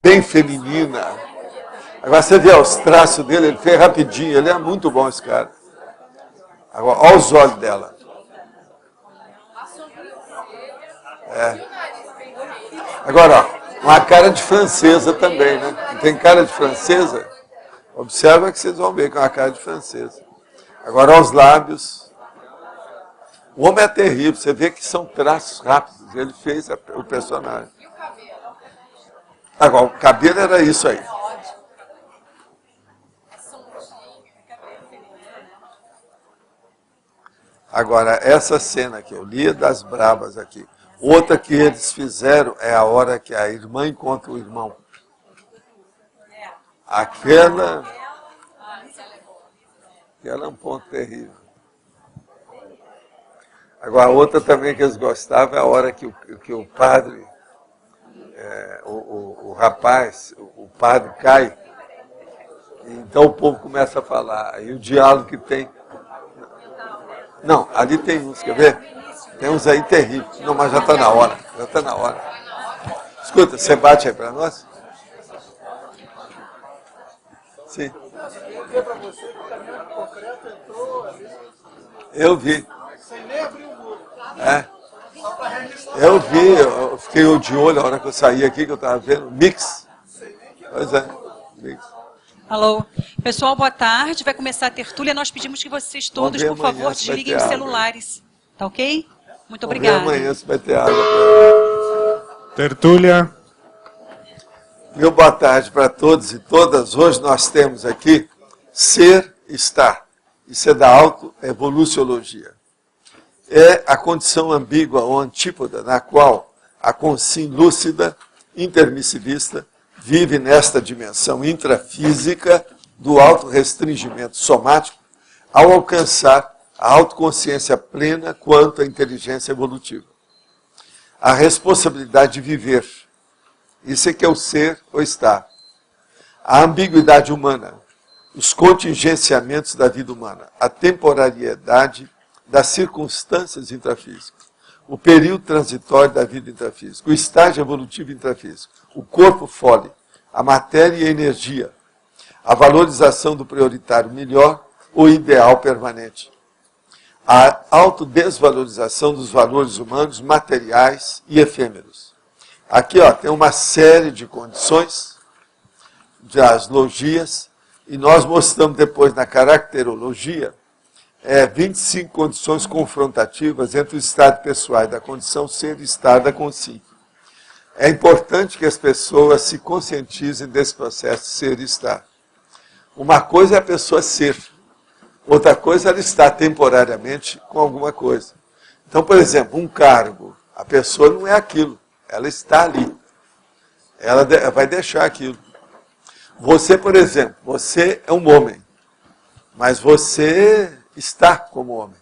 bem feminina. Agora você vê os traços dele, ele fez rapidinho, ele é muito bom esse cara. Agora, olha os olhos dela. Agora, ó, uma cara de francesa também, né? Não tem cara de francesa? Observa que vocês vão ver que é uma cara de francesa. Agora, olha os lábios. O homem é terrível, você vê que são traços rápidos. Ele fez o personagem. Agora, o cabelo era isso aí. Agora, essa cena que eu li é das bravas aqui. Outra que eles fizeram é a hora que a irmã encontra o irmão. Aquela é um ponto terrível. Agora, a outra também que eles gostavam é a hora que o padre, o rapaz, o padre cai. Então o povo começa a falar. E o diálogo que tem. Não, ali tem uns, quer ver? Tem uns aí terríveis. Não, mas já está na hora. Já está na hora. Escuta, você bate aí para nós? Sim. Eu vi. Eu vi, eu fiquei de olho a hora que eu saí aqui, que eu estava vendo. Mix. Pois é, mix. Alô. Pessoal, boa tarde. Vai começar a tertúlia. Nós pedimos que vocês todos, por favor, desliguem os celulares. Tá ok? Muito obrigada. Amanhã se vai ter água. Tertúlia. Meu boa tarde para todos e todas. Hoje nós temos aqui ser, estar. Isso é da autoevoluciologia. É a condição ambígua ou antípoda na qual a consciência lúcida, intermissivista, vive nesta dimensão intrafísica do autorrestringimento somático ao alcançar a autoconsciência plena quanto à inteligência evolutiva. A responsabilidade de viver. Isso é que é o ser ou estar. A ambiguidade humana, os contingenciamentos da vida humana, a temporariedade das circunstâncias intrafísicas, o período transitório da vida intrafísica, o estágio evolutivo intrafísico, o corpo fole, a matéria e a energia, a valorização do prioritário melhor ou ideal permanente, a autodesvalorização dos valores humanos, materiais e efêmeros. Aqui tem uma série de condições, das logias, e nós mostramos depois na caracterologia 25 condições confrontativas entre o estado pessoal da condição ser e estado da consciência. É importante que as pessoas se conscientizem desse processo de ser e estar. Uma coisa é a pessoa ser, outra coisa é ela estar temporariamente com alguma coisa. Então, por exemplo, um cargo, a pessoa não é aquilo, ela está ali. Ela vai deixar aquilo. Você, por exemplo, você é um homem, mas você está como homem.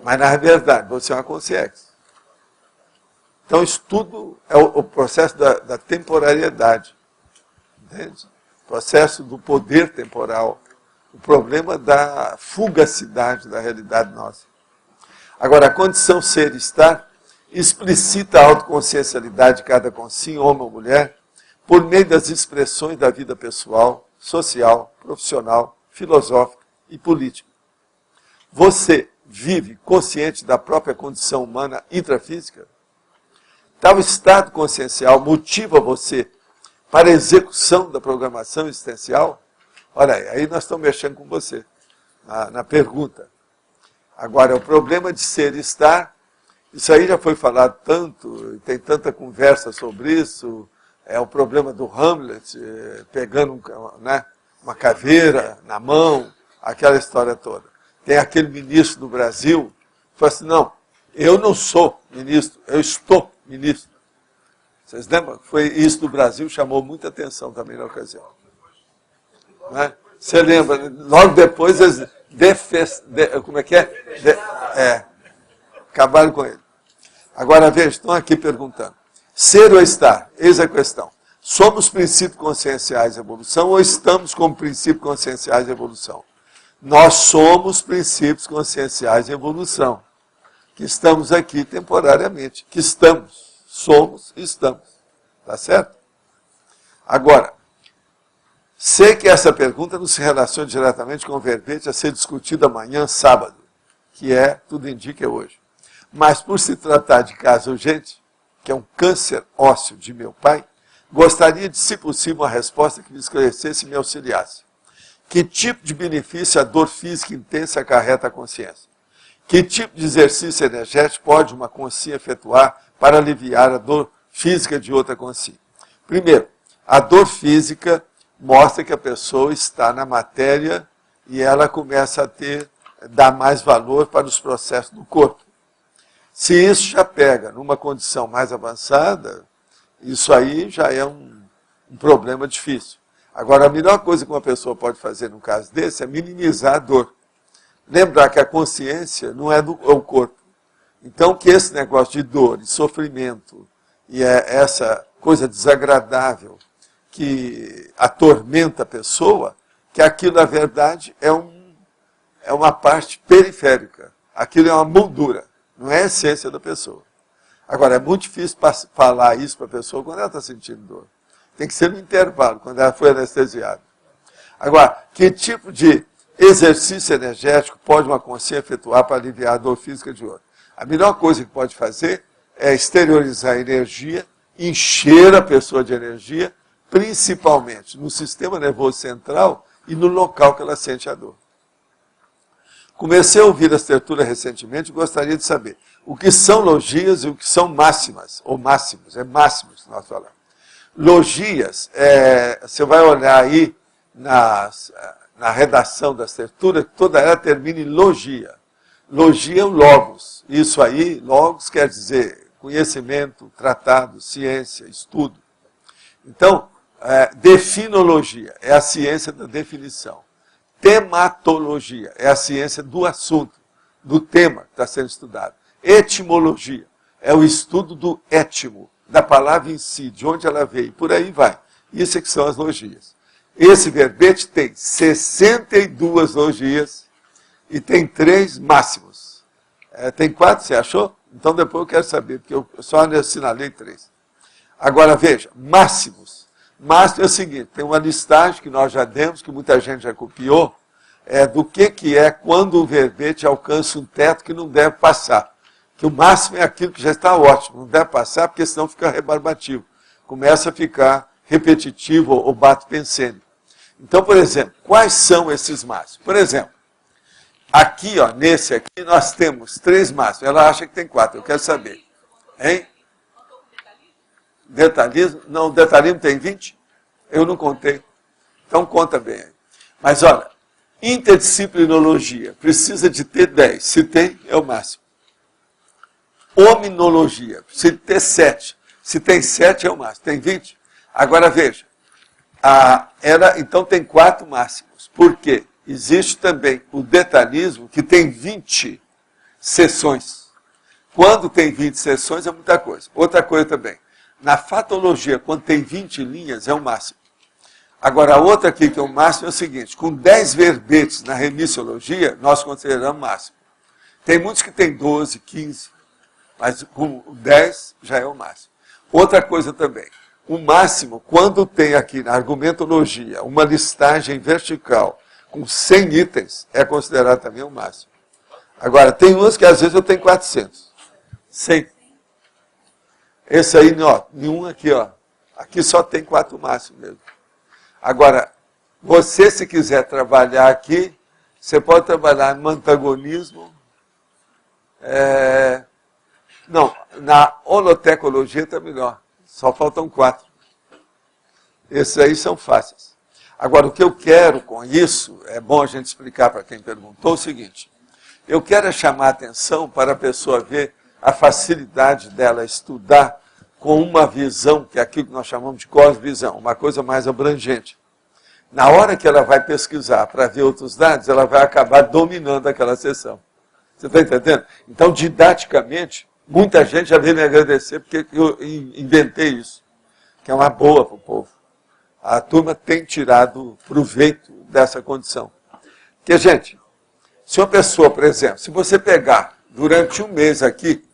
Mas, na verdade, você é uma consciência. Então, isso tudo é o processo da temporariedade. Entende? O processo do poder temporal. O problema da fugacidade da realidade nossa. Agora, a condição ser e estar explicita a autoconsciencialidade de cada consciência, homem ou mulher, por meio das expressões da vida pessoal, social, profissional, filosófica e política. Você vive consciente da própria condição humana intrafísica? Tal estado consciencial motiva você para a execução da programação existencial? Olha aí nós estamos mexendo com você, na pergunta. Agora, o problema de ser e estar, isso aí já foi falado tanto, tem tanta conversa sobre isso, é o problema do Hamlet, pegando uma caveira na mão, aquela história toda. Tem aquele ministro do Brasil que fala assim, não, eu não sou ministro, eu estou ministro. Vocês lembram? Foi isso do Brasil, chamou muita atenção também na ocasião. Não é? Você lembra, logo depois eles como é que é? Acabaram com ele. Agora veja, estão aqui perguntando. Ser ou estar? Eis a questão. Somos princípios conscienciais de evolução ou estamos como princípios conscienciais de evolução? Nós somos princípios conscienciais de evolução, que estamos aqui temporariamente, que estamos, somos e estamos. Tá certo? Agora, sei que essa pergunta não se relaciona diretamente com o verbete a ser discutido amanhã, sábado, que tudo indica, hoje. Mas por se tratar de caso urgente, que é um câncer ósseo de meu pai, gostaria de, se possível, uma resposta que me esclarecesse e me auxiliasse. Que tipo de benefício a dor física intensa acarreta à consciência? Que tipo de exercício energético pode uma consciência efetuar para aliviar a dor física de outra consciência? Primeiro, a dor física mostra que a pessoa está na matéria e ela começa a dar mais valor para os processos do corpo. Se isso já pega numa condição mais avançada, isso aí já é um problema difícil. Agora, a melhor coisa que uma pessoa pode fazer num caso desse é minimizar a dor. Lembrar que a consciência não é o corpo. Então, que esse negócio de dor, de sofrimento, e essa coisa desagradável que atormenta a pessoa, que aquilo, na verdade, é uma parte periférica. Aquilo é uma moldura, não é a essência da pessoa. Agora, é muito difícil falar isso para a pessoa quando ela está sentindo dor. Tem que ser no intervalo, quando ela foi anestesiada. Agora, que tipo de exercício energético pode uma consciência efetuar para aliviar a dor física de outra? A melhor coisa que pode fazer é exteriorizar a energia, encher a pessoa de energia, principalmente no sistema nervoso central e no local que ela sente a dor. Comecei a ouvir essa tertúlia recentemente e gostaria de saber o que são logias e o que são máximas, ou máximos, máximos que nós falamos. Logias, você vai olhar aí na redação das tertúlias, toda ela termina em logia. Logia é o logos. Isso aí, logos quer dizer conhecimento, tratado, ciência, estudo. Então, definologia é a ciência da definição. Tematologia é a ciência do assunto, do tema que está sendo estudado. Etimologia é o estudo do étimo, da palavra em si, de onde ela veio, por aí vai. Isso é que são as logias. Esse verbete tem 62 logias e tem 3 máximos. Tem 4, você achou? Então depois eu quero saber, porque eu só assinalei 3. Agora veja, máximos. Máximo é o seguinte, tem uma listagem que nós já demos, que muita gente já copiou, do que é quando o verbete alcança um teto que não deve passar. Que o máximo é aquilo que já está ótimo, não deve passar, porque senão fica rebarbativo. Começa a ficar repetitivo ou bato-pensênico. Então, por exemplo, quais são esses máximos? Por exemplo, aqui, nesse aqui, nós temos 3 máximos. Ela acha que tem 4, eu quero saber. Hein? Detalhismo? Não, detalhismo tem 20? Eu não contei. Então conta bem aí. Mas olha, interdisciplinologia precisa de ter 10. Se tem, é o máximo. Hominologia precisa de ter 7. Se tem 7, é o máximo. Tem 20? Agora veja. Então tem 4 máximos. Por quê? Existe também o detalhismo, que tem 20 seções. Quando tem 20 seções, é muita coisa. Outra coisa também. Na fatologia, quando tem 20 linhas, é o máximo. Agora, a outra aqui, que é o máximo, é o seguinte. Com 10 verbetes na remissiologia, nós consideramos máximo. Tem muitos que tem 12, 15, mas com 10 já é o máximo. Outra coisa também. O máximo, quando tem aqui na argumentologia uma listagem vertical com 100 itens, é considerado também o máximo. Agora, tem uns que às vezes eu tenho 400. 100. Esse aí, nenhum aqui, Aqui só tem 4 máximos mesmo. Agora, você se quiser trabalhar aqui, você pode trabalhar no antagonismo. Não, na holotecologia está melhor. Só faltam 4. Esses aí são fáceis. Agora, o que eu quero com isso, é bom a gente explicar para quem perguntou, o seguinte. Eu quero chamar a atenção para a pessoa ver a facilidade dela estudar com uma visão, que é aquilo que nós chamamos de cosvisão, uma coisa mais abrangente. Na hora que ela vai pesquisar para ver outros dados, ela vai acabar dominando aquela sessão. Você está entendendo? Então, didaticamente, muita gente já veio me agradecer porque eu inventei isso, que é uma boa para o povo. A turma tem tirado proveito dessa condição. Porque, gente, se uma pessoa, por exemplo, se você pegar durante um mês aqui,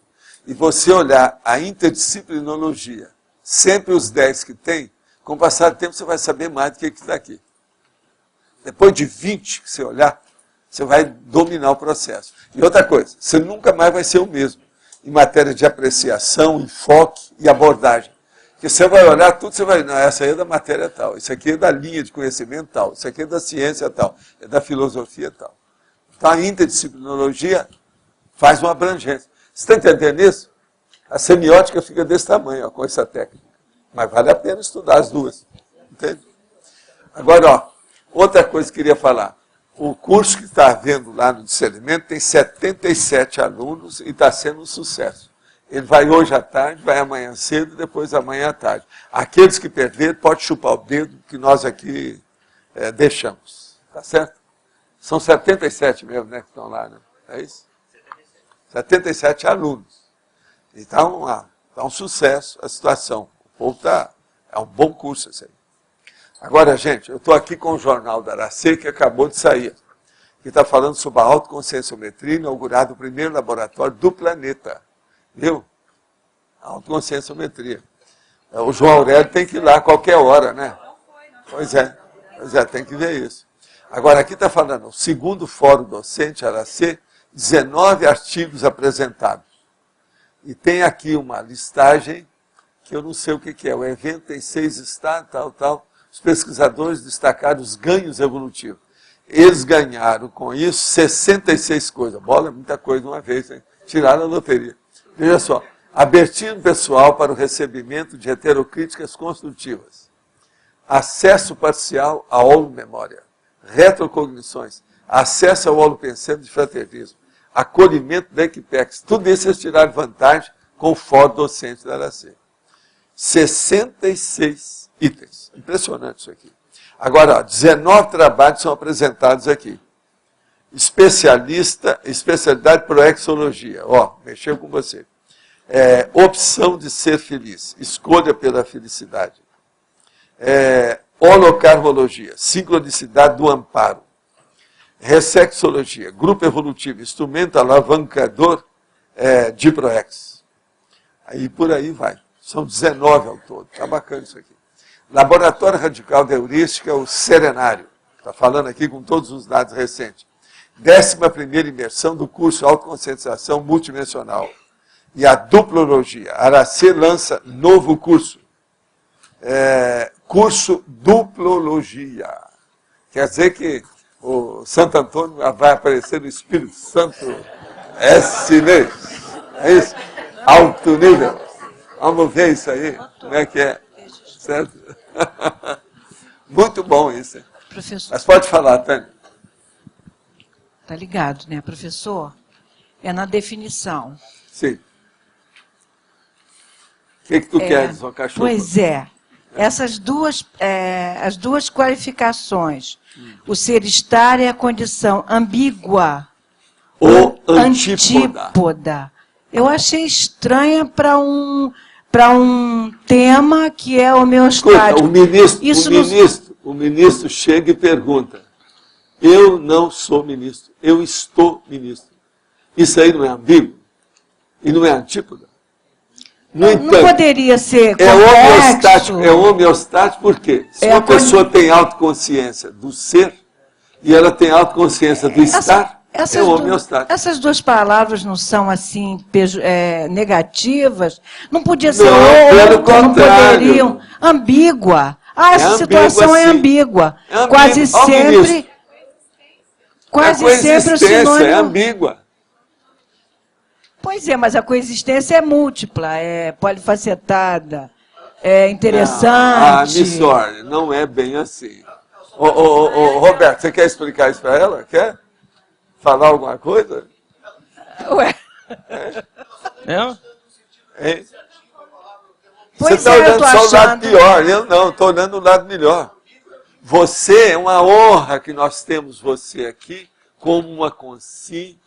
e você olhar a interdisciplinologia, sempre os 10 que tem, Com o passar do tempo, você vai saber mais do que está aqui. Depois de 20 que você olhar, você vai dominar o processo. E outra coisa, você nunca mais vai ser o mesmo em matéria de apreciação, enfoque e abordagem. Porque você vai olhar tudo, você vai, não, essa aí é da matéria tal, isso aqui é da linha de conhecimento tal, isso aqui é da ciência tal, é da filosofia tal. Então a interdisciplinologia faz uma abrangência. Você está entendendo isso? A semiótica fica desse tamanho, ó, com essa técnica. Mas vale a pena estudar as duas. Entende? Agora, ó, outra coisa que eu queria falar. O curso que está havendo lá no discernimento tem 77 alunos e está sendo um sucesso. Ele vai hoje à tarde, vai amanhã cedo, depois amanhã à tarde. Aqueles que perderem, pode chupar o dedo que nós aqui deixamos. Tá certo? São 77 mesmo, né, que estão lá, né? É isso? 77 alunos. Então, tá um sucesso a situação. O povo é um bom curso esse aí. Agora, gente, eu estou aqui com o jornal da Aracê, que acabou de sair, que está falando sobre a autoconscienciometria, inaugurado o primeiro laboratório do planeta. Viu? A autoconscienciometria. O João Aurélio tem que ir lá a qualquer hora, né? Pois é, tem que ver isso. Agora, aqui está falando, o segundo Fórum Docente Aracê, 19 artigos apresentados. E tem aqui uma listagem, que eu não sei o que é. O evento tem 6 estados, tal. Os pesquisadores destacaram os ganhos evolutivos. Eles ganharam com isso 66 coisas. Bola é muita coisa de uma vez, hein? Tiraram a loteria. Veja só. Abertismo pessoal para o recebimento de heterocríticas construtivas. Acesso parcial à holomemória. Retrocognições. Acesso ao holopensando de fraternismo. Acolhimento da Equipex. Tudo isso eles tiraram vantagem com o Fórum Docente da Aracê. 66 itens. Impressionante isso aqui. Agora, ó, 19 trabalhos são apresentados aqui. Especialidade proexologia. Ó, mexeu com você. Opção de ser feliz. Escolha pela felicidade. Holocarmologia. Sincronicidade do amparo. Ressexologia. Grupo evolutivo. Instrumento alavancador de proex. Aí por aí vai. São 19 ao todo. Está bacana isso aqui. Laboratório Radical de Heurística, o Serenário. Está falando aqui com todos os dados recentes. 11ª imersão do curso Autoconscientização Multidimensional. E a Duplologia. Aracê lança novo curso. Curso Duplologia. Quer dizer que o Santo Antônio vai aparecer no Espírito Santo S-Chinês. É isso? Alto nível. Vamos ver isso aí. Como é que é? Certo? Muito bom isso. Professor. Mas pode falar, Tânia. Tá ligado, né, professor? É na definição. Sim. O que tu queres, João Cachorro? Pois é. Essas duas, as duas qualificações. O ser estar é a condição ambígua ou antípoda. Eu achei estranha para um tema que é homeostático. O ministro chega e pergunta: eu não sou ministro, eu estou ministro. Isso aí não é ambíguo? E não é antípoda? No entanto, não poderia ser complexo. É homeostático por quê? Se uma pessoa tem autoconsciência do ser e ela tem autoconsciência do estar, é homeostático. Essas duas palavras não são assim negativas? Não podia ser pelo contrário. Não poderiam. Ambígua. Essa situação é ambígua. Quase sempre. Quase sempre o sinônimo. É ambígua. Pois é, mas a coexistência é múltipla, é polifacetada, é interessante. Missor, não é bem assim. Roberto, você quer explicar isso para ela? Quer falar alguma coisa? Ué. Hein? Pois você está olhando só o lado pior, eu não, estou olhando o lado melhor. Você, é uma honra que nós temos você aqui, como uma consciência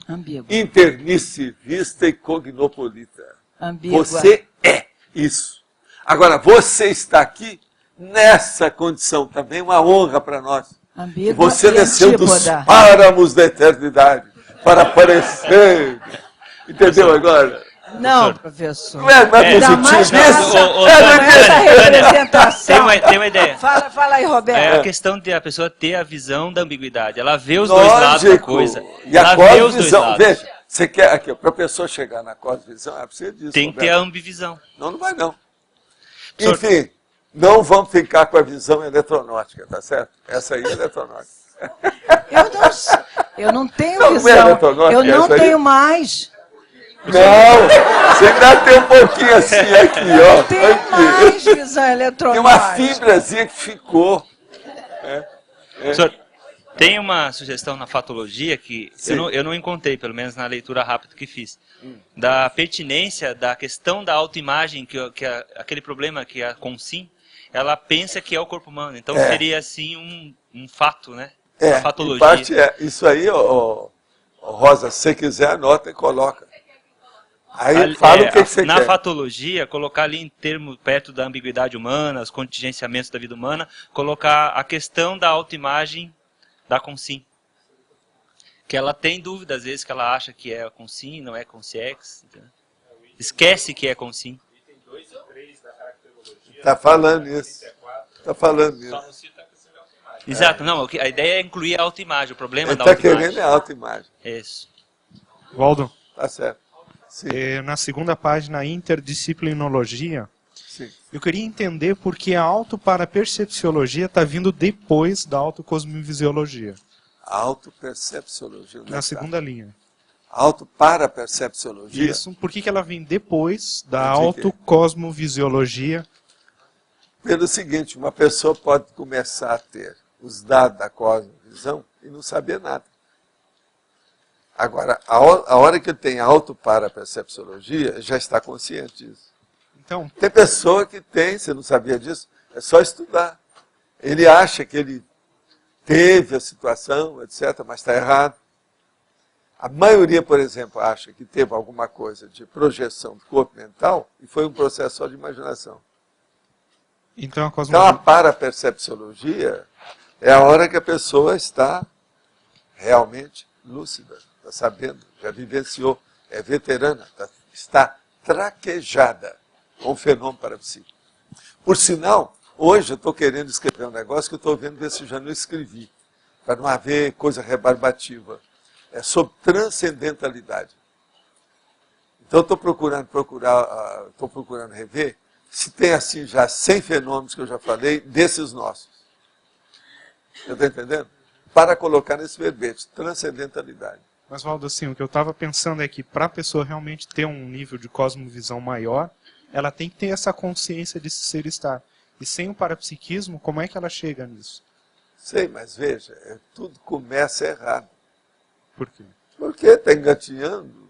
intermissivista e cognopolita. Ambígua. Você é isso. Agora, você está aqui nessa condição também, uma honra para nós. Ambígua. Você desceu dos páramos da eternidade para aparecer. Entendeu agora? Não, professor. Não é mais Ainda mais positivo isso? com essa representação. Tem uma ideia. Fala aí, Roberto. É a questão de a pessoa ter a visão da ambiguidade. Ela vê os Lógico. dois lados da coisa. E a Ela vê os dois cosvisão, lados. veja, você quer aqui, para a pessoa chegar na cosvisão, é preciso disso. Tem que ter a ambivisão. Não, não vai não. Professor, Enfim, não vamos ficar com a visão eletronótica, tá certo? Essa aí é eletronótica. Eu não tenho Não, visão. não é eletrônico, Eu não essa aí? tenho mais. Não, você ainda tem um pouquinho assim aqui, ó. Não tenho mais visão Tem eletrônica. uma fibrazinha que ficou. professor, tem uma sugestão na fatologia que Sim. eu não encontrei, pelo menos na leitura rápida que fiz, da pertinência da questão da autoimagem, aquele problema que a Consim, ela pensa que é o corpo humano. Então seria assim um fato, né? A fatologia. Em parte isso aí, Rosa, se você quiser, anota e coloca. Aí fala o que você na quer. fatologia, colocar ali em termos perto da ambiguidade humana, os contingenciamentos da vida humana, colocar a questão da autoimagem da Consim. Que ela tem dúvida, às vezes, que ela acha que é a Consim, não é Consciex. Esquece que é Consim. Está falando isso. Está falando isso. Exato, não, a ideia é incluir a autoimagem, o problema Ele da está autoimagem. querendo é autoimagem. Isso. Waldo, Tá certo. Sim, na segunda página, interdisciplinologia, sim. eu queria entender por que a autoparapercepciologia está vindo depois da autocosmovisiologia. Autopercepciologia. onde é Na que tá? segunda linha. Autoparapercepciologia. Isso, por que ela vem depois da Onde é que é? autocosmovisiologia? Pelo seguinte, uma pessoa pode começar a ter os dados da cosmovisão e não saber nada. Agora, a hora que tem autoparapercepciologia, já está consciente disso. Então, Tem pessoa que tem, você não sabia disso, é só estudar. Ele acha que ele teve a situação, etc., mas está errado. A maioria, por exemplo, acha que teve alguma coisa de projeção do corpo mental e foi um processo só de imaginação. então a Então, a cosmovisão... parapercepciologia é a hora que a pessoa está realmente lúcida, está sabendo, já vivenciou, é veterana, está traquejada com o fenômeno parapsíquico. Por sinal, hoje eu estou querendo escrever um negócio que eu estou vendo ver se já não escrevi, para não haver coisa rebarbativa. É sobre transcendentalidade. Então, estou procurando rever se tem assim já 100 fenômenos que eu já falei, desses nossos. Você está entendendo? Para colocar nesse verbete, transcendentalidade. Mas, Waldo, assim, o que eu estava pensando é que para a pessoa realmente ter um nível de cosmovisão maior, ela tem que ter essa consciência de ser estar. E sem o parapsiquismo, como é que ela chega nisso? Sei, mas veja, tudo começa errado. Por quê? Porque está engatinhando.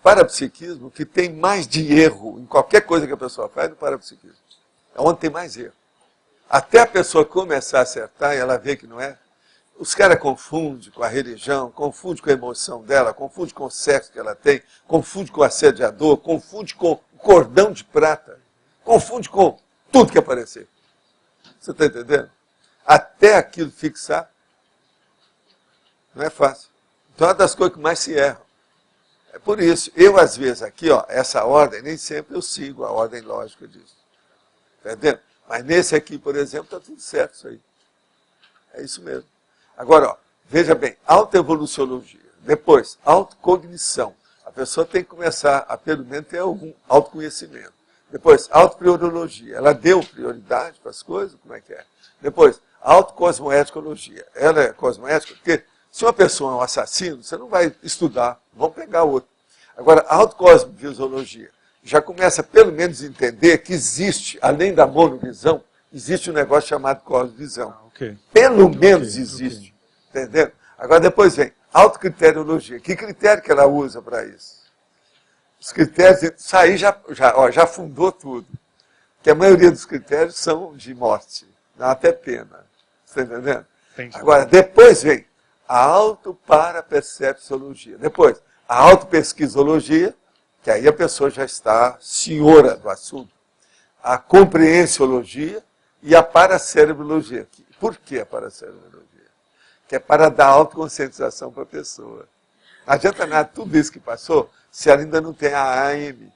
Parapsiquismo, que tem mais de erro em qualquer coisa que a pessoa faz, no parapsiquismo. É onde tem mais erro. Até a pessoa começar a acertar e ela vê que não é. Os caras confundem com a religião, confundem com a emoção dela, confundem com o sexo que ela tem, confundem com o assediador, confundem com o cordão de prata, confundem com tudo que aparecer. Você está entendendo? Até aquilo fixar, não é fácil. Então é uma das coisas que mais se erram. É por isso, eu às vezes aqui, ó, essa ordem, nem sempre eu sigo a ordem lógica disso. Entendeu? Mas nesse aqui, por exemplo, está tudo certo isso aí. É isso mesmo. Agora, ó, veja bem, autoevoluciologia. Depois, autocognição. A pessoa tem que começar a, pelo menos, ter algum autoconhecimento. Depois, autopriorologia. Ela deu prioridade para as coisas? Como é que é? Depois, autocosmoeticologia. Ela é cosmoética porque se uma pessoa é um assassino, você não vai estudar. Vamos pegar outro. Agora, autocosmovisiologia. Já começa, pelo menos, a entender que existe, além da monovisão, existe um negócio chamado cosmovisão. Okay. Pelo menos existe. Entendeu? Agora, depois vem autocriteriologia. Que critério que ela usa para isso? Os critérios, isso aí já fundou tudo. Porque a maioria dos critérios são de morte. Dá até pena. Você está entendendo? Entendi. Agora, depois vem a autoparapercepciologia. Depois, a autopesquisologia, que aí a pessoa já está senhora do assunto. A compreensiologia e a paracerebrologia. Por que a paracerebrologia? Que é para dar autoconscientização para a pessoa. Não adianta nada tudo isso que passou se ela ainda não tem a AM.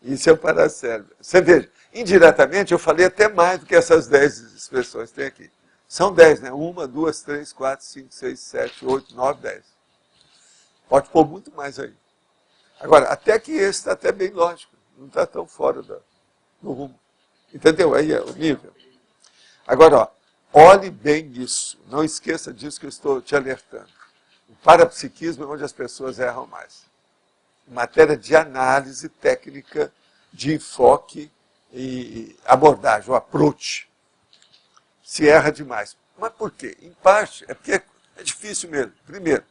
Isso é o paracérebro. Você veja, indiretamente eu falei até mais do que essas 10 expressões que tem aqui. São 10, né? 1, 2, 3, 4, 5, 6, 7, 8, 9, 10. Pode pôr muito mais aí. Agora, até que esse está até bem lógico. Não está tão fora do rumo. Entendeu? Aí é o nível. Agora, ó, olhe bem isso. Não esqueça disso que eu estou te alertando. O parapsiquismo é onde as pessoas erram mais. Em matéria de análise técnica, de enfoque e abordagem, o approach. Se erra demais. Mas por quê? Em parte, é porque é difícil mesmo. Primeiro,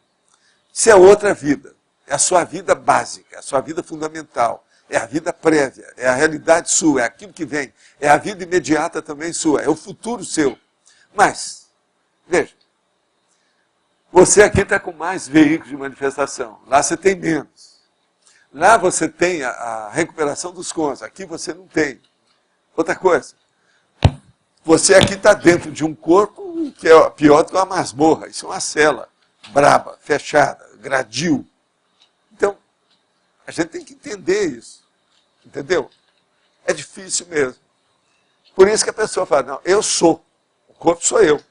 isso é outra vida. É a sua vida básica, é a sua vida fundamental. É a vida prévia, é a realidade sua, é aquilo que vem. É a vida imediata também sua, é o futuro seu. Mas, veja, você aqui está com mais veículos de manifestação. Lá você tem menos. Lá você tem a recuperação dos cons, aqui você não tem. Outra coisa, você aqui está dentro de um corpo que é pior do que uma masmorra. Isso é uma cela braba, fechada, gradil. Então, a gente tem que entender isso. Entendeu? É difícil mesmo. Por isso que a pessoa fala, não, eu sou. O corpo sou eu.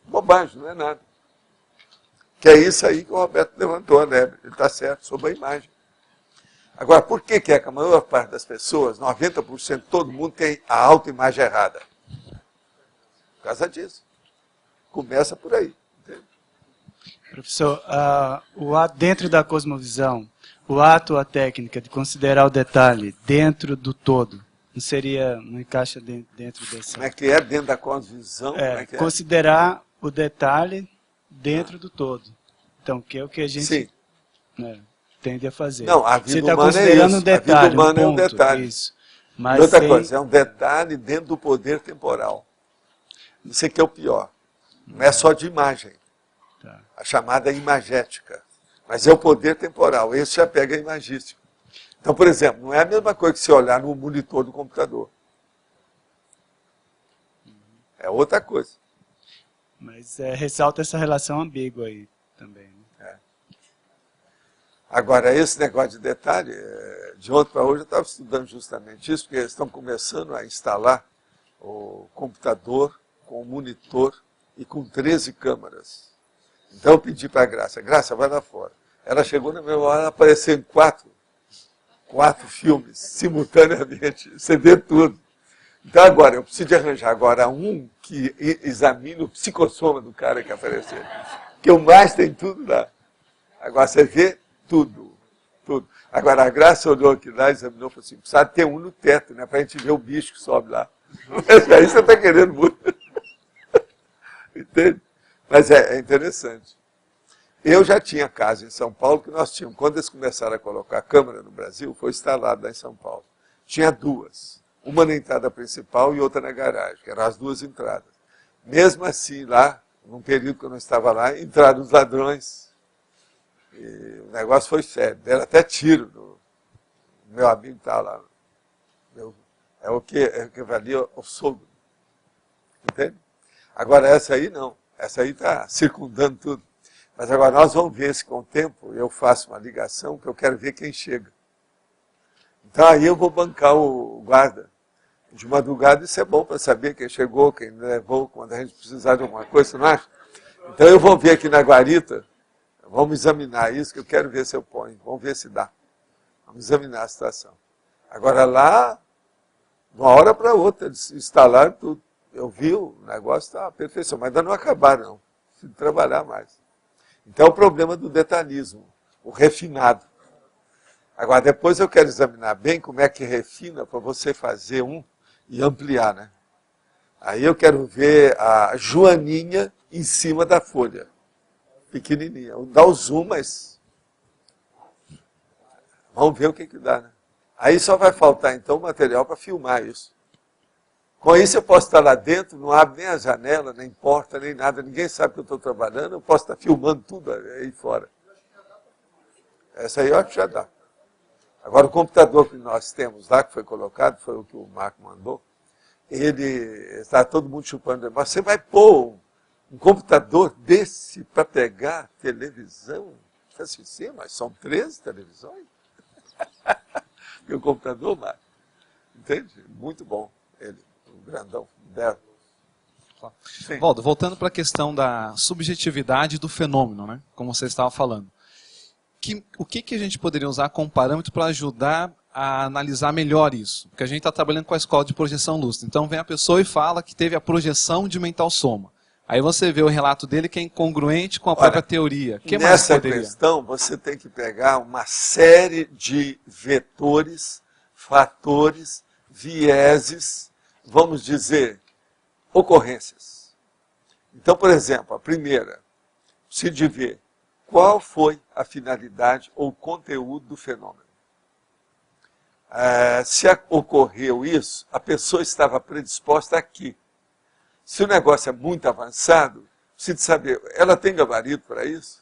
Bobagem, não é nada. Que é isso aí que o Roberto levantou, né? Ele está certo, sobre a imagem. Agora, por que é que a maior parte das pessoas, 90%, todo mundo tem a autoimagem errada? Por causa disso. Começa por aí. Entende? Professor, dentro da cosmovisão, o ato, a técnica de considerar o detalhe dentro do todo, não encaixa dentro dessa... Como é que é dentro da cosmovisão? Considerar o detalhe dentro do todo. Então, que é o que a gente tende a fazer. Não, a vida Você está humana considerando é isso. um detalhe, a vida humana ponto, é um detalhe. Isso. Mas e outra coisa, é um detalhe dentro do poder temporal. Isso aqui é o pior. Não é só de imagem. Tá. A chamada imagética. Mas é o poder temporal. Esse já pega a imagística. Então, por exemplo, não é a mesma coisa que você olhar no monitor do computador. É outra coisa. Mas ressalta essa relação ambígua aí também. Né? Agora, esse negócio de detalhe, de ontem para hoje eu estava estudando justamente isso, porque eles estão começando a instalar o computador com o monitor e com 13 câmaras. Então eu pedi para a Graça, vai lá fora. Ela chegou na mesma hora, apareceu em quatro filmes, simultaneamente. Você vê tudo. Então agora, eu preciso de arranjar agora um que examine o psicossoma do cara que apareceu. Que o mais tem tudo lá. Agora você vê tudo. Agora a Graça olhou aqui lá, examinou e falou assim, precisa ter um no teto, né? Para a gente ver o bicho que sobe lá. Mas aí você está querendo muito. Entende? Mas é interessante. Eu já tinha casa em São Paulo que nós tínhamos. Quando eles começaram a colocar a câmera no Brasil, foi instalado lá em São Paulo. Tinha duas. Uma na entrada principal e outra na garagem, que eram as duas entradas. Mesmo assim, lá, num período que eu não estava lá, entraram os ladrões. E o negócio foi sério. Deram até tiro no meu amigo que está lá. É o que valia o sogro. Entende? Agora, essa aí não. Essa aí está circundando tudo. Mas agora nós vamos ver se com o tempo eu faço uma ligação, que eu quero ver quem chega. Então aí eu vou bancar o guarda. De madrugada isso é bom para saber quem chegou, quem levou, quando a gente precisar de alguma coisa, não acha? Então eu vou ver aqui na guarita, vamos examinar isso, que eu quero ver se eu ponho. Vamos ver se dá. Vamos examinar a situação. Agora lá, de uma hora para outra, eles instalaram tudo. Eu vi, o negócio está à perfeição, mas ainda não acabaram, não. Preciso trabalhar mais. Então é o problema do detalhismo, o refinado. Agora, depois eu quero examinar bem como é que refina para você fazer um e ampliar, né? Aí eu quero ver a joaninha em cima da folha, pequenininha. Dá o zoom, mas vamos ver o que dá, né? Aí só vai faltar, então, o material para filmar isso. Com isso eu posso estar lá dentro, não abre nem a janela, nem porta, nem nada, ninguém sabe que eu estou trabalhando, eu posso estar filmando tudo aí fora. Essa aí eu acho que já dá. Agora, o computador que nós temos lá, que foi colocado, foi o que o Marco mandou, ele está todo mundo chupando. Mas você vai pôr Um computador desse para pegar televisão? Assim, sim, mas são 13 televisões. E o computador, mas, entende? Muito bom ele, o grandão dela. Valdo, voltando para a questão da subjetividade do fenômeno, né? Como você estava falando. O que a gente poderia usar como parâmetro para ajudar a analisar melhor isso? Porque a gente está trabalhando com a escola de projeção lúcida. Então vem a pessoa e fala que teve a projeção de mental soma. Aí você vê o relato dele que é incongruente com a própria teoria. Que nessa mais poderia? questão, você tem que pegar uma série de vetores, fatores, vieses, vamos dizer, ocorrências. Então, por exemplo, a primeira, se de ver qual foi a finalidade ou conteúdo do fenômeno. Se ocorreu isso, a pessoa estava predisposta aqui. Se o negócio é muito avançado, precisa saber, ela tem gabarito para isso?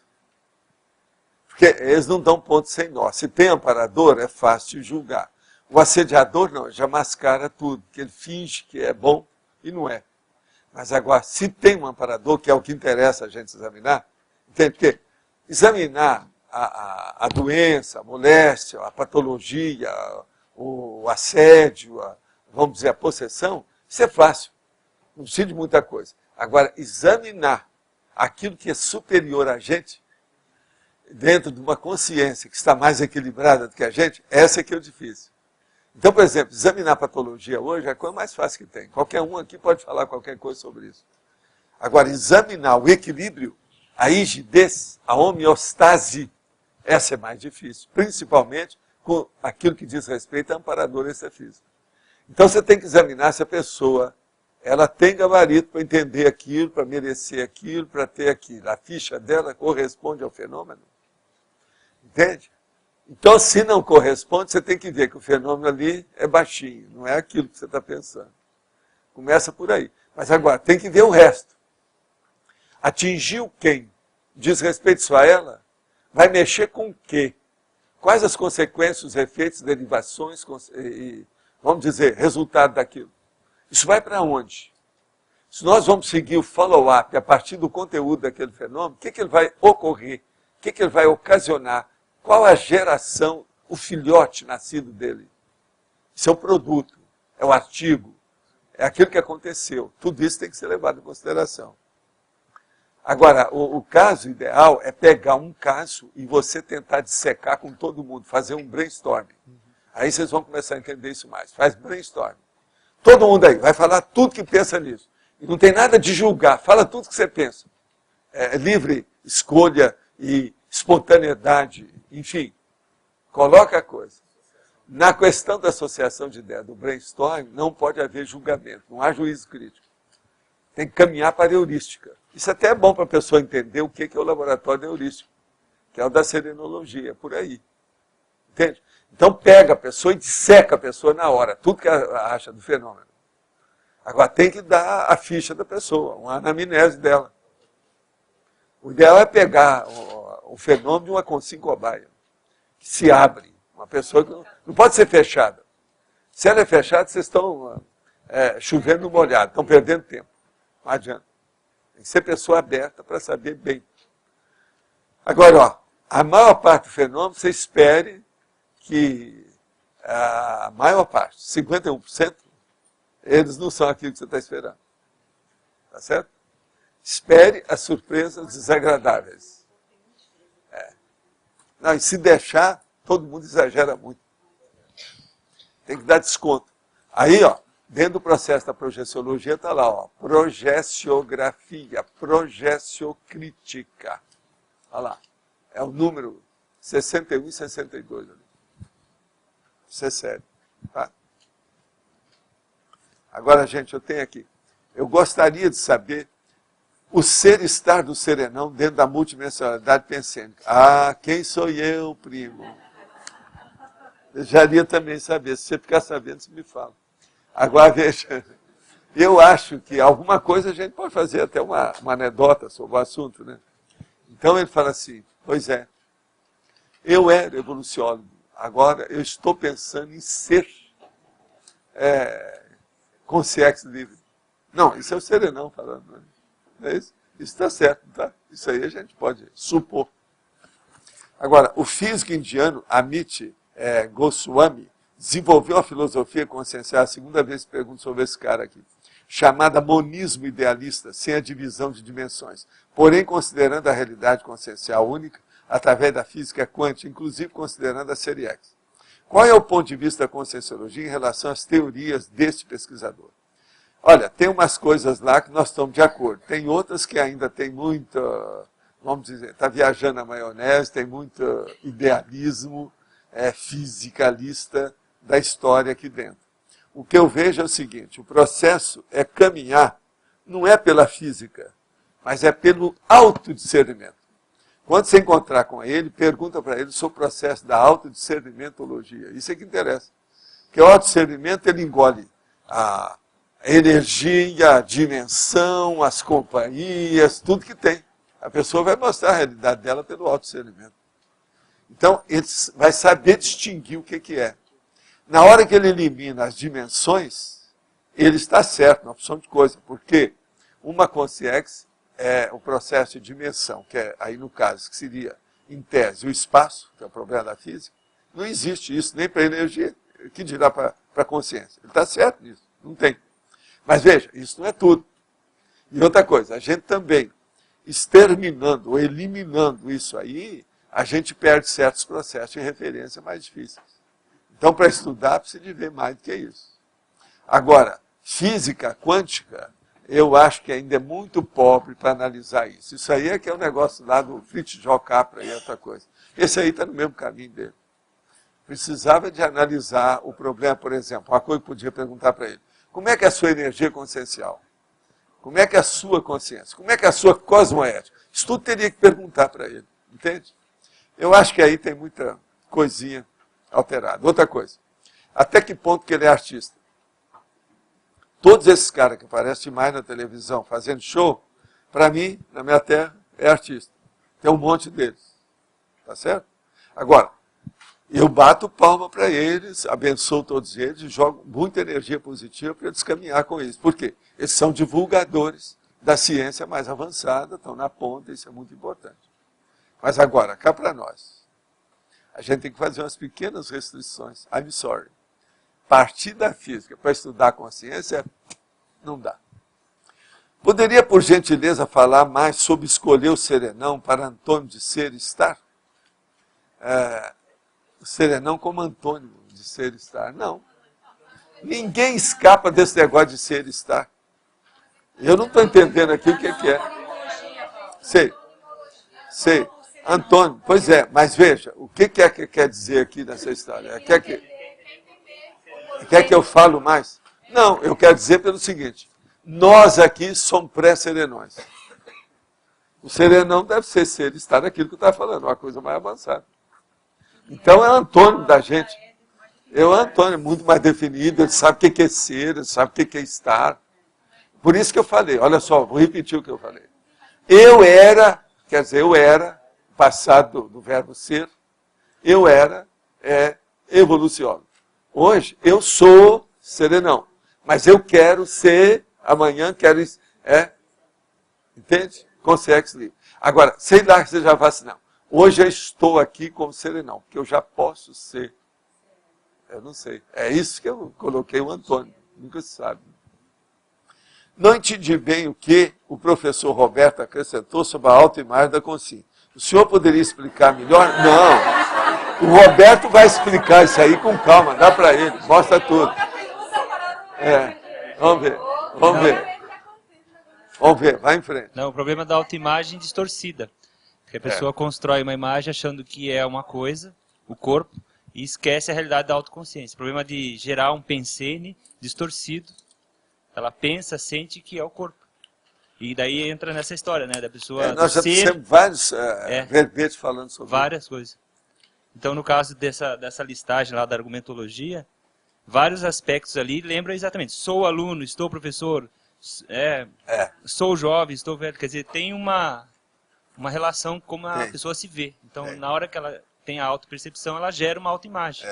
Porque eles não dão ponto sem nó. Se tem amparador, é fácil de julgar. O assediador não, já mascara tudo, porque ele finge que é bom e não é. Mas agora, se tem um amparador, que é o que interessa a gente examinar, entende? Porque examinar a doença, a moléstia, a patologia, o assédio, vamos dizer, a possessão, isso é fácil. Não precisa de muita coisa. Agora, examinar aquilo que é superior a gente, dentro de uma consciência que está mais equilibrada do que a gente, essa é que é o difícil. Então, por exemplo, examinar a patologia hoje é a coisa mais fácil que tem. Qualquer um aqui pode falar qualquer coisa sobre isso. Agora, examinar o equilíbrio, a rigidez, a homeostase, essa é mais difícil. Principalmente com aquilo que diz respeito a amparador extrafísico. Então, você tem que examinar se a pessoa ela tem gabarito para entender aquilo, para merecer aquilo, para ter aquilo. A ficha dela corresponde ao fenômeno. Entende? Então, se não corresponde, você tem que ver que o fenômeno ali é baixinho, não é aquilo que você está pensando. Começa por aí. Mas agora, tem que ver o resto. Atingiu quem? Diz respeito só a ela? Vai mexer com o quê? Quais as consequências, os efeitos, derivações, e, vamos dizer, resultado daquilo? Isso vai para onde? Se nós vamos seguir o follow-up a partir do conteúdo daquele fenômeno, o que ele vai ocorrer? O que ele vai ocasionar? Qual a geração, o filhote nascido dele? Isso é o produto, é o artigo, é aquilo que aconteceu. Tudo isso tem que ser levado em consideração. Agora, o caso ideal é pegar um caso e você tentar dissecar com todo mundo, fazer um brainstorming. Aí vocês vão começar a entender isso mais. Faz brainstorming. Todo mundo aí vai falar tudo que pensa nisso. E não tem nada de julgar, fala tudo que você pensa. É livre escolha e espontaneidade, enfim. Coloca a coisa. Na questão da associação de ideias, do brainstorm, não pode haver julgamento, não há juízo crítico. Tem que caminhar para a heurística. Isso até é bom para a pessoa entender o que é o laboratório heurístico, que é o da serenologia, por aí. Entende? Então pega a pessoa e disseca a pessoa na hora, tudo que ela acha do fenômeno. Agora tem que dar a ficha da pessoa, uma anamnese dela. O ideal é pegar o fenômeno de uma consciência cobaia, que se abre. Uma pessoa que não pode ser fechada. Se ela é fechada, vocês estão chovendo no molhado, estão perdendo tempo. Não adianta. Tem que ser pessoa aberta para saber bem. Agora, ó, a maior parte do fenômeno, você espere que a maior parte, 51%, eles não são aquilo que você está esperando. Tá certo? Espere as surpresas desagradáveis. Não, e se deixar, todo mundo exagera muito. Tem que dar desconto. Aí, ó, dentro do processo da projeciologia está lá, ó, projeciografia, projeciocrítica. Olha lá. É o número 61 e 62 ali. Isso é sério. Tá? Agora, gente, eu tenho aqui. Eu gostaria de saber o ser-estar do serenão dentro da multidimensionalidade pensênica. Ah, quem sou eu, primo? Desejaria também saber. Se você ficar sabendo, você me fala. Agora, veja, eu acho que alguma coisa a gente pode fazer, até uma anedota sobre o assunto, né? Então ele fala assim, pois é, eu era evoluciólogo, agora eu estou pensando em ser consciência livre. Não, isso é o serenão falando, não é isso? Isso está certo, tá? Isso aí a gente pode supor. Agora, o físico indiano Amit Goswami desenvolveu a filosofia consciencial, a segunda vez que pergunto sobre esse cara aqui, chamada monismo idealista, sem a divisão de dimensões, porém considerando a realidade consciencial única através da física quântica, inclusive considerando a série X. Qual é o ponto de vista da conscienciologia em relação às teorias deste pesquisador? Olha, tem umas coisas lá que nós estamos de acordo, tem outras que ainda tem muita, vamos dizer, está viajando na maionese, tem muito idealismo fisicalista da história aqui dentro. O que eu vejo é o seguinte, o processo é caminhar, não é pela física, mas é pelo autodiscernimento. Quando você encontrar com ele, pergunta para ele sobre o processo da autodiscernimentologia. Isso é que interessa. Porque o autodiscernimento, ele engole a energia, a dimensão, as companhias, tudo que tem. A pessoa vai mostrar a realidade dela pelo autodiscernimento. Então, ele vai saber distinguir o que é. Na hora que ele elimina as dimensões, ele está certo na opção de coisa, porque uma consciência é o processo de dimensão, que é, aí no caso, que seria, em tese, o espaço, que é o problema da física. Não existe isso nem para a energia, que dirá para a consciência. Ele está certo nisso, não tem. Mas veja, isso não é tudo. E outra coisa, a gente também, exterminando ou eliminando isso aí, a gente perde certos processos de referência mais difíceis. Então, para estudar, precisa de ver mais do que isso. Agora, física quântica, eu acho que ainda é muito pobre para analisar isso. Isso aí é que é o negócio lá do Fritjof Capra e outra coisa. Esse aí está no mesmo caminho dele. Precisava de analisar o problema, por exemplo, uma coisa que eu podia perguntar para ele. Como é que é a sua energia consciencial? Como é que é a sua consciência? Como é que é a sua cosmoética? Isso tudo teria que perguntar para ele, entende? Eu acho que aí tem muita coisinha alterada. Outra coisa, até que ponto que ele é artista? Todos esses caras que aparecem mais na televisão fazendo show, para mim, na minha terra, é artista. Tem um monte deles. Tá certo? Agora, eu bato palma para eles, abençoo todos eles e jogo muita energia positiva para eles caminhar com isso. Por quê? Eles são divulgadores da ciência mais avançada, estão na ponta, isso é muito importante. Mas agora, cá para nós, a gente tem que fazer umas pequenas restrições. I'm sorry. Partir da física para estudar a consciência, não dá. Poderia, por gentileza, falar mais sobre escolher o serenão para Antônio de ser e estar? O serenão como Antônio de ser e estar. Não. Ninguém escapa desse negócio de ser e estar. Eu não estou entendendo aqui o que é. Sei. Antônio, pois é, mas veja, o que é que quer dizer aqui nessa história? Quer que eu falo mais? Não, eu quero dizer pelo seguinte, nós aqui somos pré-serenões. O serenão deve ser estar naquilo que eu estava falando, uma coisa mais avançada. Então é o Antônio da gente. É o Antônio, muito mais definido, ele sabe o que é ser, ele sabe o que é estar. Por isso que eu falei, olha só, vou repetir o que eu falei. Eu era, passado do verbo ser, eu era evoluciono. Hoje, eu sou serenão, mas eu quero ser, amanhã quero, entende? Consciência livre. Agora, sei lá que você já fala assim, não. Hoje eu estou aqui como serenão, porque eu já posso ser. Eu não sei. É isso que eu coloquei o Antônio, nunca se sabe. Não entendi bem o que o professor Roberto acrescentou sobre a autoimagem da consciência. O senhor poderia explicar melhor? Não. O Roberto vai explicar isso aí com calma, dá para ele, mostra tudo. Vamos ver, vai em frente. Não, o problema da autoimagem distorcida. Que a pessoa constrói uma imagem achando que é uma coisa, o corpo, e esquece a realidade da autoconsciência. O problema de gerar um pensene distorcido. Ela pensa, sente que é o corpo. E daí entra nessa história, né? Da pessoa nós já temos vários verbetes falando sobre várias coisas. Então, no caso dessa listagem lá da argumentologia, vários aspectos ali lembram exatamente. Sou aluno, estou professor, sou jovem, estou velho. Quer dizer, tem uma relação como a pessoa se vê. Então, na hora que ela tem a autopercepção, ela gera uma autoimagem.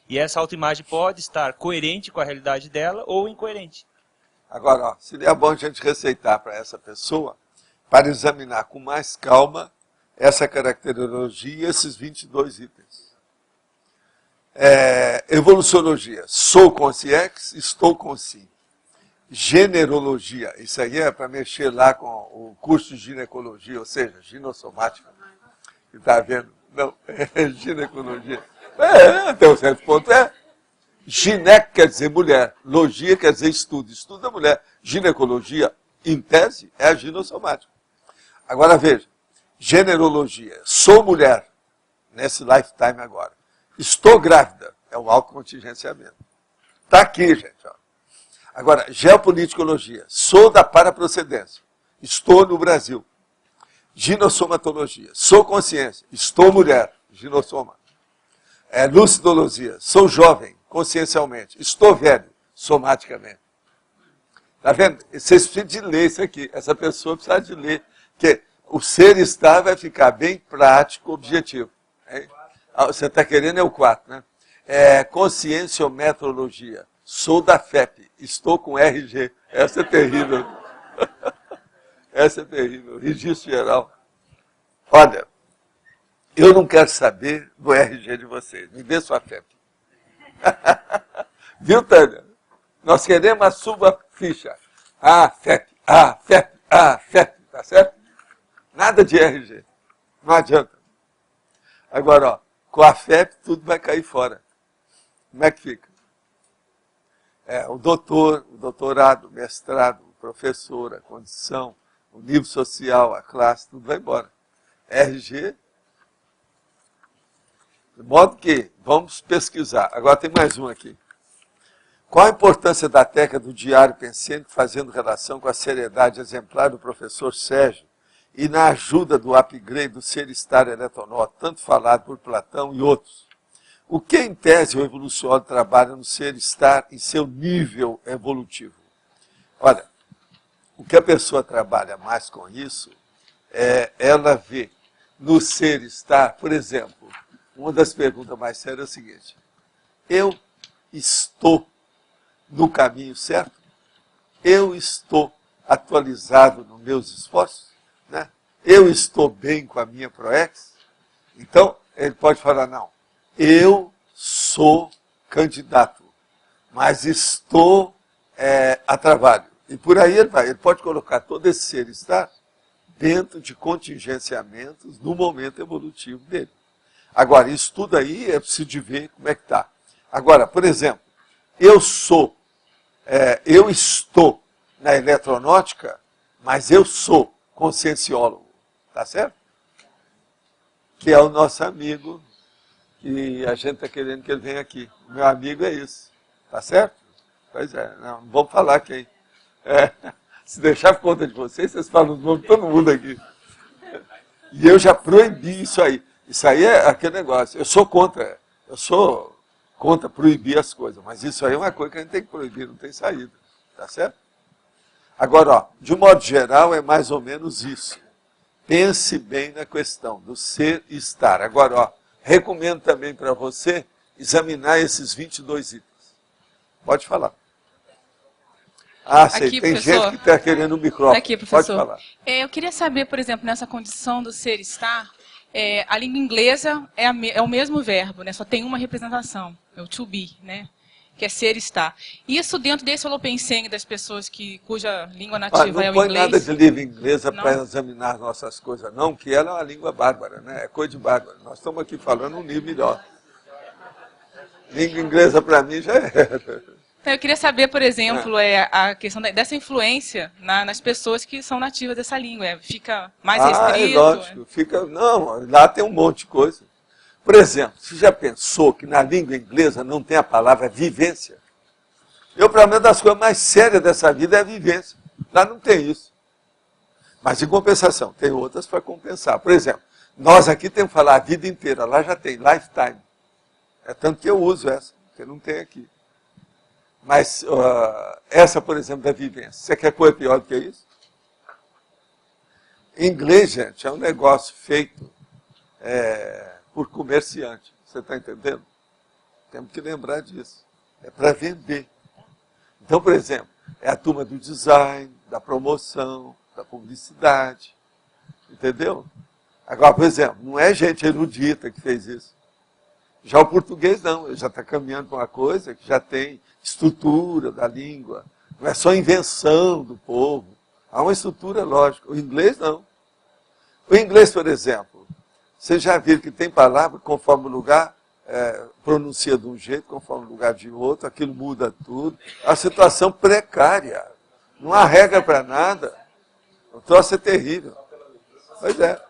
E essa autoimagem pode estar coerente com a realidade dela ou incoerente. Agora, ó, seria bom a gente receitar para essa pessoa, para examinar com mais calma essa caracterologia e esses 22 itens. Evoluciologia, sou consciex, estou consci. Generologia, isso aí é para mexer lá com o curso de ginecologia, ou seja, ginossomática. Está vendo? Não, é ginecologia. Até um certo ponto Gineco quer dizer mulher, logia quer dizer estudo, estudo é mulher. Ginecologia, em tese, é a ginossomática. Agora veja, generologia, sou mulher, nesse lifetime agora. Estou grávida, é o autocontingenciamento. Está aqui, gente. Ó. Agora, geopolíticologia, sou da paraprocedência, estou no Brasil. Ginossomatologia, sou consciência, estou mulher, ginossoma. Lucidologia, sou jovem, consciencialmente, estou velho, somaticamente. Está vendo? Vocês precisam de ler isso aqui, essa pessoa precisa de ler, porque o ser estar vai ficar bem prático, objetivo. Hein? Você está querendo o 4, né? Conscienciometrologia, sou da FEP, estou com RG, essa é terrível. Essa é terrível, registro geral. Olha, eu não quero saber do RG de vocês, me dê sua FEP. Viu, Tânia? Nós queremos a sua ficha. FEP, FEP, FEP, tá certo? Nada de RG, não adianta. Agora, ó, com a FEP tudo vai cair fora. Como é que fica? O doutor, o doutorado, o mestrado, o professor, a condição, o nível social, a classe, tudo vai embora. RG, de modo que, vamos pesquisar. Agora tem mais um aqui. Qual a importância da técnica do diário pensante fazendo relação com a seriedade exemplar do professor Sérgio e na ajuda do upgrade do ser-estar eletronoto, tanto falado por Platão e outros? O que, em tese, o evoluciólogo trabalha no ser-estar em seu nível evolutivo? Olha, o que a pessoa trabalha mais com isso ela vê no ser-estar, por exemplo, uma das perguntas mais sérias é o seguinte: eu estou no caminho certo? Eu estou atualizado nos meus esforços? Né? Eu estou bem com a minha ProEx? Então, ele pode falar, não, eu sou candidato, mas estou a trabalho. E por aí ele vai. Ele pode colocar todo esse ser-estar dentro de contingenciamentos no momento evolutivo dele. Agora, isso tudo aí é preciso de ver como é que está. Agora, por exemplo, eu estou na eletronáutica, mas eu sou conscienciólogo, tá certo? Que é o nosso amigo, que a gente está querendo que ele venha aqui. O meu amigo é isso, tá certo? Pois é, não vamos falar quem. Se deixar por conta de vocês falam o nome de todo mundo aqui. E eu já proibi isso aí. Isso aí é aquele negócio. Eu sou contra proibir as coisas, mas isso aí é uma coisa que a gente tem que proibir, não tem saída. Tá certo? Agora, ó, de um modo geral, é mais ou menos isso. Pense bem na questão do ser e estar. Agora, ó, recomendo também para você examinar esses 22 itens. Pode falar. Sei, aqui, tem professor, gente que está querendo o microfone. Aqui, professor. Pode falar. Eu queria saber, por exemplo, nessa condição do ser-estar, a língua inglesa é o mesmo verbo, né? Só tem uma representação, é o to be, né? Que é ser-estar. Isso dentro desse holopensene das pessoas cuja língua nativa é o inglês. Não põe nada de língua inglesa para examinar nossas coisas, não, que ela é uma língua bárbara, né? É coisa de bárbara. Nós estamos aqui falando um nível melhor. Língua inglesa para mim já é. Eu queria saber, por exemplo, a questão dessa influência nas pessoas que são nativas dessa língua. Fica mais restrito? Lógico. Não, lá tem um monte de coisa. Por exemplo, você já pensou que na língua inglesa não tem a palavra vivência? Para mim, uma das coisas mais sérias dessa vida é a vivência. Lá não tem isso. Mas, em compensação, tem outras para compensar. Por exemplo, nós aqui temos que falar a vida inteira. Lá já tem lifetime. É tanto que eu uso essa, porque não tem aqui. Mas essa, por exemplo, da vivência. Você quer coisa pior do que isso? Inglês, gente, é um negócio feito por comerciante. Você está entendendo? Temos que lembrar disso. É para vender. Então, por exemplo, é a turma do design, da promoção, da publicidade. Entendeu? Agora, por exemplo, não é gente erudita que fez isso. Já o português não, ele já está caminhando para uma coisa que já tem estrutura da língua. Não é só invenção do povo. Há uma estrutura lógica. O inglês não. O inglês, por exemplo, vocês já viram que tem palavra conforme o lugar, pronuncia de um jeito, conforme o lugar de outro, aquilo muda tudo. A situação precária. Não há regra para nada. O troço é terrível. Pois é.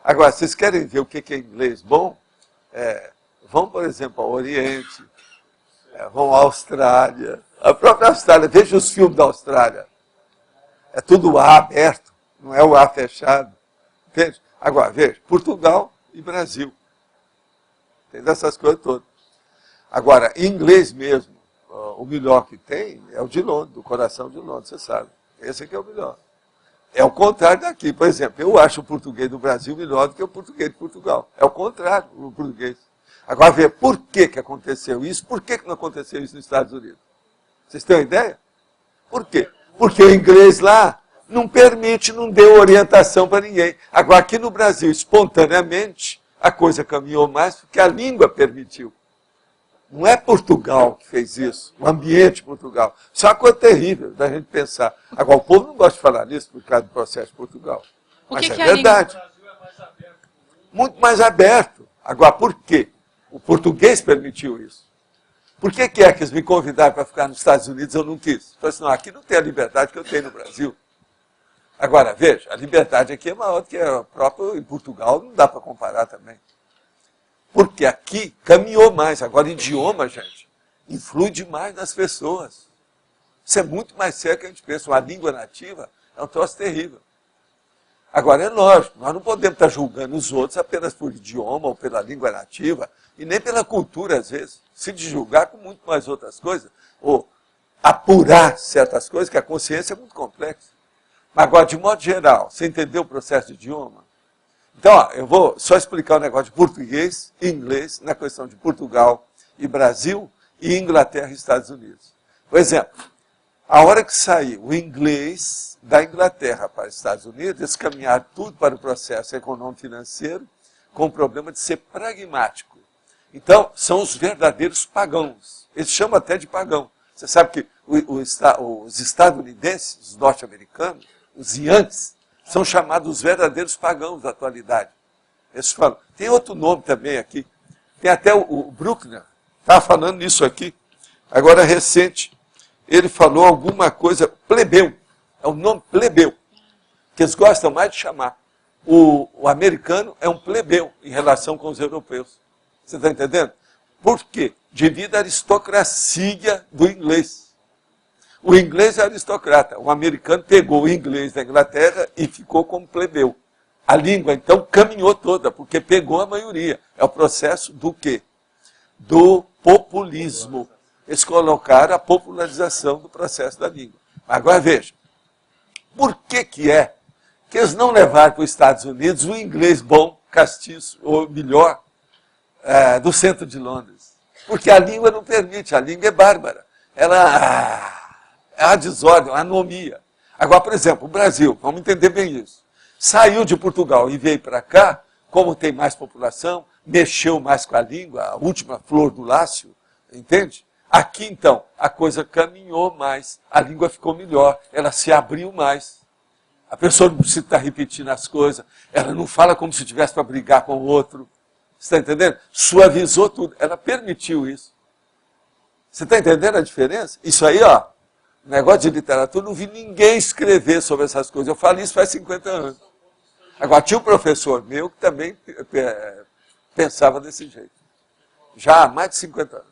Agora, vocês querem ver o que é inglês bom? Vão, por exemplo, ao Oriente, vão à Austrália. A própria Austrália, veja os filmes da Austrália. É tudo A aberto, não é o A fechado. Entende? Agora, veja, Portugal e Brasil. Tem dessas coisas todas. Agora, em inglês mesmo, o melhor que tem é o de Londres, do coração de Londres, você sabe. Esse aqui é o melhor. É o contrário daqui. Por exemplo, eu acho o português do Brasil melhor do que o português de Portugal. É o contrário, o português. Agora, ver por que aconteceu isso, por que não aconteceu isso nos Estados Unidos? Vocês têm uma ideia? Por quê? Porque o inglês lá não permite, não deu orientação para ninguém. Agora, aqui no Brasil, espontaneamente, a coisa caminhou mais porque a língua permitiu. Não é Portugal que fez isso, o ambiente de Portugal. Isso é uma coisa terrível da gente pensar. Agora, o povo não gosta de falar nisso por causa do processo de Portugal. Mas é verdade. Muito mais aberto. Agora, por quê? O português permitiu isso. Por que é que eles me convidaram para ficar nos Estados Unidos e eu não quis? Eu falei assim, não, aqui não tem a liberdade que eu tenho no Brasil. Agora, veja, a liberdade aqui é maior do que a própria em Portugal, não dá para comparar também. Porque aqui caminhou mais. Agora, idioma, gente, influi demais nas pessoas. Isso é muito mais sério que a gente pensa. Uma língua nativa é um troço terrível. Agora, é lógico, nós não podemos estar julgando os outros apenas por idioma ou pela língua nativa, e nem pela cultura, às vezes. Se de julgar com muito mais outras coisas, ou apurar certas coisas, que a consciência é muito complexa. Mas agora, de modo geral, você entendeu o processo de idioma? Então, ó, eu vou só explicar o negócio de português e inglês na questão de Portugal e Brasil e Inglaterra e Estados Unidos. Por exemplo, a hora que saiu o inglês da Inglaterra para os Estados Unidos, eles caminharam tudo para o processo econômico-financeiro com o problema de ser pragmático. Então, são os verdadeiros pagãos. Eles chamam até de pagão. Você sabe que os estadunidenses, os norte-americanos, os Yankees, são chamados os verdadeiros pagãos da atualidade. Eles falam. Tem outro nome também aqui. Tem até o Bruckner, estava falando nisso aqui. Agora, recente, ele falou alguma coisa, plebeu. É o nome plebeu, que eles gostam mais de chamar. O americano é um plebeu em relação com os europeus. Você está entendendo? Por quê? Devido à aristocracia do inglês. O inglês é aristocrata. O americano pegou o inglês da Inglaterra e ficou como plebeu. A língua, então, caminhou toda, porque pegou a maioria. É o processo do quê? Do populismo. Eles colocaram a popularização do processo da língua. Agora veja, por que é que eles não levaram para os Estados Unidos o inglês bom, castiço, ou melhor, do centro de Londres? Porque a língua não permite, a língua é bárbara. Ela é uma desordem, uma anomia. Agora, por exemplo, o Brasil, vamos entender bem isso. Saiu de Portugal e veio para cá, como tem mais população, mexeu mais com a língua, a última flor do lácio, entende? Aqui, então, a coisa caminhou mais, a língua ficou melhor, ela se abriu mais. A pessoa não precisa estar repetindo as coisas, ela não fala como se tivesse para brigar com o outro. Você está entendendo? Suavizou tudo, ela permitiu isso. Você está entendendo a diferença? Isso aí, ó, negócio de literatura, não vi ninguém escrever sobre essas coisas. Eu falo isso faz 50 anos. Agora, tinha um professor meu que também pensava desse jeito. Já há mais de 50 anos.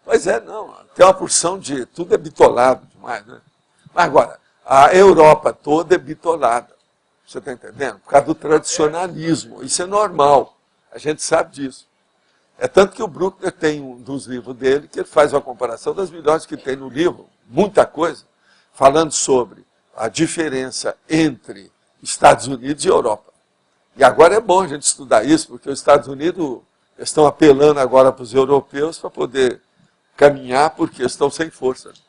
Pois é, não. Tem uma porção de... Tudo é bitolado demais, né? Mas agora, a Europa toda é bitolada. Você está entendendo? Por causa do tradicionalismo. Isso é normal. A gente sabe disso. É tanto que o Bruckner tem um dos livros dele, que ele faz uma comparação das melhores que tem no livro, muita coisa, falando sobre a diferença entre Estados Unidos e Europa. E agora é bom a gente estudar isso, porque os Estados Unidos estão apelando agora para os europeus para poder caminhar porque estão sem força. De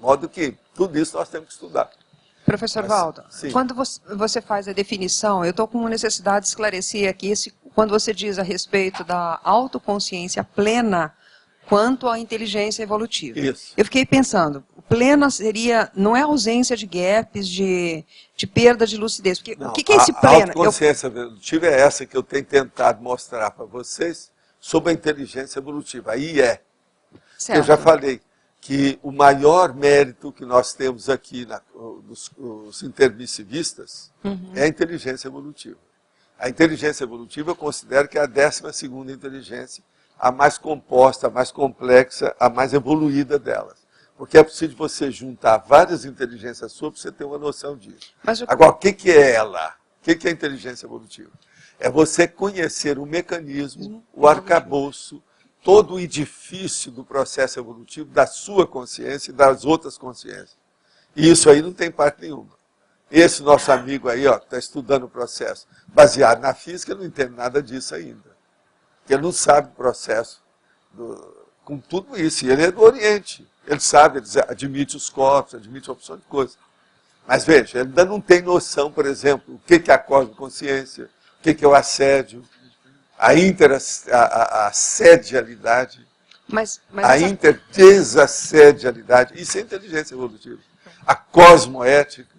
modo que tudo isso nós temos que estudar. Professor Valdo, sim. quando você faz a definição, eu estou com uma necessidade de esclarecer aqui, quando você diz a respeito da autoconsciência plena quanto à inteligência evolutiva. Isso. Eu fiquei pensando, plena não é ausência de gaps, de perda de lucidez. Porque, Não, o que é esse a plena? autoconsciência evolutiva é essa que eu tenho tentado mostrar para vocês sobre a inteligência evolutiva. Aí Certo. Eu já falei que o maior mérito que nós temos aqui nos intermissivistas é a inteligência evolutiva. A inteligência evolutiva eu considero que é a 12ª inteligência, a mais composta, a mais complexa, a mais evoluída delas. Porque é preciso você juntar várias inteligências suas para você ter uma noção disso. Agora, o que é ela? O que é a inteligência evolutiva? É você conhecer o mecanismo, o arcabouço, todo o edifício do processo evolutivo, da sua consciência e das outras consciências. E isso aí não tem parte nenhuma. Esse nosso amigo aí, ó, que está estudando o processo, baseado na física, não entende nada disso ainda. Ele não sabe o processo com tudo isso. E ele é do Oriente. Ele sabe, ele admite os corpos, admite a opção de coisas. Mas veja, ele ainda não tem noção, por exemplo, o que é a cosmoconsciência, o que é o assédio, a interassedialidade, a interdesassedialidade. Isso é inteligência evolutiva. A cosmoética.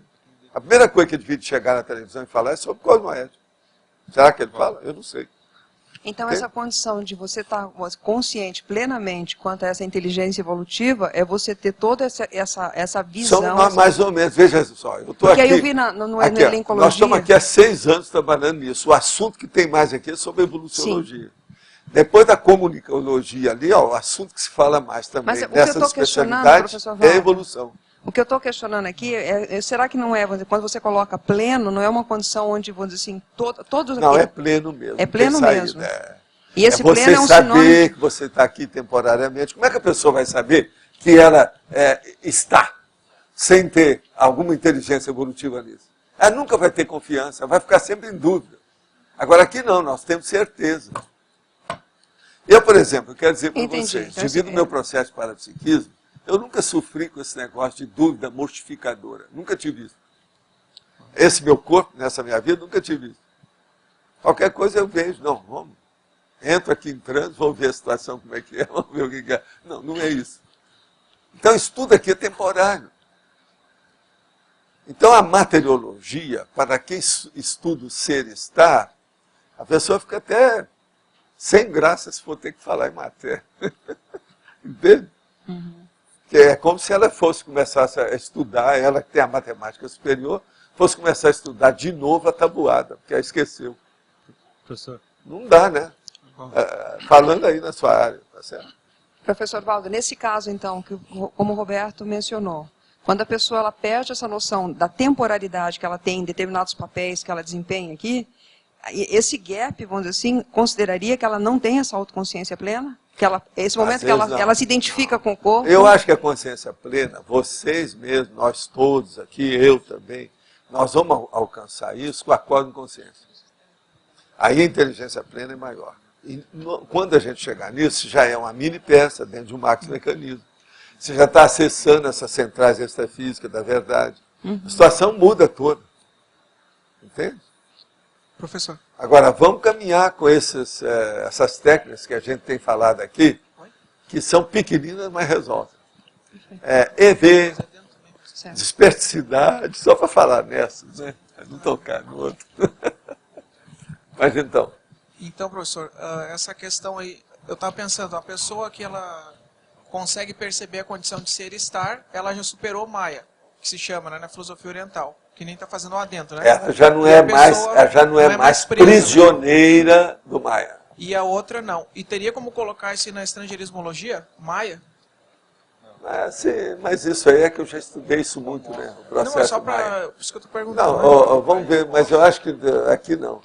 A primeira coisa que ele devia chegar na televisão e falar é sobre cosmoética. Será que ele fala? Eu não sei. Então, essa condição de você estar consciente plenamente quanto a essa inteligência evolutiva é você ter toda essa visão. São mais ou menos, veja só, eu estou aqui. Porque aí eu vi no Elencologia. Nós estamos aqui há 6 anos trabalhando nisso. O assunto que tem mais aqui é sobre evoluciologia. Sim. Depois da comunicologia ali, ó, o assunto que se fala mais também nessa especialidade é a evolução. O que eu estou questionando aqui será que não é, quando você coloca pleno, não é uma condição onde, vamos dizer assim, todos... Não, é pleno mesmo. É pleno mesmo. E esse pleno é um sinônimo... Você saber que você está aqui temporariamente. Como é que a pessoa vai saber que ela está sem ter alguma inteligência evolutiva nisso? Ela nunca vai ter confiança, vai ficar sempre em dúvida. Agora aqui não, nós temos certeza. Eu, por exemplo, quero dizer para vocês, devido ao meu processo de parapsiquismo, eu nunca sofri com esse negócio de dúvida mortificadora. Nunca tive isso. Esse meu corpo, nessa minha vida, nunca tive isso. Qualquer coisa eu vejo. Não, vamos. Entro aqui em trânsito, vou ver a situação, como é que é, vamos ver o que é. Não, não é isso. Então, isso tudo aqui é temporário. Então, a materiologia, para quem estuda o ser e estar, a pessoa fica até sem graça se for ter que falar em matéria. Entende? Uhum. Que é como se ela fosse começar a estudar, ela que tem a matemática superior, fosse começar a estudar de novo a tabuada, porque ela esqueceu. Professor. Não dá, né? Falando aí na sua área, tá certo? Professor Valdo, nesse caso, então, como o Roberto mencionou, quando a pessoa ela perde essa noção da temporalidade que ela tem em determinados papéis que ela desempenha aqui, esse gap, vamos dizer assim, consideraria que ela não tem essa autoconsciência plena? Que esse momento que ela se identifica com o corpo? Eu acho que a consciência plena, vocês mesmos, nós todos aqui, eu também, nós vamos alcançar isso com a cosmoconsciência. Aí a inteligência plena é maior. E quando a gente chegar nisso, já é uma mini peça dentro de um macromecanismo. Você já está acessando essas centrais extrafísicas da verdade. Uhum. A situação muda toda. Entende? Professor. Agora, vamos caminhar com essas técnicas que a gente tem falado aqui, que são pequeninas, mas resolvem. EV, dispersidade, só para falar nessas, né? Não tocar no outro. Mas então. Então, professor, essa questão aí, eu estava pensando, a pessoa que ela consegue perceber a condição de ser e estar, ela já superou o Maia, que se chama, né, na filosofia oriental. Que nem está fazendo lá dentro, né? Ela já não é mais prisioneira, né, do Maia. E a outra não. E teria como colocar isso na estrangeirismologia, Maia? Mas isso aí é que eu já estudei isso muito, né? O processo não, é só para... Por isso que eu estou perguntando. Não, vamos ver, mas eu acho que aqui não.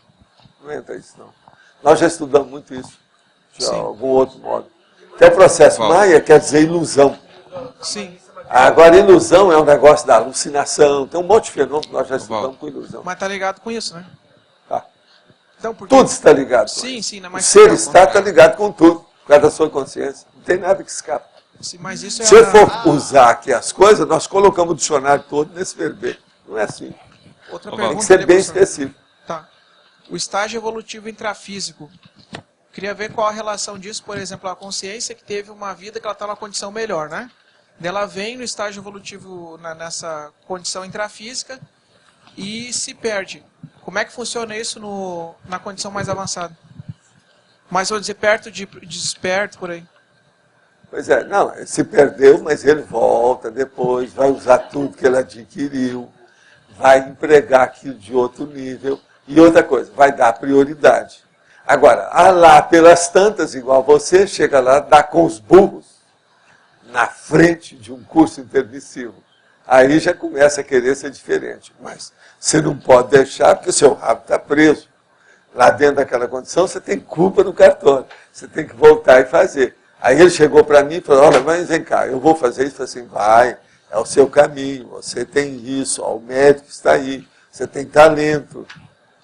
Não entra isso, não. Nós já estudamos muito isso, de algum outro modo. Que é o processo Maia, quer dizer ilusão. Sim. Agora, ilusão é um negócio da alucinação, tem um monte de fenômeno que nós já estudamos com ilusão. Mas está ligado com isso, né? Tá. Então, porque... Tudo está ligado com isso. Sim, né? Mas o ser está ligado com tudo, por causa da sua consciência. Não tem nada que escapa. Sim, mas isso é Se eu for usar aqui as coisas, nós colocamos o dicionário todo nesse verbete. Não é assim. Outra Tem pergunta que ser ali, bem professor. específico. Tá. O estágio evolutivo intrafísico. Queria ver qual a relação disso, por exemplo, a consciência que teve uma vida que ela está numa condição melhor, né? Ela vem no estágio evolutivo nessa condição intrafísica e se perde. Como é que funciona isso na condição mais avançada? Mas vou dizer perto de desperto, por aí. Pois é, não, ele se perdeu, mas ele volta depois, vai usar tudo que ele adquiriu, vai empregar aquilo de outro nível. E outra coisa, vai dar prioridade. Agora, lá pelas tantas, igual você, chega lá, dá com os burros na frente de um curso intermissivo. Aí já começa a querer ser diferente. Mas você não pode deixar, porque o seu rabo está preso. Lá dentro daquela condição, você tem culpa no cartório. Você tem que voltar e fazer. Aí ele chegou para mim e falou, olha, mas vem cá, eu vou fazer isso. Eu falei assim, vai, é o seu caminho, você tem isso, ó, o médico está aí, você tem talento.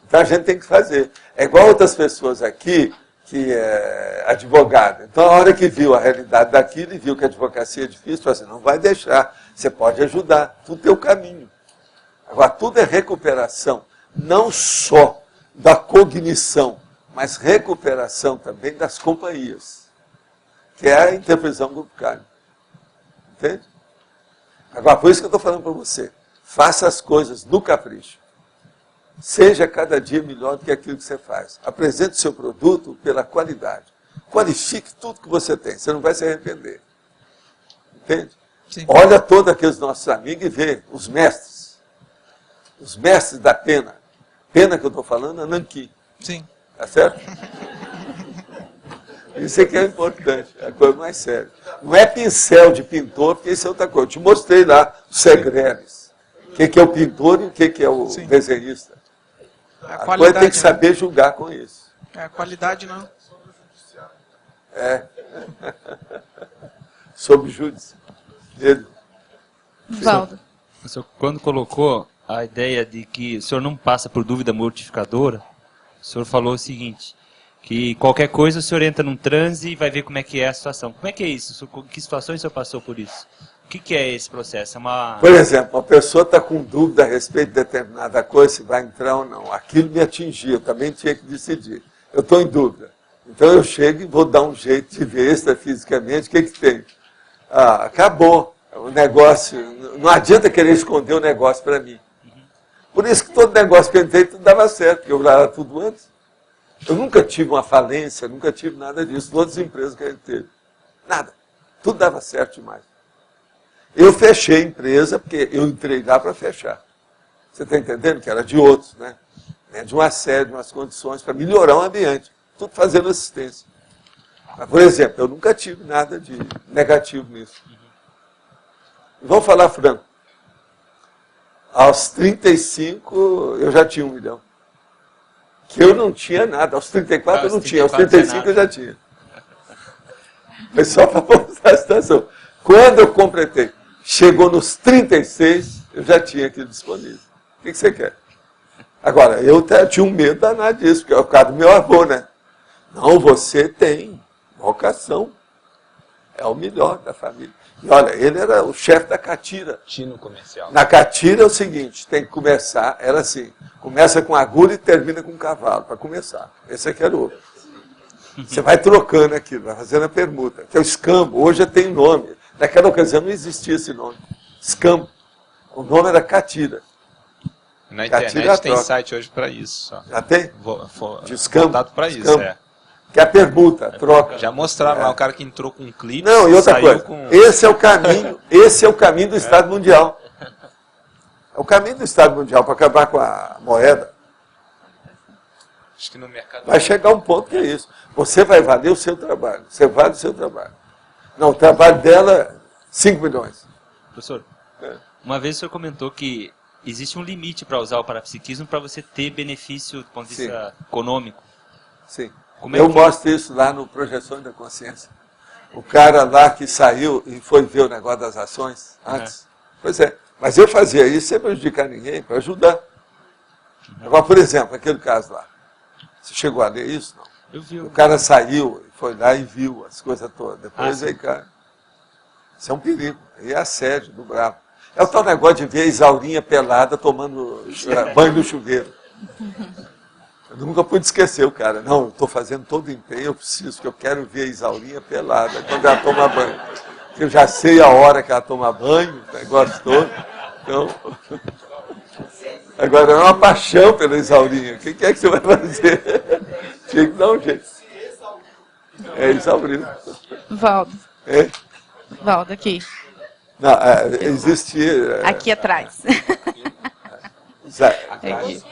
Então a gente tem que fazer. É igual outras pessoas aqui, que é advogado. Então a hora que viu a realidade daquilo e viu que a advocacia é difícil, falou assim, não vai deixar, você pode ajudar, tudo tem o caminho. Agora, tudo é recuperação, não só da cognição, mas recuperação também das companhias, que é a interpretação grupo kármico. Entende? Agora, por isso que eu estou falando para você, faça as coisas no capricho. Seja cada dia melhor do que aquilo que você faz. Apresente o seu produto pela qualidade. Qualifique tudo que você tem, você não vai se arrepender. Entende? Sim. Olha todos aqueles nossos amigos e vê os mestres. Os mestres da pena. Pena que eu estou falando é nanquim. Sim. Tá certo? Isso aqui é importante, é a coisa mais séria. Não é pincel de pintor, porque isso é outra coisa. Eu te mostrei lá os segredos. O que é o pintor e o que é o desenhista. A coisa tem que saber julgar com isso. A qualidade não. É. Sobre júdice. Valdo. O senhor, quando colocou a ideia de que o senhor não passa por dúvida mortificadora, o senhor falou o seguinte, que qualquer coisa o senhor entra num transe e vai ver como é que é a situação. Como é que é isso? Que situações o senhor passou por isso? O que é esse processo? Por exemplo, uma pessoa está com dúvida a respeito de determinada coisa, se vai entrar ou não. Aquilo me atingia, eu também tinha que decidir. Eu estou em dúvida. Então eu chego e vou dar um jeito de ver extrafisicamente o que tem. Acabou. O negócio, não adianta querer esconder o negócio para mim. Por isso que todo negócio que eu entrei, tudo dava certo, porque eu olhava tudo antes. Eu nunca tive uma falência, nunca tive nada disso, todas as empresas que a gente teve. Nada. Tudo dava certo demais. Eu fechei a empresa, porque eu entrei lá para fechar. Você está entendendo? Que era de outros, né? De uma série, de umas condições para melhorar o ambiente. Tudo fazendo assistência. Mas, por exemplo, eu nunca tive nada de negativo nisso. Vamos falar franco. Aos 35, eu já tinha 1 milhão. Que eu não tinha nada. Aos 34 eu não tinha. Aos 35 eu já tinha. Foi só para mostrar a situação. Quando eu completei, chegou nos 36, eu já tinha aquilo disponível. O que você quer? Agora, eu tinha um medo danado disso, porque é o caso do meu avô, né? Não, você tem vocação. É o melhor da família. E olha, ele era o chefe da catira. Tino comercial. Na catira é o seguinte, tem que começar, era assim, começa com agulha e termina com cavalo, para começar. Esse aqui era o outro. Você vai trocando aquilo, vai fazendo a permuta. Que é o escambo, hoje tem nome. Naquela ocasião não existia esse nome. Escambo. O nome era catira. Na Catira internet tem troca. site hoje para isso. Só. Já tem? De escambo. Voltado para isso, Escambo. é. Que é a permuta, a troca. Já mostraram lá o cara que entrou com um clipe. Não, e outra saiu coisa, com... esse é o caminho do Estado Mundial. É o caminho do Estado Mundial para acabar com a moeda. Acho que no mercado... Vai chegar um ponto que é isso. Você vai valer o seu trabalho. Você vale o seu trabalho. Não, o trabalho dela, 5 milhões. Professor, uma vez o senhor comentou que existe um limite para usar o parapsiquismo para você ter benefício do ponto de vista econômico. Sim. Eu mostro isso lá no Projeções da Consciência. O cara lá que saiu e foi ver o negócio das ações antes. Pois é. Mas eu fazia isso sem prejudicar ninguém, para ajudar. Agora, por exemplo, aquele caso lá. Você chegou a ler isso? Não. Eu vi. O cara saiu, foi lá e viu as coisas todas. Depois veio cá. Isso é um perigo. E é assédio do bravo. É o tal negócio de ver a Isaurinha pelada tomando banho no chuveiro. Eu nunca pude esquecer o cara. Não, eu estou fazendo todo o empenho, eu preciso, porque eu quero ver a Isaurinha pelada quando ela toma banho. Eu já sei a hora que ela toma banho, o negócio todo. Então, agora é uma paixão pela Isaurinha. O que é que você vai fazer? Tinha que dar um jeito. É Isaurino. Valdo. É? Valdo, aqui. Não, existe... Aqui atrás. Aqui.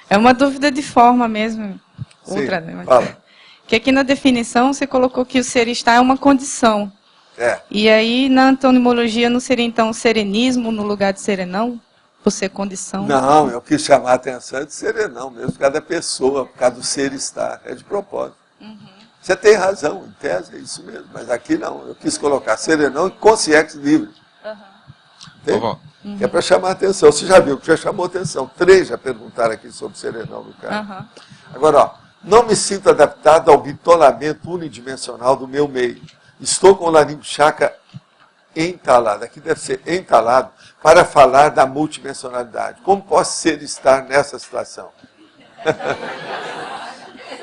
É uma dúvida de forma mesmo. Outra, Sim, né? Mas... fala. Que aqui na definição você colocou que o ser estar é uma condição. É. E aí, na antonimologia, não seria então serenismo no lugar de serenão? Por ser condição? Não, eu quis chamar a atenção de serenão mesmo, por causa da pessoa, por causa do ser estar. É de propósito. Você tem razão, em tese é isso mesmo, mas aqui não. Eu quis colocar serenão e consciência livre. Que é para chamar a atenção. Você já viu que já chamou a atenção. 3 já perguntaram aqui sobre serenão no cara. Agora, ó, não me sinto adaptado ao bitolamento unidimensional do meu meio. Estou com o laringo chakra entalado, aqui deve ser entalado, para falar da multidimensionalidade. Como posso ser estar nessa situação?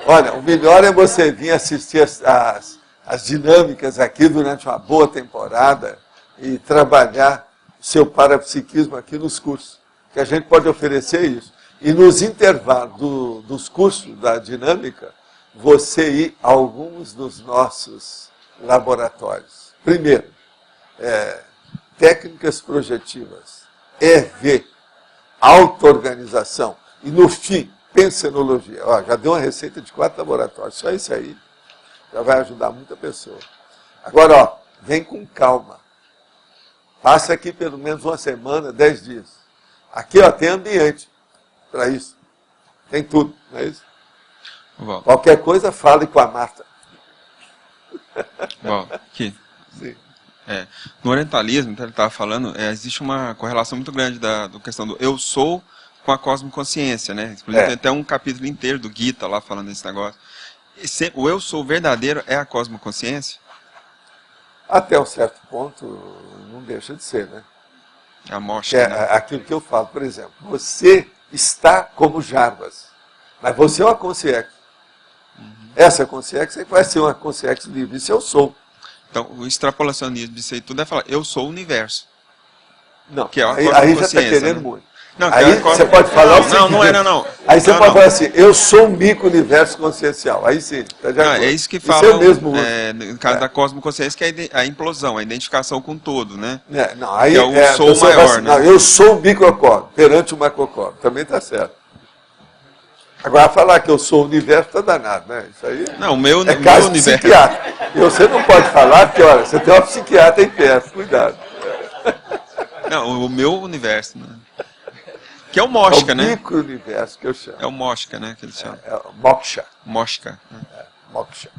Olha, o melhor é você vir assistir as dinâmicas aqui durante uma boa temporada e trabalhar o seu parapsiquismo aqui nos cursos, que a gente pode oferecer isso. E nos intervalos dos cursos da dinâmica, você ir a alguns dos nossos laboratórios. Primeiro, técnicas projetivas, EV, auto-organização. E no fim, pensenologia. Ó, já deu uma receita de 4 laboratórios. Só isso aí já vai ajudar muita pessoa. Agora, ó, vem com calma. Passa aqui pelo menos uma semana, 10 dias. Aqui, ó, tem ambiente para isso. Tem tudo, não é isso? Bom. Qualquer coisa, fale com a Marta. Bom, aqui. Sim. No orientalismo, então ele estava falando, existe uma correlação muito grande da questão do eu sou com a cosmoconsciência, né? Tem até um capítulo inteiro do Gita lá falando desse negócio. O eu sou verdadeiro é a cosmoconsciência? Até um certo ponto, não deixa de ser, né? É a mostra, né? Aquilo que eu falo, por exemplo, você está como Jarbas, mas você é uma consciência. Essa consciência vai ser uma consciência livre, isso eu sou. Então, o extrapolacionismo disso aí tudo é falar, eu sou o universo. Não, que é uma aí já está querendo, né? Muito. Não, aí você pode falar o seguinte, não. Aí você pode falar assim, eu sou um micro-universo consciencial. Aí sim. É isso que fala no caso da cosmoconsciência, que é a implosão, a identificação com o todo, né? Não, aí que é o sou maior, assim, né? Não, eu sou um microcosmo perante o macrocosmo. Também está certo. Agora, falar que eu sou o universo está danado, né? Isso aí não, o meu caso universo. E você não pode falar, porque, olha, você tem uma psiquiatra em perto, cuidado. Não, o meu universo, né? Que é o Moshka, né? É o micro-universo que eu chamo. É o Moshka, né? Que eles chamam. É o Moksha. Moshka. Moksha.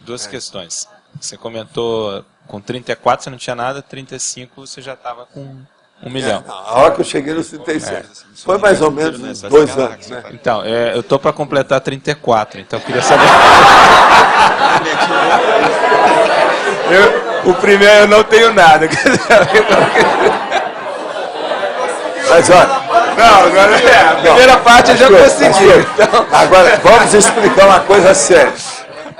2 questões. Você comentou, com 34 você não tinha nada, 35 você já estava com 1 milhão. Não, a hora que eu cheguei nos 36. Foi mais ou menos uns 2 anos, né? Então, eu estou para completar 34, então eu queria saber... o primeiro eu não tenho nada. Mas olha... Não, agora a primeira parte eu já consegui. Então, agora, vamos explicar uma coisa séria.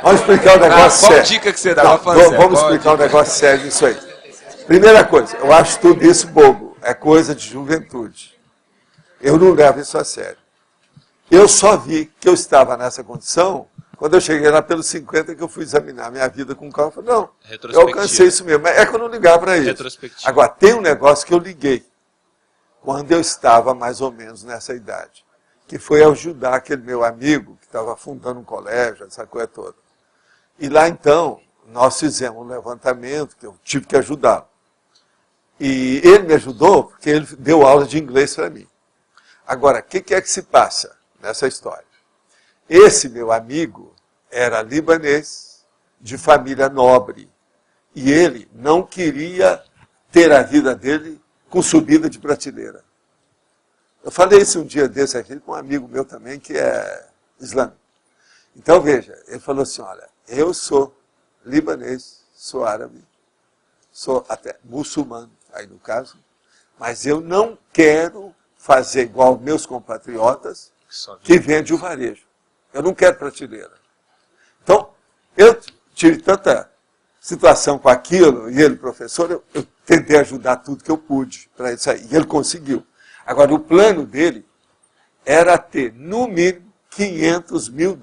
Vamos explicar um negócio sério. Qual dica que você dá? Vamos explicar um negócio sério nisso aí. Primeira coisa, eu acho tudo isso bobo. É coisa de juventude. Eu não levo isso a sério. Eu só vi que eu estava nessa condição quando eu cheguei lá pelos 50, que eu fui examinar a minha vida com calma. Eu falei, não, eu alcancei isso mesmo. Mas é que eu não ligava para isso. Agora, tem um negócio que eu liguei quando eu estava mais ou menos nessa idade, que foi ajudar aquele meu amigo que estava fundando um colégio, essa coisa toda. E lá então, nós fizemos um levantamento, que eu tive que ajudá-lo. E ele me ajudou porque ele deu aula de inglês para mim. Agora, o que é que se passa nessa história? Esse meu amigo era libanês, de família nobre, e ele não queria ter a vida dele com subida de prateleira. Eu falei isso um dia desse aqui com um amigo meu também, que é islâmico. Então, veja, ele falou assim, olha, eu sou libanês, sou árabe, sou até muçulmano, aí no caso, mas eu não quero fazer igual meus compatriotas que vendem o varejo. Eu não quero prateleira. Então, eu tive tanta situação com aquilo, e ele, professor, eu tentei ajudar tudo que eu pude para isso aí, e ele conseguiu. Agora, o plano dele era ter, no mínimo, $500 mil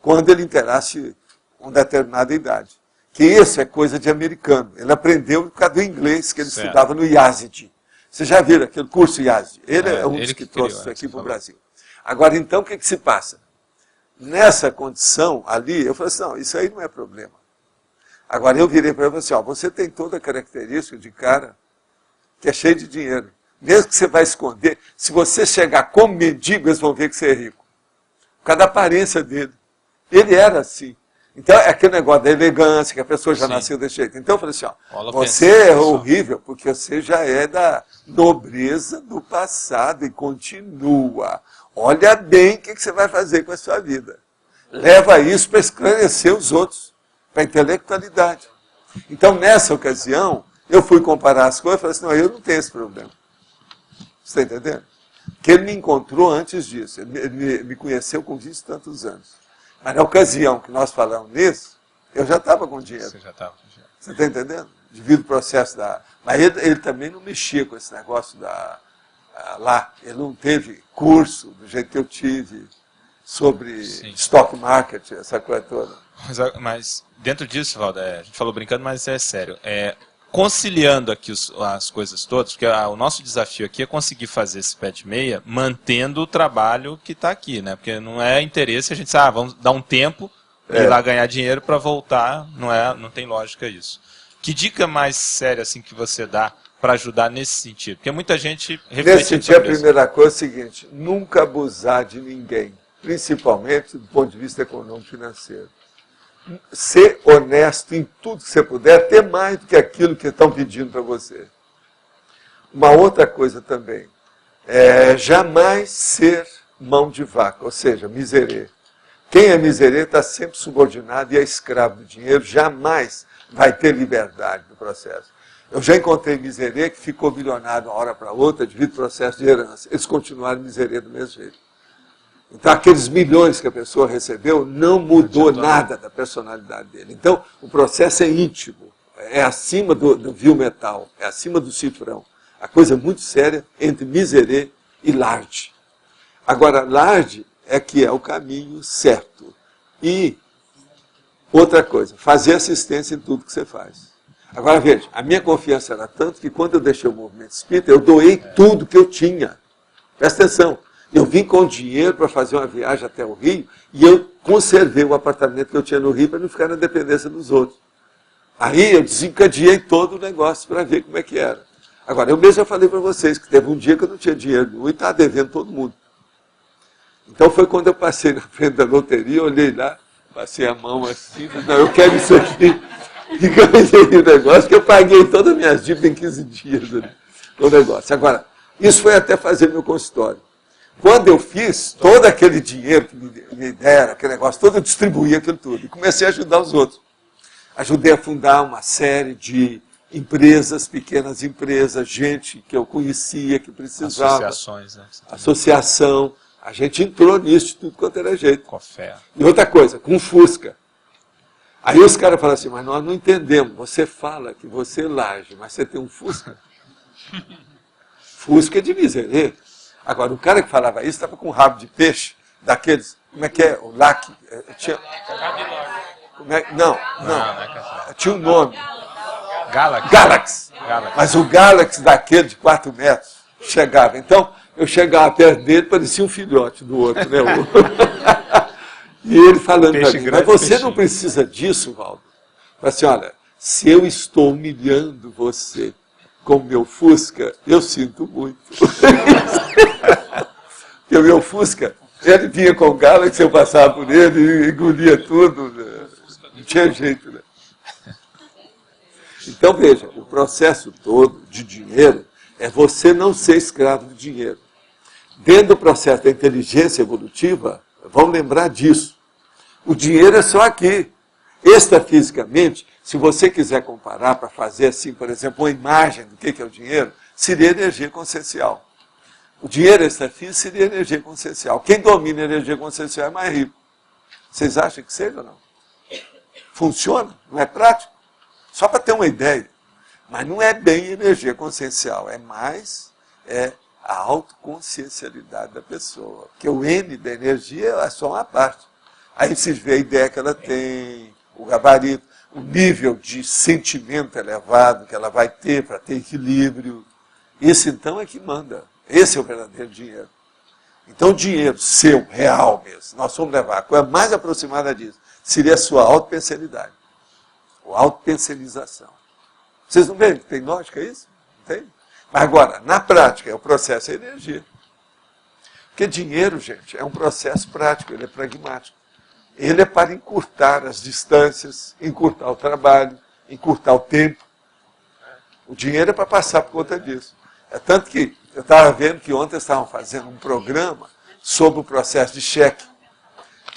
quando ele inteirasse uma determinada idade. Que isso é coisa de americano. Ele aprendeu por causa do inglês que ele estudava no Yazid. Vocês já viram aquele curso Yazid? Ele é um dos que trouxe isso aqui para o Brasil. Agora, então, o que se passa? Nessa condição ali, eu falei assim, não, isso aí não é problema. Agora, eu virei para ele e falei assim, ó, você tem toda a característica de cara que é cheio de dinheiro. Mesmo que você vai esconder, se você chegar como mendigo, eles vão ver que você é rico. Por causa da aparência dele. Ele era assim. Então, é aquele negócio da elegância, que a pessoa já nasceu desse jeito. Então, eu falei assim, ó, você é horrível, porque você já é da nobreza do passado e continua. Olha bem o que você vai fazer com a sua vida. Leva isso para esclarecer os outros, para a intelectualidade. Então, nessa ocasião, eu fui comparar as coisas e falei assim, não, eu não tenho esse problema. Você está entendendo? Porque ele me encontrou antes disso. Ele me conheceu com 20 e tantos anos. Mas na ocasião que nós falamos nisso, eu já estava com dinheiro. Você já estava com dinheiro. Você está entendendo? Devido ao processo da... Mas ele também não mexia com esse negócio lá. Ele não teve curso do jeito que eu tive sobre stock market, essa coisa toda. Mas dentro disso, Valdo, a gente falou brincando, mas é sério. Conciliando aqui as coisas todas, porque o nosso desafio aqui é conseguir fazer esse pé de meia mantendo o trabalho que está aqui, né? Porque não é interesse a gente dizer, vamos dar um tempo, ir lá ganhar dinheiro para voltar, não tem lógica isso. Que dica mais séria assim que você dá para ajudar nesse sentido? Porque muita gente reflete. Nesse sentido, a primeira coisa é o seguinte, nunca abusar de ninguém, principalmente do ponto de vista econômico-financeiro. Ser honesto em tudo que você puder, até mais do que aquilo que estão pedindo para você. Uma outra coisa também, jamais ser mão de vaca, ou seja, miserê. Quem é miserê está sempre subordinado e é escravo do dinheiro, jamais vai ter liberdade no processo. Eu já encontrei miserê que ficou milionário de uma hora para outra devido ao processo de herança. Eles continuaram miserê do mesmo jeito. Então, aqueles milhões que a pessoa recebeu não mudou nada da personalidade dele. Então, o processo é íntimo, é acima do vil metal, é acima do cifrão. A coisa é muito séria entre miserê e larde. Agora, larde é que é o caminho certo. E, outra coisa, fazer assistência em tudo que você faz. Agora, veja, a minha confiança era tanto que quando eu deixei o movimento espírita, eu doei tudo que eu tinha. Presta atenção. Eu vim com dinheiro para fazer uma viagem até o Rio e eu conservei o apartamento que eu tinha no Rio para não ficar na dependência dos outros. Aí eu desencadeei todo o negócio para ver como é que era. Agora, eu mesmo já falei para vocês que teve um dia que eu não tinha dinheiro e estava devendo todo mundo. Então foi quando eu passei na frente da loteria, olhei lá, passei a mão assim, não, eu quero isso aqui. E ganhei o negócio, que eu paguei todas as minhas dívidas em 15 dias no negócio. Agora, isso foi até fazer meu consultório. Quando eu fiz, todo aquele dinheiro que me deram, aquele negócio todo, eu distribuí aquilo tudo. E comecei a ajudar os outros. Ajudei a fundar uma série de empresas, pequenas empresas, gente que eu conhecia, que precisava. Associações, né? Associação. A gente entrou nisso de tudo quanto era jeito. Café. E outra coisa, com Fusca. Aí os caras falam assim, mas nós não entendemos. Você fala que você é laje, mas você tem um Fusca. Fusca é de miserê. Agora, o cara que falava isso estava com um rabo de peixe, daqueles, como é que é? O lac. Tinha... Não. Tinha um nome. Galaxy. Mas o Galaxy daquele de 4 metros chegava. Então, eu chegava perto dele, parecia um filhote do outro, né? E ele falando para mim, mas você não precisa disso, Valdo. Falei assim, olha, se eu estou humilhando você com o meu Fusca, eu sinto muito. Porque o meu Fusca, ele vinha com o Galaxy, eu passava por ele, engolia tudo, né? Não tinha jeito, né? Então, veja, o processo todo de dinheiro é você não ser escravo do dinheiro. Dentro do processo da inteligência evolutiva, vamos lembrar disso. O dinheiro é só aqui. Extrafisicamente, se você quiser comparar para fazer assim, por exemplo, uma imagem do que é o dinheiro, seria energia consciencial. O dinheiro extrafísico seria energia consciencial. Quem domina a energia consciencial é mais rico. Vocês acham que seja ou não? Funciona? Não é prático? Só para ter uma ideia. Mas não é bem energia consciencial, é mais a autoconsciencialidade da pessoa. Porque o N da energia é só uma parte. Aí vocês vê a ideia que ela tem, o gabarito, o nível de sentimento elevado que ela vai ter para ter equilíbrio. Isso então é que manda. Esse é o verdadeiro dinheiro. Então o dinheiro seu, real mesmo, nós vamos levar a coisa mais aproximada disso, seria a sua autopensenidade. Ou autopensenização. Vocês não veem que tem lógica isso? Não tem? Mas agora, na prática, o processo é energia. Porque dinheiro, gente, é um processo prático, ele é pragmático. Ele é para encurtar as distâncias, encurtar o trabalho, encurtar o tempo. O dinheiro é para passar por conta disso. É tanto que eu estava vendo que ontem estavam fazendo um programa sobre o processo de cheque.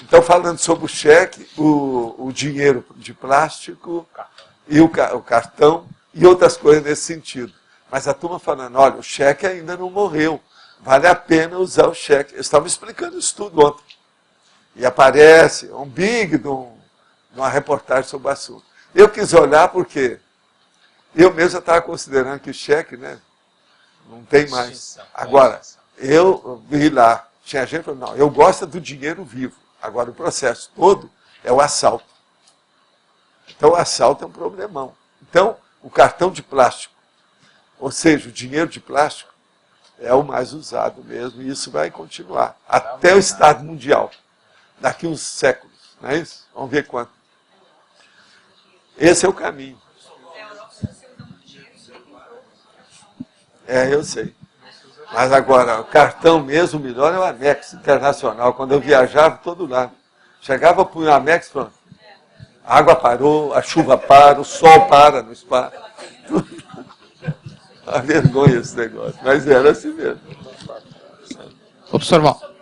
Então, falando sobre o cheque, o dinheiro de plástico e o cartão e outras coisas nesse sentido. Mas a turma falando, olha, o cheque ainda não morreu. Vale a pena usar o cheque. Eu estava explicando isso tudo ontem. E aparece um big de uma reportagem sobre o assunto. Eu quis olhar porque eu mesmo estava considerando que o cheque, né, não tem mais. Agora, eu vi lá, tinha gente falando, não, eu gosto do dinheiro vivo. Agora, o processo todo é o assalto. Então, o assalto é um problemão. Então, o cartão de plástico, ou seja, o dinheiro de plástico, é o mais usado mesmo, e isso vai continuar até o estado mundial. Daqui uns séculos, não é isso? Vamos ver quanto. Esse é o caminho. Eu sei. Mas agora, o cartão mesmo, o melhor é o Amex Internacional. Quando eu viajava, todo lado. Chegava para o Amex, pronto. A água parou, a chuva para, o sol para no espaço. A vergonha esse negócio. Mas era assim mesmo. Ô, professor Val.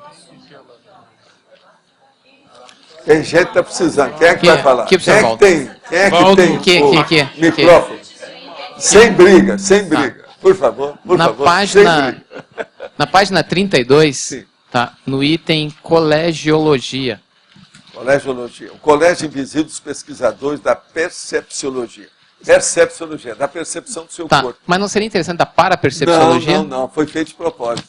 Tem gente que está precisando. Quem é que vai falar? Quem é que tem? Quem é que tem o micrófono? Sem briga, sem briga. Por favor, na página 32, tá, no item colegiologia. Colegiologia. O Colégio Invisível dos Pesquisadores da Percepciologia. Percepciologia, da percepção do seu corpo. Mas não seria interessante da parapercepciologia? Não. Foi feito de propósito.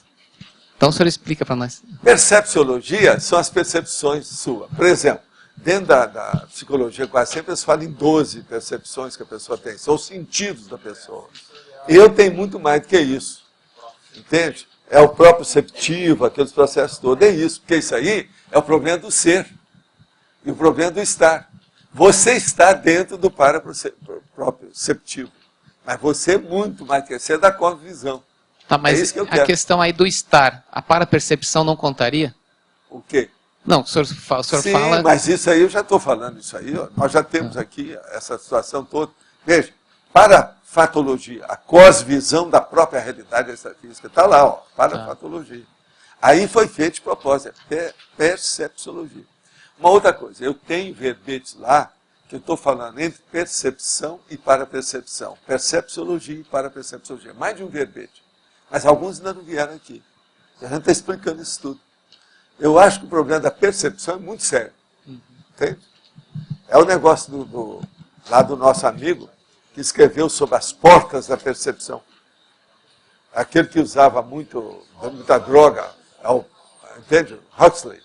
Então o senhor explica para nós. Percepciologia são as percepções suas. Por exemplo, dentro da psicologia, quase sempre eles falam em 12 percepções que a pessoa tem. São os sentidos da pessoa. Eu tenho muito mais do que isso. Entende? É o próprio perceptivo, aqueles processos todos. É isso. Porque isso aí é o problema do ser. E o problema do estar. Você está dentro do próprio perceptivo. Mas você é muito mais que você é da cosmovisão. Tá, mas é isso que eu a quero. Questão aí do estar, a parapercepção não contaria? O quê? Não, o senhor Sim, fala... mas isso aí eu já estou falando, isso aí, ó, nós já temos aqui essa situação toda. Veja, para fatologia, a cosvisão da própria realidade extrafísica, está lá, ó, para fatologia. Aí foi feito de propósito, é percepciologia. Uma outra coisa, eu tenho verbetes lá, que eu estou falando entre percepção e parapercepção. Percepciologia e parapercepciologia. Mais de um verbete. Mas alguns ainda não vieram aqui. A gente está explicando isso tudo. Eu acho que o problema da percepção é muito sério. Entende? É o negócio lá do nosso amigo, que escreveu sobre as portas da percepção. Aquele que usava muita droga, entende? Huxley.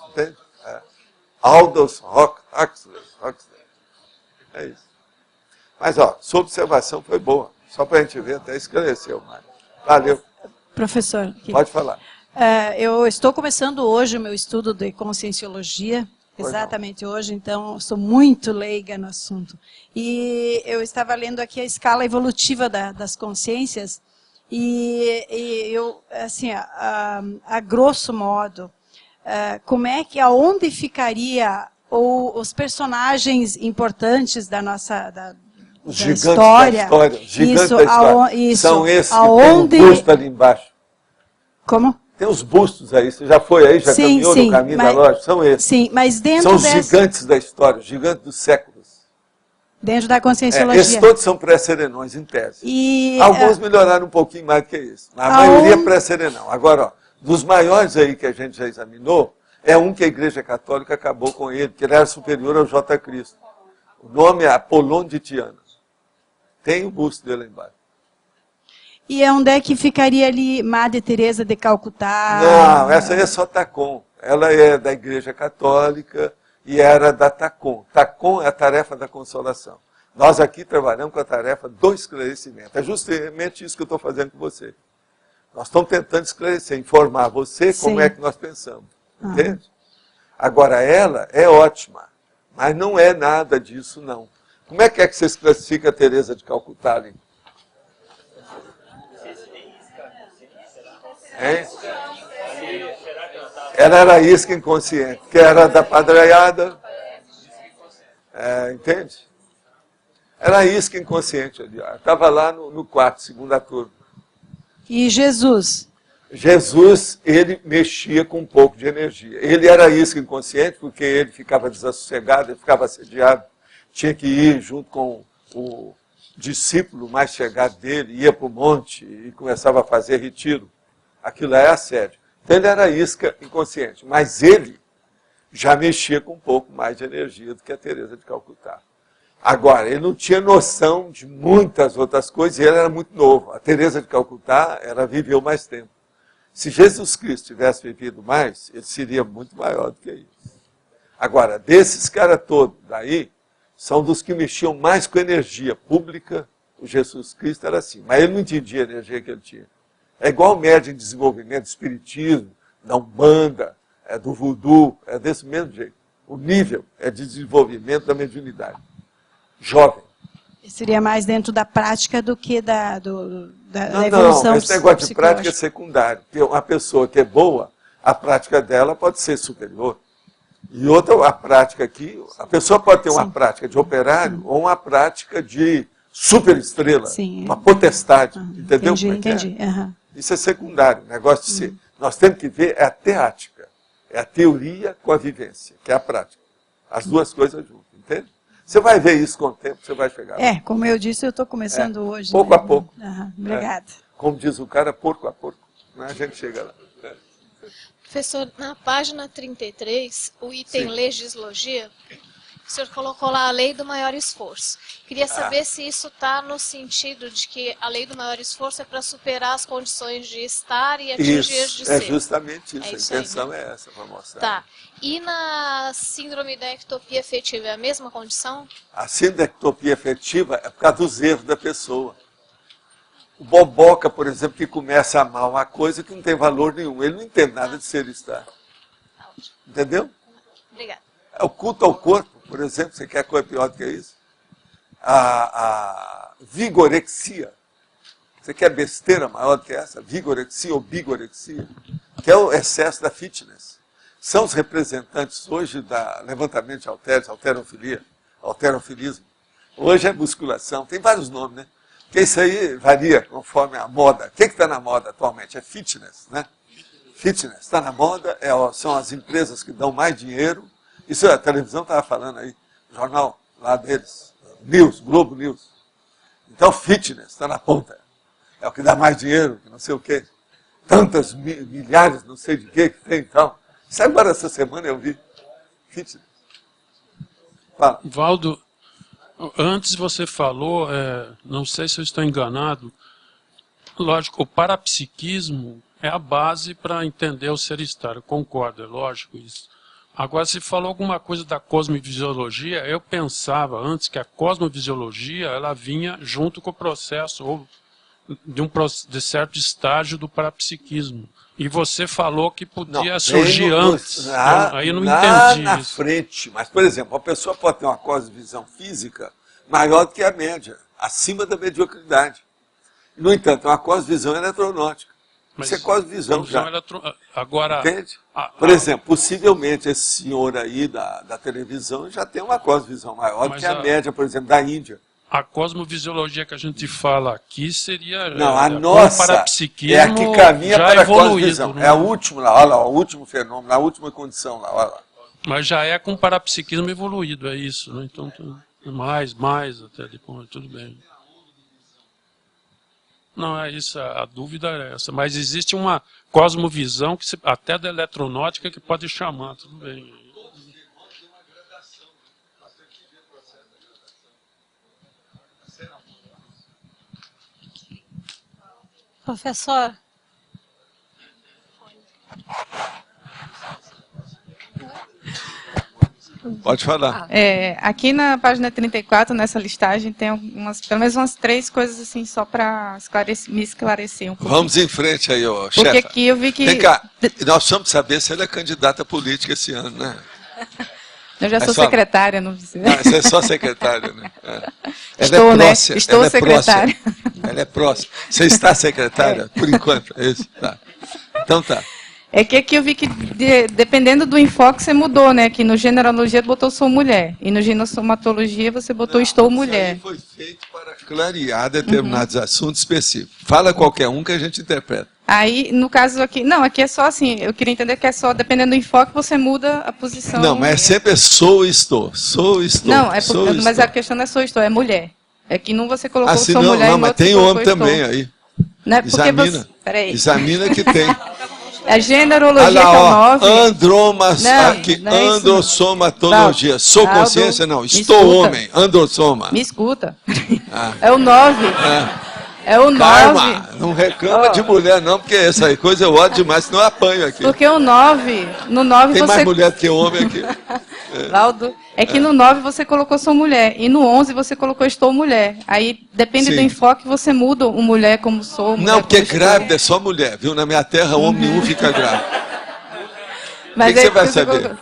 Entende? Aldous Huxley. É isso. Mas, ó, sua observação foi boa. Só para a gente ver, até esclareceu mais. Valeu. Professor. Pode falar. Eu estou começando hoje o meu estudo de conscienciologia, exatamente hoje, então sou muito leiga no assunto. E eu estava lendo aqui a escala evolutiva das consciências e eu, assim, a grosso modo, como é que, aonde ficaria os personagens importantes da nossa os gigantes da história. Os gigantes isso, da história. Isso, são esses aonde... que tem o busto ali embaixo. Como? Tem os bustos aí, você já foi aí, já caminhou no caminho da lógica? São esses. Sim, mas dentro são os gigantes da história, os gigantes dos séculos. Dentro da conscienciologia. Esses todos são pré-serenões, em tese. E, alguns melhoraram um pouquinho mais do que isso. A maioria é pré-serenão. Agora, ó, dos maiores aí que a gente já examinou, é um que a Igreja Católica acabou com ele, que ele era superior ao J. Cristo. O nome é Apolon de Tiana. Tem o busto dele lá embaixo. E onde é que ficaria ali Madre Teresa de Calcutá? Não, essa aí é só Tacon. Ela é da Igreja Católica e era da Tacon. Tacon é a tarefa da consolação. Nós aqui trabalhamos com a tarefa do esclarecimento. É justamente isso que eu estou fazendo com você. Nós estamos tentando esclarecer, informar você como é que nós pensamos. Entende? Agora, ela é ótima, mas não é nada disso, não. Como é que vocês classificam a Teresa de Calcutá ali? Hein? Ela era isca inconsciente, que era da padraiada. Entende? Era isca inconsciente ali. Estava lá no quarto, segunda turma. E Jesus? Jesus, ele mexia com um pouco de energia. Ele era isca inconsciente, porque ele ficava desassossegado, ele ficava assediado. Tinha que ir junto com o discípulo mais chegado dele, ia para o monte e começava a fazer retiro. Aquilo é assédio. Então ele era isca inconsciente, mas ele já mexia com um pouco mais de energia do que a Teresa de Calcutá. Agora, ele não tinha noção de muitas outras coisas e ele era muito novo. A Teresa de Calcutá, ela viveu mais tempo. Se Jesus Cristo tivesse vivido mais, ele seria muito maior do que isso. Agora, desses caras todos daí, são dos que mexiam mais com energia pública. O Jesus Cristo era assim, mas ele não entendia a energia que ele tinha. É igual o médium em desenvolvimento do espiritismo, da Umbanda, do voodoo, é desse mesmo jeito. O nível é de desenvolvimento da mediunidade. Jovem. Seria mais dentro da prática do que da evolução psicológica. Não, esse negócio de prática é secundário. Porque uma pessoa que é boa, a prática dela pode ser superior. E outra, a prática aqui, a pessoa pode ter uma prática de operário ou uma prática de superestrela, uma potestade. Entendeu? Entendi. Isso é secundário, o negócio de ser. Nós temos que ver a teática. É a teoria com a vivência, que é a prática. As duas coisas juntas, entende? Você vai ver isso com o tempo, você vai chegar lá. Como eu disse, eu estou começando hoje. Pouco a pouco. Obrigada. Como diz o cara, porco a porco. A gente chega lá. Professor, na página 33, o item legislogia, o senhor colocou lá a lei do maior esforço. Queria saber se isso está no sentido de que a lei do maior esforço é para superar as condições de estar e atingir as de ser. É justamente isso. A intenção é essa, para mostrar. Tá. E na síndrome da ectopia afetiva, é a mesma condição? A síndrome da ectopia afetiva é por causa dos erros da pessoa. O boboca, por exemplo, que começa a amar uma coisa que não tem valor nenhum. Ele não entende nada de ser e estar. Entendeu? Obrigada. O culto ao corpo, por exemplo, você quer coisa pior do que isso? A vigorexia. Você quer besteira maior do que essa? Vigorexia ou bigorexia? Que é o excesso da fitness. São os representantes hoje da levantamento de halteres, halterofilia, halterofilismo. Hoje é musculação, tem vários nomes, né? Porque isso aí varia conforme a moda. O que está na moda atualmente? É fitness, né? Fitness está na moda, são as empresas que dão mais dinheiro. Isso a televisão estava falando aí, jornal lá deles, News, Globo News. Então fitness está na ponta. É o que dá mais dinheiro, que não sei o quê. Tantas milhares, não sei de quê que tem então. Isso agora essa semana eu vi. Fitness. Fala. Valdo, antes você falou, não sei se eu estou enganado, lógico, o parapsiquismo é a base para entender o ser estar. Eu concordo, é lógico isso. Agora, se falou alguma coisa da cosmovisiologia, eu pensava antes que a cosmovisiologia ela vinha junto com o processo, ou de certo estágio do parapsiquismo. E você falou que podia surgir antes. Aí eu não entendi na isso. Frente. Mas, por exemplo, a pessoa pode ter uma cosmovisão física maior do que a média, acima da mediocridade. No entanto, é uma cosmovisão eletronáutica. Isso é cosmovisão já. Agora, entende? Por exemplo, possivelmente esse senhor aí da televisão já tem uma cosmovisão maior do que a média, por exemplo, da Índia. A cosmovisiologia que a gente fala aqui seria... Não, a nossa é a que caminha para a cosmovisão. Né? É a última lá, olha lá, o último fenômeno, a última condição lá, olha lá. Mas já é com o parapsiquismo evoluído, é isso, né? Então, mais até depois, tudo bem. Não, é isso, a dúvida é essa. Mas existe uma cosmovisão, que até da eletronáutica, que pode chamar, tudo bem. Professor. Pode falar. Aqui na página 34, nessa listagem, tem pelo menos umas 3 coisas assim, só para me esclarecer um pouco. Vamos em frente aí, ó, chefe. Porque aqui eu vi que... Vem cá, nós precisamos saber se ela é candidata política esse ano, né? Eu já sou secretária, não precisa. Não, você é só secretária, né? Estou, é né? próxima, Estou secretária. Ela é próxima. Você está secretária, por enquanto, é isso? Tá. Então tá. É que aqui eu vi que, dependendo do enfoque, você mudou, né? Que no generologia botou sou mulher. E no ginossomatologia você botou estou mulher. Isso aí foi feito para clarear determinados assuntos específicos. Fala qualquer um que a gente interpreta. Aí, no caso aqui... Não, aqui é só assim, eu queria entender que é só, dependendo do enfoque, você muda a posição. Não, mas sempre sou e estou. Sou e estou. Não, mas estou. a questão não é sou e estou, é mulher. É que não você colocou assim, sou não, mulher não, e mas tem homem também aí. Não é examina. Peraí. Examina que tem. A generologia lá, que é o 9. Androssomatologia. Sou consciência? Não. Estou homem. Androssoma. Me escuta. É o 9. É o 9. Calma, não reclama de mulher não, porque essa aí coisa eu ódio demais, senão eu apanho aqui. Porque o 9, no 9 tem você... mais mulher do que homem aqui. Laudo. É que no 9 você colocou sou mulher, e no 11 você colocou estou mulher. Aí, depende do enfoque, você muda o mulher como sou, mulher não, porque como grávida é só mulher, viu? Na minha terra, homem nenhum fica grávido. Mas o que você vai saber?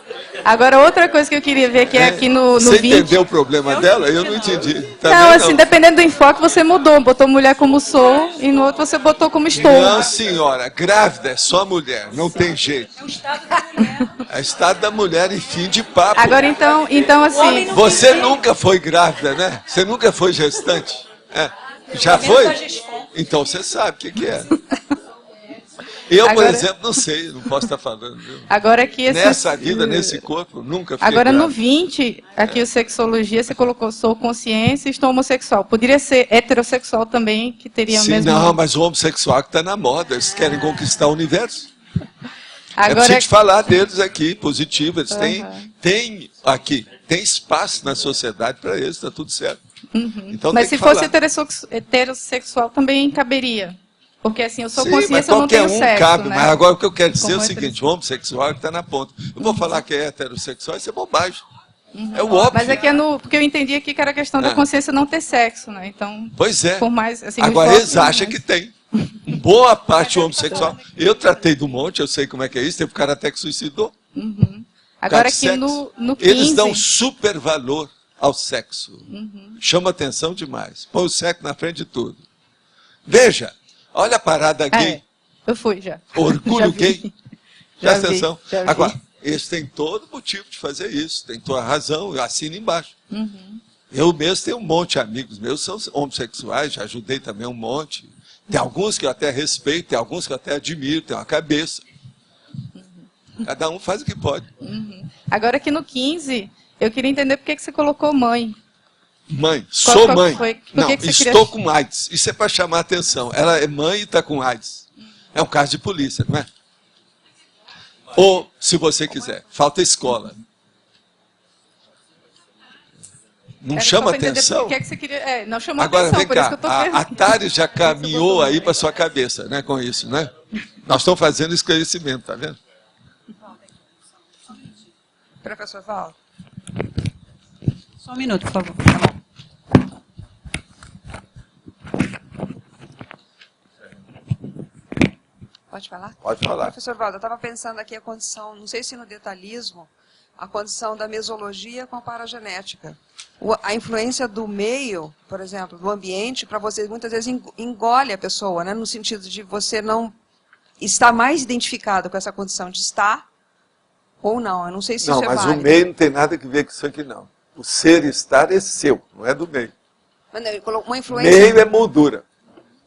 Agora, outra coisa que eu queria ver, que é aqui no você 20... entendeu o problema dela? Eu não entendi. Não, assim, dependendo do enfoque, você mudou. Botou mulher como sou, e no outro você botou como estou. Não, senhora. Grávida é só mulher. Não tem jeito. É o estado da mulher e fim de papo. Agora, então assim... Você nunca foi grávida, né? Você nunca foi gestante? Já foi? Então você sabe o que é. Eu, por exemplo, não sei, não posso estar falando. Viu? Agora aqui nessa vida, nesse corpo, nunca fiquei Agora grávida. No 20, aqui o sexologia, você colocou sou consciência e estou homossexual. Poderia ser heterossexual também, que teria o mesmo... Não, mas o homossexual que está na moda, eles querem conquistar o universo. Agora, preciso falar deles aqui, positivo, eles têm aqui, tem espaço na sociedade para eles, está tudo certo. Então, mas se fosse heterossexual também caberia. Porque assim, eu sou consciência, eu não tenho sexo, cabe, né? Mas agora o que eu quero dizer é o seguinte, o homossexual é que está na ponta. Eu vou falar que é heterossexual, isso é bobagem. É o óbvio. Mas aqui porque eu entendi aqui que era a questão da consciência não ter sexo, né? Então, pois é. Por mais, assim, agora eles acham que tem. Boa parte homossexual. Eu tratei do monte, eu sei como é que é isso, teve um cara até que suicidou. Agora aqui no 15... Eles dão super valor ao sexo. Chama atenção demais. Põe o sexo na frente de tudo. Veja. Olha a parada gay. Eu fui já. Orgulho gay. Presta atenção. Já vi. Agora, eles têm todo motivo de fazer isso. Tem toda a razão. Assina embaixo. Eu mesmo tenho um monte de amigos meus, são homossexuais, já ajudei também um monte. Tem alguns que eu até respeito, tem alguns que eu até admiro, tem uma cabeça. Cada um faz o que pode. Agora aqui no 15, eu queria entender por que você colocou mãe. Mãe, sou mãe. Não, estou com AIDS. Isso é para chamar a atenção. Ela é mãe e está com AIDS. É um caso de polícia, não é? Ou, se você quiser, falta escola. Não chama atenção? Que você queria... não chamou agora, atenção, vem por cá, isso que eu tô a Tari já caminhou aí para sua cabeça, né, com isso, né? Nós estamos fazendo esclarecimento, tá vendo? Professor Valdo. Só um minuto, por favor. Pode falar? Pode falar. Professor Valdo, eu estava pensando aqui a condição, não sei se no detalhismo, a condição da mesologia com a paragenética. A influência do meio, por exemplo, do ambiente, para você, muitas vezes engole a pessoa, né, no sentido de você não estar mais identificado com essa condição de estar ou não. Eu não sei se isso é válido. Não, mas o meio não tem nada a ver com isso aqui, não. O ser estar é seu, não é do meio. Uma influência... Meio é moldura.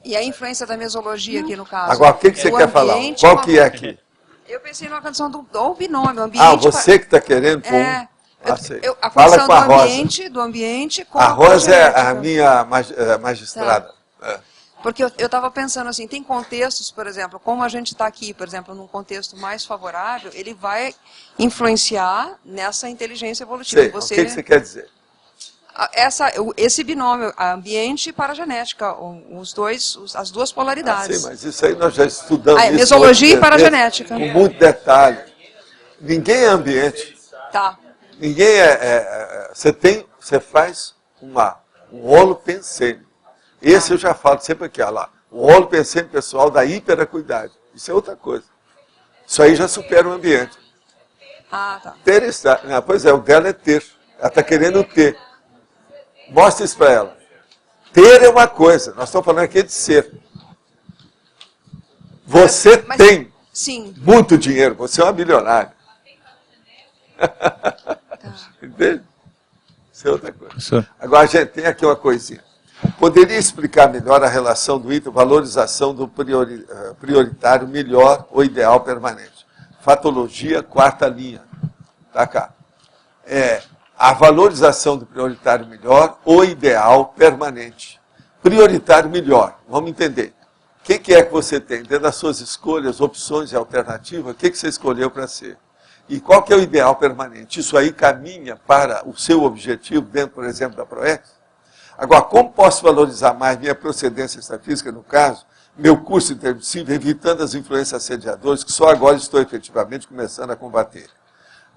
E a influência da mesologia aqui, no caso. Agora, o que você quer falar? Qual que é aqui? Eu pensei numa condição do binômio. Ambiente você que está querendo pôr a fala condição com a do ambiente com a Rosa é a minha magistrada. Tá. Porque eu estava pensando assim, tem contextos, por exemplo, como a gente está aqui, por exemplo, num contexto mais favorável, ele vai influenciar nessa inteligência evolutiva. Sei, o que você quer dizer? Esse binômio, ambiente e paragenética, as duas polaridades. Sim, mas isso aí nós já estudamos. Mesologia e paragenética. Com muito detalhe. Ninguém é ambiente. Tá. Ninguém você faz um holopensene. Esse eu já falo sempre aqui, olha lá. O holopensene pessoal da hiperacuidade. Isso é outra coisa. Isso aí já supera o ambiente. Tá. Ter está. Pois é, o dela é ter. Ela está querendo ter. Mostra isso para ela. Ter é uma coisa. Nós estamos falando aqui de ser. Você tem muito dinheiro. Você é uma milionária. Entende? Isso é outra coisa. Agora, a gente tem aqui uma coisinha. Poderia explicar melhor a relação do item valorização do prioritário melhor ou ideal permanente? Fatologia, quarta linha. Tá cá. A valorização do prioritário melhor ou ideal permanente. Prioritário melhor, vamos entender. O que é que você tem dentro das suas escolhas, opções e alternativas? O que você escolheu para ser? E qual que é o ideal permanente? Isso aí caminha para o seu objetivo dentro, por exemplo, da ProEx? Agora, como posso valorizar mais minha procedência extrafísica, no caso, meu curso intermissivo, evitando as influências assediadoras, que só agora estou efetivamente começando a combater?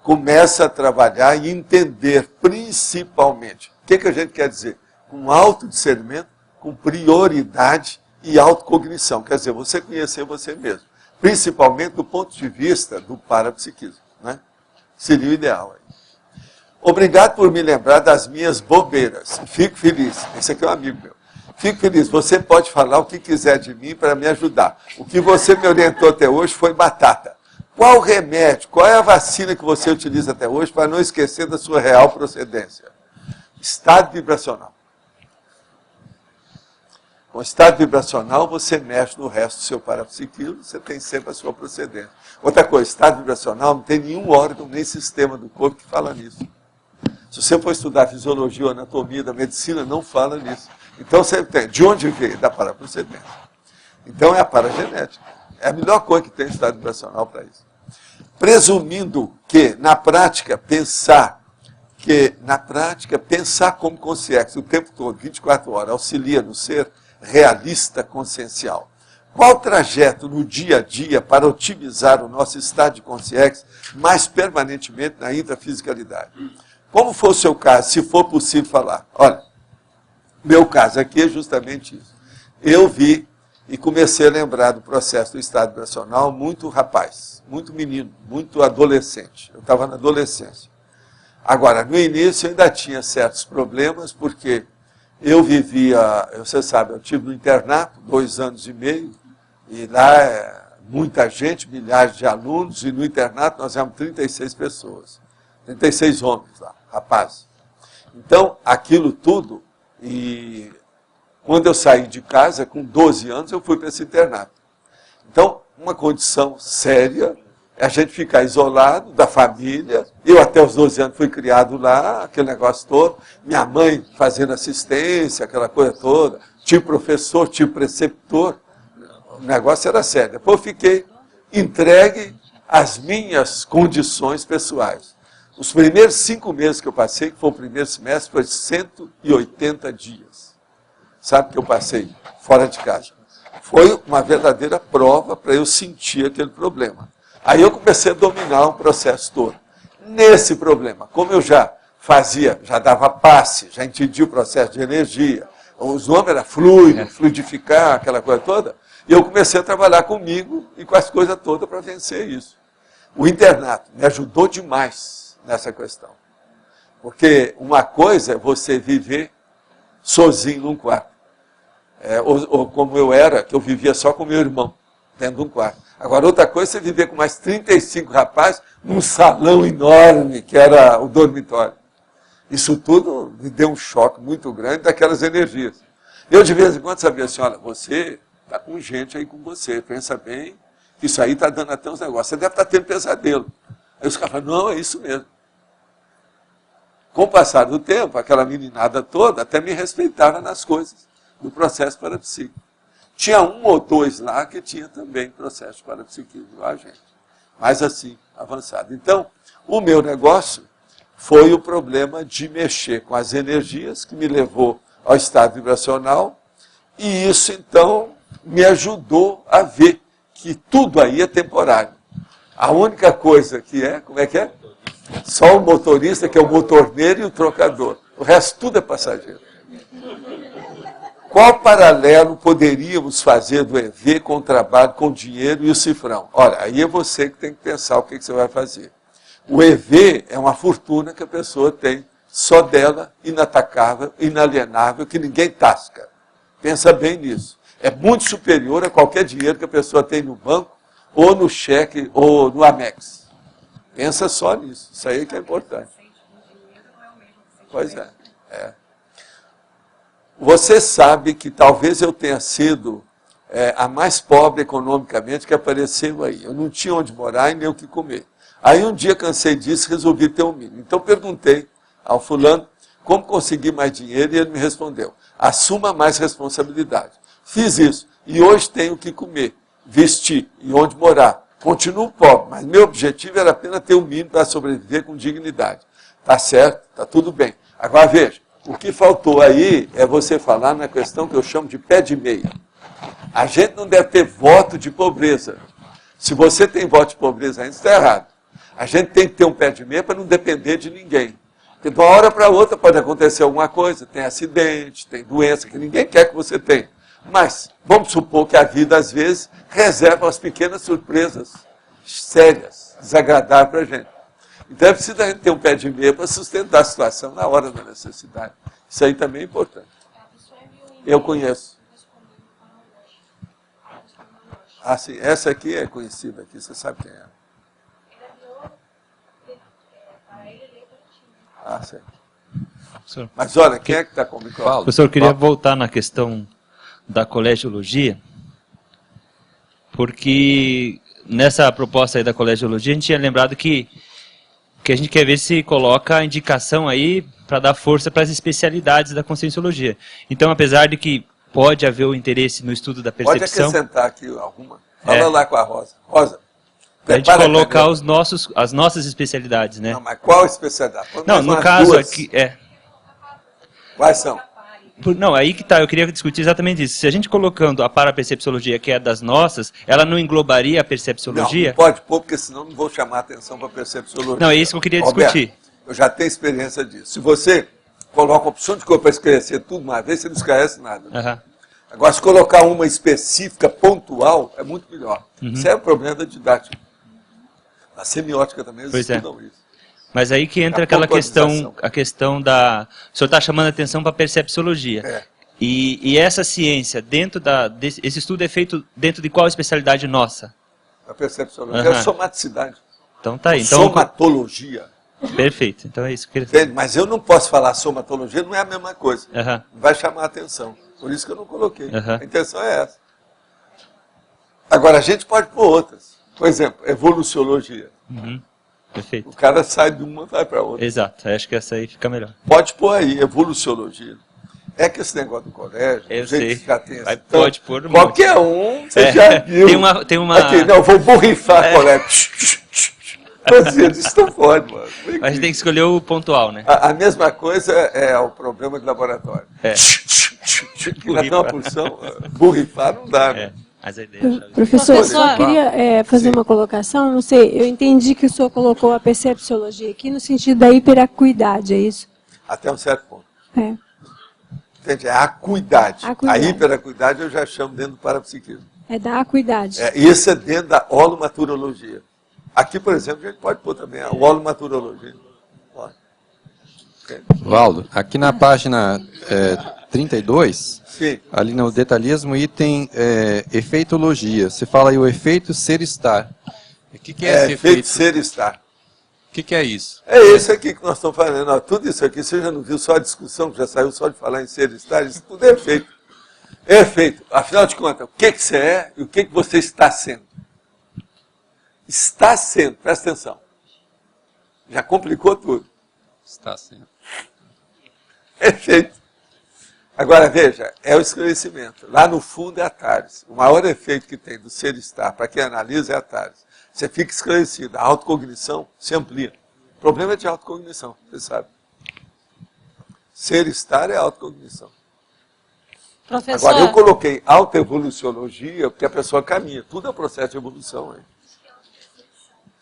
Começa a trabalhar e entender, principalmente, o que a gente quer dizer? Com autodiscernimento, com prioridade e autocognição. Quer dizer, você conhecer você mesmo. Principalmente do ponto de vista do parapsiquismo. Né? Seria o ideal. Aí. Obrigado por me lembrar das minhas bobeiras. Fico feliz. Esse aqui é um amigo meu. Fico feliz. Você pode falar o que quiser de mim para me ajudar. O que você me orientou até hoje foi batata. Qual o remédio, qual é a vacina que você utiliza até hoje para não esquecer da sua real procedência? Estado vibracional. Com estado vibracional, você mexe no resto do seu parapsiquismo, você tem sempre a sua procedência. Outra coisa, estado vibracional, não tem nenhum órgão nem sistema do corpo que fala nisso. Se você for estudar fisiologia ou anatomia da medicina, não fala nisso. Então você tem, de onde veio? Da paraprocedência. Então é a paragenética. É a melhor coisa que tem estado vibracional para isso. Presumindo que, na prática, pensar como consciência o tempo todo, 24 horas, auxilia no ser realista consciencial. Qual trajeto no dia a dia para otimizar o nosso estado de consciência mais permanentemente na intrafisicalidade? Como for o seu caso, se for possível falar? Olha, meu caso aqui é justamente isso. Eu vi e comecei a lembrar do processo do estado vibracional muito rapaz, muito menino, muito adolescente. Eu estava na adolescência. Agora, no início eu ainda tinha certos problemas, porque eu vivia, você sabe, eu estive no internato 2 anos e meio, e lá é muita gente, milhares de alunos, e no internato nós éramos 36 pessoas, 36 homens lá, rapazes. Então, aquilo tudo, e quando eu saí de casa, com 12 anos, eu fui para esse internato. Então, uma condição séria é a gente ficar isolado da família. Eu até os 12 anos fui criado lá, aquele negócio todo. Minha mãe fazendo assistência, aquela coisa toda. Tio professor, tio preceptor. O negócio era sério. Depois eu fiquei entregue às minhas condições pessoais. Os primeiros 5 meses que eu passei, que foi o primeiro semestre, foi 180 dias. Sabe que eu passei fora de casa? Foi uma verdadeira prova para eu sentir aquele problema. Aí eu comecei a dominar um processo todo. Nesse problema, como eu já fazia, já dava passe, já entendia o processo de energia, os nomes eram fluido, fluidificar, aquela coisa toda, e eu comecei a trabalhar comigo e com as coisas todas para vencer isso. O internato me ajudou demais nessa questão. Porque uma coisa é você viver sozinho num quarto. Ou como eu era, que eu vivia só com meu irmão, dentro de um quarto. Agora, outra coisa é você viver com mais 35 rapazes num salão enorme, que era o dormitório. Isso tudo me deu um choque muito grande daquelas energias. Eu, de vez em quando, sabia assim, olha, você está com gente aí com você, pensa bem, que isso aí está dando até uns negócios. Você deve estar tendo pesadelo. Aí os caras falam, não, é isso mesmo. Com o passar do tempo, aquela meninada toda até me respeitava nas coisas do processo parapsíquico. Tinha um ou dois lá que tinha também processo parapsíquico, igual a gente. Mas assim, avançado. Então, o meu negócio foi o problema de mexer com as energias, que me levou ao estado vibracional, e isso, então, me ajudou a ver que tudo aí é temporário. A única coisa que é, como é que é? Só o motorista, que é o motorneiro, e o trocador. O resto tudo é passageiro. Qual paralelo poderíamos fazer do EV com o trabalho, com o dinheiro e o cifrão? Olha, aí é você que tem que pensar o que você vai fazer. O EV é uma fortuna que a pessoa tem, só dela, inatacável, inalienável, que ninguém tasca. Pensa bem nisso. É muito superior a qualquer dinheiro que a pessoa tem no banco, ou no cheque, ou no Amex. Pensa só nisso. Isso aí que é importante. Pois é. Você sabe que talvez eu tenha sido a mais pobre economicamente que apareceu aí. Eu não tinha onde morar e nem o que comer. Aí um dia cansei disso e resolvi ter um mínimo. Então perguntei ao fulano como conseguir mais dinheiro e ele me respondeu, assuma mais responsabilidade. Fiz isso e hoje tenho o que comer, vestir e onde morar. Continuo pobre, mas meu objetivo era apenas ter um mínimo para sobreviver com dignidade. Tá certo, tá tudo bem. Agora veja, o que faltou aí é você falar na questão que eu chamo de pé de meia. A gente não deve ter voto de pobreza. Se você tem voto de pobreza ainda, está errado. A gente tem que ter um pé de meia para não depender de ninguém. Porque de uma hora para outra pode acontecer alguma coisa, tem acidente, tem doença, que ninguém quer que você tenha. Mas vamos supor que a vida, às vezes, reserva as pequenas surpresas sérias, desagradáveis para a gente. Então é preciso a gente ter um pé de meia para sustentar a situação na hora da necessidade. Isso aí também é importante. Eu conheço. Ah, sim, essa aqui é conhecida aqui, você sabe quem é. Ah, sim. Mas olha, quem é que está com o microfone? Professor, eu queria voltar na questão da colegiologia, porque nessa proposta aí da colegiologia a gente tinha lembrado que a gente quer ver se coloca a indicação aí para dar força para as especialidades da conscienciologia. Então, apesar de que pode haver o interesse no estudo da percepção... Pode acrescentar aqui alguma. Fala lá com a Rosa. Rosa, a gente colocar as nossas especialidades, né? Não, mas qual especialidade? Não, no caso aqui... Quais são? Não, aí que tá, eu queria discutir exatamente isso. Se a gente colocando a parapercepciologia, que é das nossas, ela não englobaria a percepciologia? Não pode pôr, porque senão não vou chamar a atenção para a percepciologia. Não, é isso que eu queria Roberto, discutir. Eu já tenho experiência disso. Se você coloca uma opção de cor para esclarecer tudo uma vez, você não esclarece nada. Agora, se colocar uma específica, pontual, é muito melhor. Isso é o problema da didática. A semiótica também, eles estudam isso. Mas aí que entra aquela questão, a questão da... O senhor está chamando a atenção para a percepciologia. E essa ciência, esse estudo é feito dentro de qual especialidade nossa? A percepciologia é a somaticidade. Então tá aí. Então, somatologia. Perfeito, então é isso que eu queria dizer. Mas eu não posso falar somatologia, não é a mesma coisa. Vai chamar a atenção. Por isso que eu não coloquei. A intenção é essa. Agora, a gente pode pôr outras. Por exemplo, evoluciologia. Perfeito. O cara sai de uma e vai para outra. Exato, acho que essa aí fica melhor. Pode pôr aí, evoluciologia. É que esse negócio do colégio, eu sei. Que já tem então, pode pôr um qualquer um, você já viu. Tem uma... Aqui, não, vou borrifar colégio. Isso não pode, mano. A gente tem que escolher o pontual, né? A mesma coisa é o problema de laboratório. Que vai ter uma porção, borrifar não dá, né? Professor, eu só queria fazer uma colocação, não sei, eu entendi que o senhor colocou a percepciologia aqui no sentido da hiperacuidade, é isso? Até um certo ponto. Entende? É a acuidade. A hiperacuidade eu já chamo dentro do parapsiquismo. É da acuidade. Isso é dentro da holomaturologia. Aqui, por exemplo, a gente pode pôr também a holomaturologia. Valdo, aqui na página 32, ali no detalhismo, item efeitologia. Você fala aí o efeito ser-estar. O que é esse efeito ser-estar? O que é isso? É esse aqui que nós estamos falando. Ó, tudo isso aqui, você já não viu só a discussão, que já saiu só de falar em ser e estar, isso tudo é feito. É feito. Afinal de contas, o que você é e o que você está sendo. Está sendo, presta atenção. Já complicou tudo. Está sendo. É feito. Agora, veja, é o esclarecimento. Lá no fundo é a Tales. O maior efeito que tem do ser e estar, para quem analisa, é a Tales. Você fica esclarecido. A autocognição se amplia. O problema é de autocognição, você sabe. Ser e estar é autocognição. Professor... Agora, eu coloquei autoevoluciologia, porque a pessoa caminha. Tudo é processo de evolução. Hein?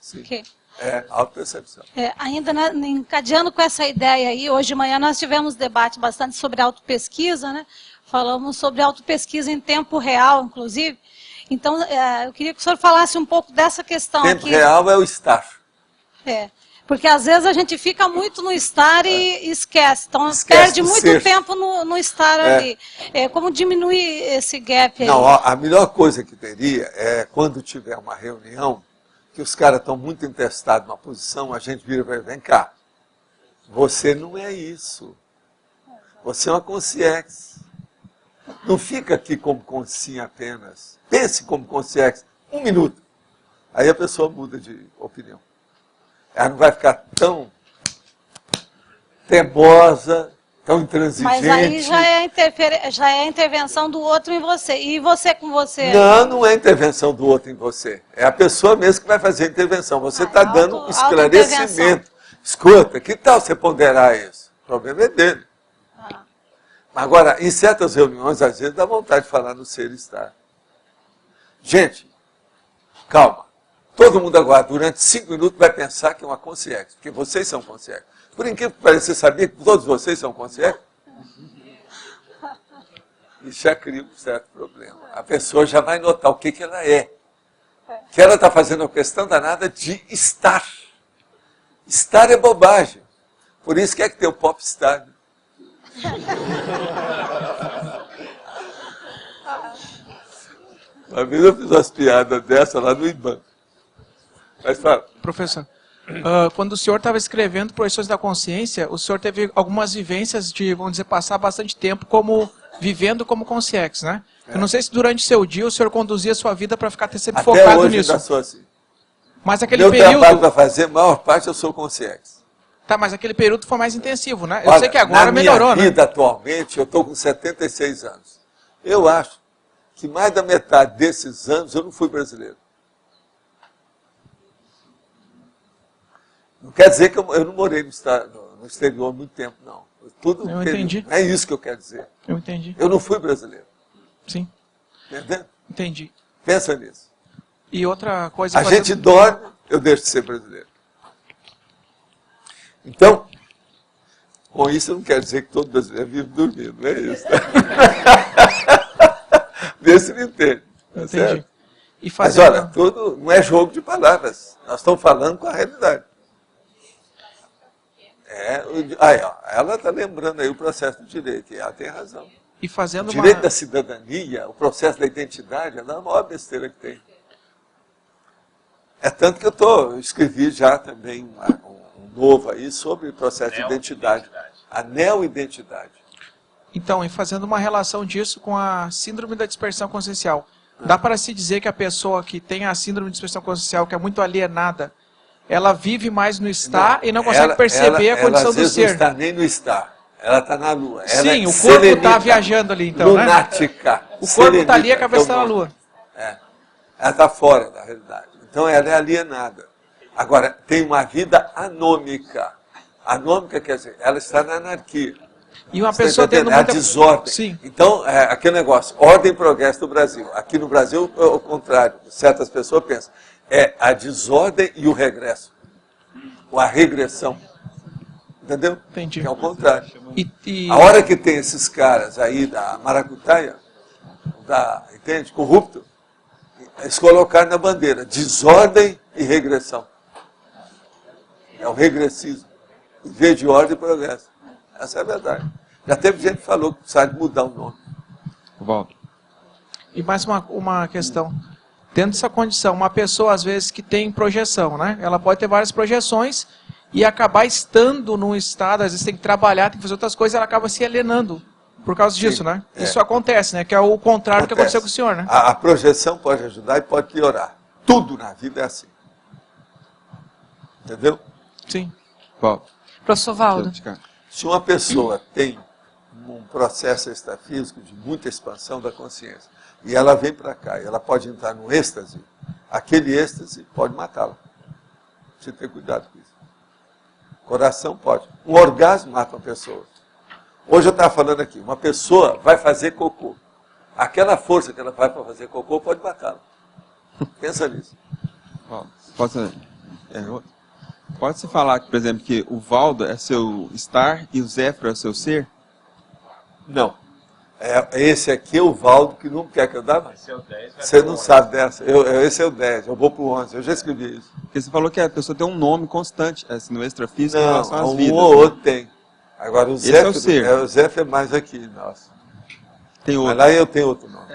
Sim. Okay. É, autopercepção. Ainda encadeando com essa ideia aí, hoje de manhã nós tivemos debate bastante sobre autopesquisa, né? Falamos sobre autopesquisa em tempo real, inclusive. Então, eu queria que o senhor falasse um pouco dessa questão tempo aqui. Tempo real é o estar. Porque às vezes a gente fica muito no estar e esquece. Então, perde muito tempo no estar ali. Como diminuir esse gap aí? Não, a melhor coisa que teria é quando tiver uma reunião, que os caras estão muito intestados numa posição, a gente vira e vai, vem cá, você não é isso. Você é uma consciência. Não fica aqui como consciência apenas. Pense como consciência. 1 minuto. Aí a pessoa muda de opinião. Ela não vai ficar tão teimosa, tão intransigente. Mas aí já é a intervenção do outro em você. E você com você? Não é intervenção do outro em você. É a pessoa mesmo que vai fazer a intervenção. Você está dando um esclarecimento. Escuta, que tal você ponderar isso? O problema é dele. Agora, em certas reuniões, às vezes, dá vontade de falar no ser e estar. Gente, calma. Todo mundo agora, durante 5 minutos, vai pensar que é uma consciência. Porque vocês são consciência. Por incrível que pareça, você sabia que todos vocês são conscientes? Isso já cria um certo problema. A pessoa já vai notar o que ela é. Que ela está fazendo uma questão danada de estar. Estar é bobagem. Por isso que é que tem o popstar. Uma vez eu fiz umas piadas dessa lá no IBAN. Mas fala. Professor, quando o senhor estava escrevendo Projeções da Consciência, o senhor teve algumas vivências de, vamos dizer, passar bastante tempo vivendo como consciência, né? Eu não sei se durante seu dia o senhor conduzia a sua vida para ficar sempre até focado hoje nisso. Ainda sou assim. Mas aquele Meu período... trabalho para fazer, a maior parte eu sou consciência. Tá, mas aquele período foi mais intensivo, né? Eu sei que agora melhorou, né? Na minha vida, atualmente, eu estou com 76 anos. Eu acho que mais da metade desses anos eu não fui brasileiro. Não quer dizer que eu não morei no exterior há muito tempo, não. Tudo eu entendi. É isso que eu quero dizer. Eu entendi. Eu não fui brasileiro. Sim. Entendeu? Entendi. Pensa nisso. E outra coisa... A gente dorme, eu deixo de ser brasileiro. Então, com isso eu não quero dizer que todo brasileiro vive dormindo, não é isso. Vê se me entende. Tá entendi. Certo? E mas olha, tudo não é jogo de palavras. Nós estamos falando com a realidade. Aí, ó, ela está lembrando aí o processo do direito, e ela tem razão. E fazendo o direito da cidadania, o processo da identidade, é a maior besteira que tem. É tanto que eu escrevi já também um novo aí sobre o processo de identidade. A neo-identidade. Então, e fazendo uma relação disso com a síndrome da dispersão consciencial. Dá para se dizer que a pessoa que tem a síndrome de dispersão consciencial, que é muito alienada, ela vive mais no estar e não consegue perceber a condição do ser. Ela às vezes não está nem no estar. Ela está na Lua. Sim, o corpo está viajando ali, então, lunática, né? O corpo está ali, a cabeça está na Lua. Ela está fora da realidade. Então, ela é alienada. Agora, tem uma vida anômica. Anômica quer dizer, ela está na anarquia. E uma pessoa tendo muita... a desordem. Sim. Então, aquele negócio, ordem e progresso do Brasil. Aqui no Brasil, é o contrário. Certas pessoas pensam. É a desordem e o regresso. Ou a regressão. Entendeu? Entendi. Que é o contrário. A hora que tem esses caras aí da maracutaia, entende? Corrupto, eles colocaram na bandeira desordem e regressão. É o regressismo. Em vez de ordem e progresso. Essa é a verdade. Já teve gente que falou que precisa mudar o nome. Volto. E mais uma questão. dentro dessa condição, uma pessoa, às vezes, que tem projeção, né? Ela pode ter várias projeções e acabar estando num estado, às vezes tem que trabalhar, tem que fazer outras coisas, ela acaba se alienando por causa disso, né? Isso acontece, né? Que é o contrário do que aconteceu com o senhor, né? A projeção pode ajudar e pode piorar. Tudo na vida é assim. Entendeu? Sim. Bom, professor Valdo. Se uma pessoa tem um processo extrafísico de muita expansão da consciência, e ela vem para cá, e ela pode entrar no êxtase, aquele êxtase pode matá-la. Você tem cuidado com isso. Coração pode. Um orgasmo mata uma pessoa. Hoje eu estava falando aqui, uma pessoa vai fazer cocô. Aquela força que ela vai para fazer cocô pode matá-la. Pensa nisso. Pode-se falar, por exemplo, que o Valdo é seu estar e o Zéfiro é seu ser? Não. Esse aqui é o Valdo que não quer que eu dê mais. Você não sabe dessa. Esse é o 10, eu vou para o 11. Eu já escrevi isso. Porque você falou que a pessoa tem um nome constante assim, no extrafísico em relação às vidas. Um ou outro tem. Agora o Zéfiro é o ser. O Zéfiro é mais aqui. Nossa. Tem outro. Mas lá eu tenho outro nome.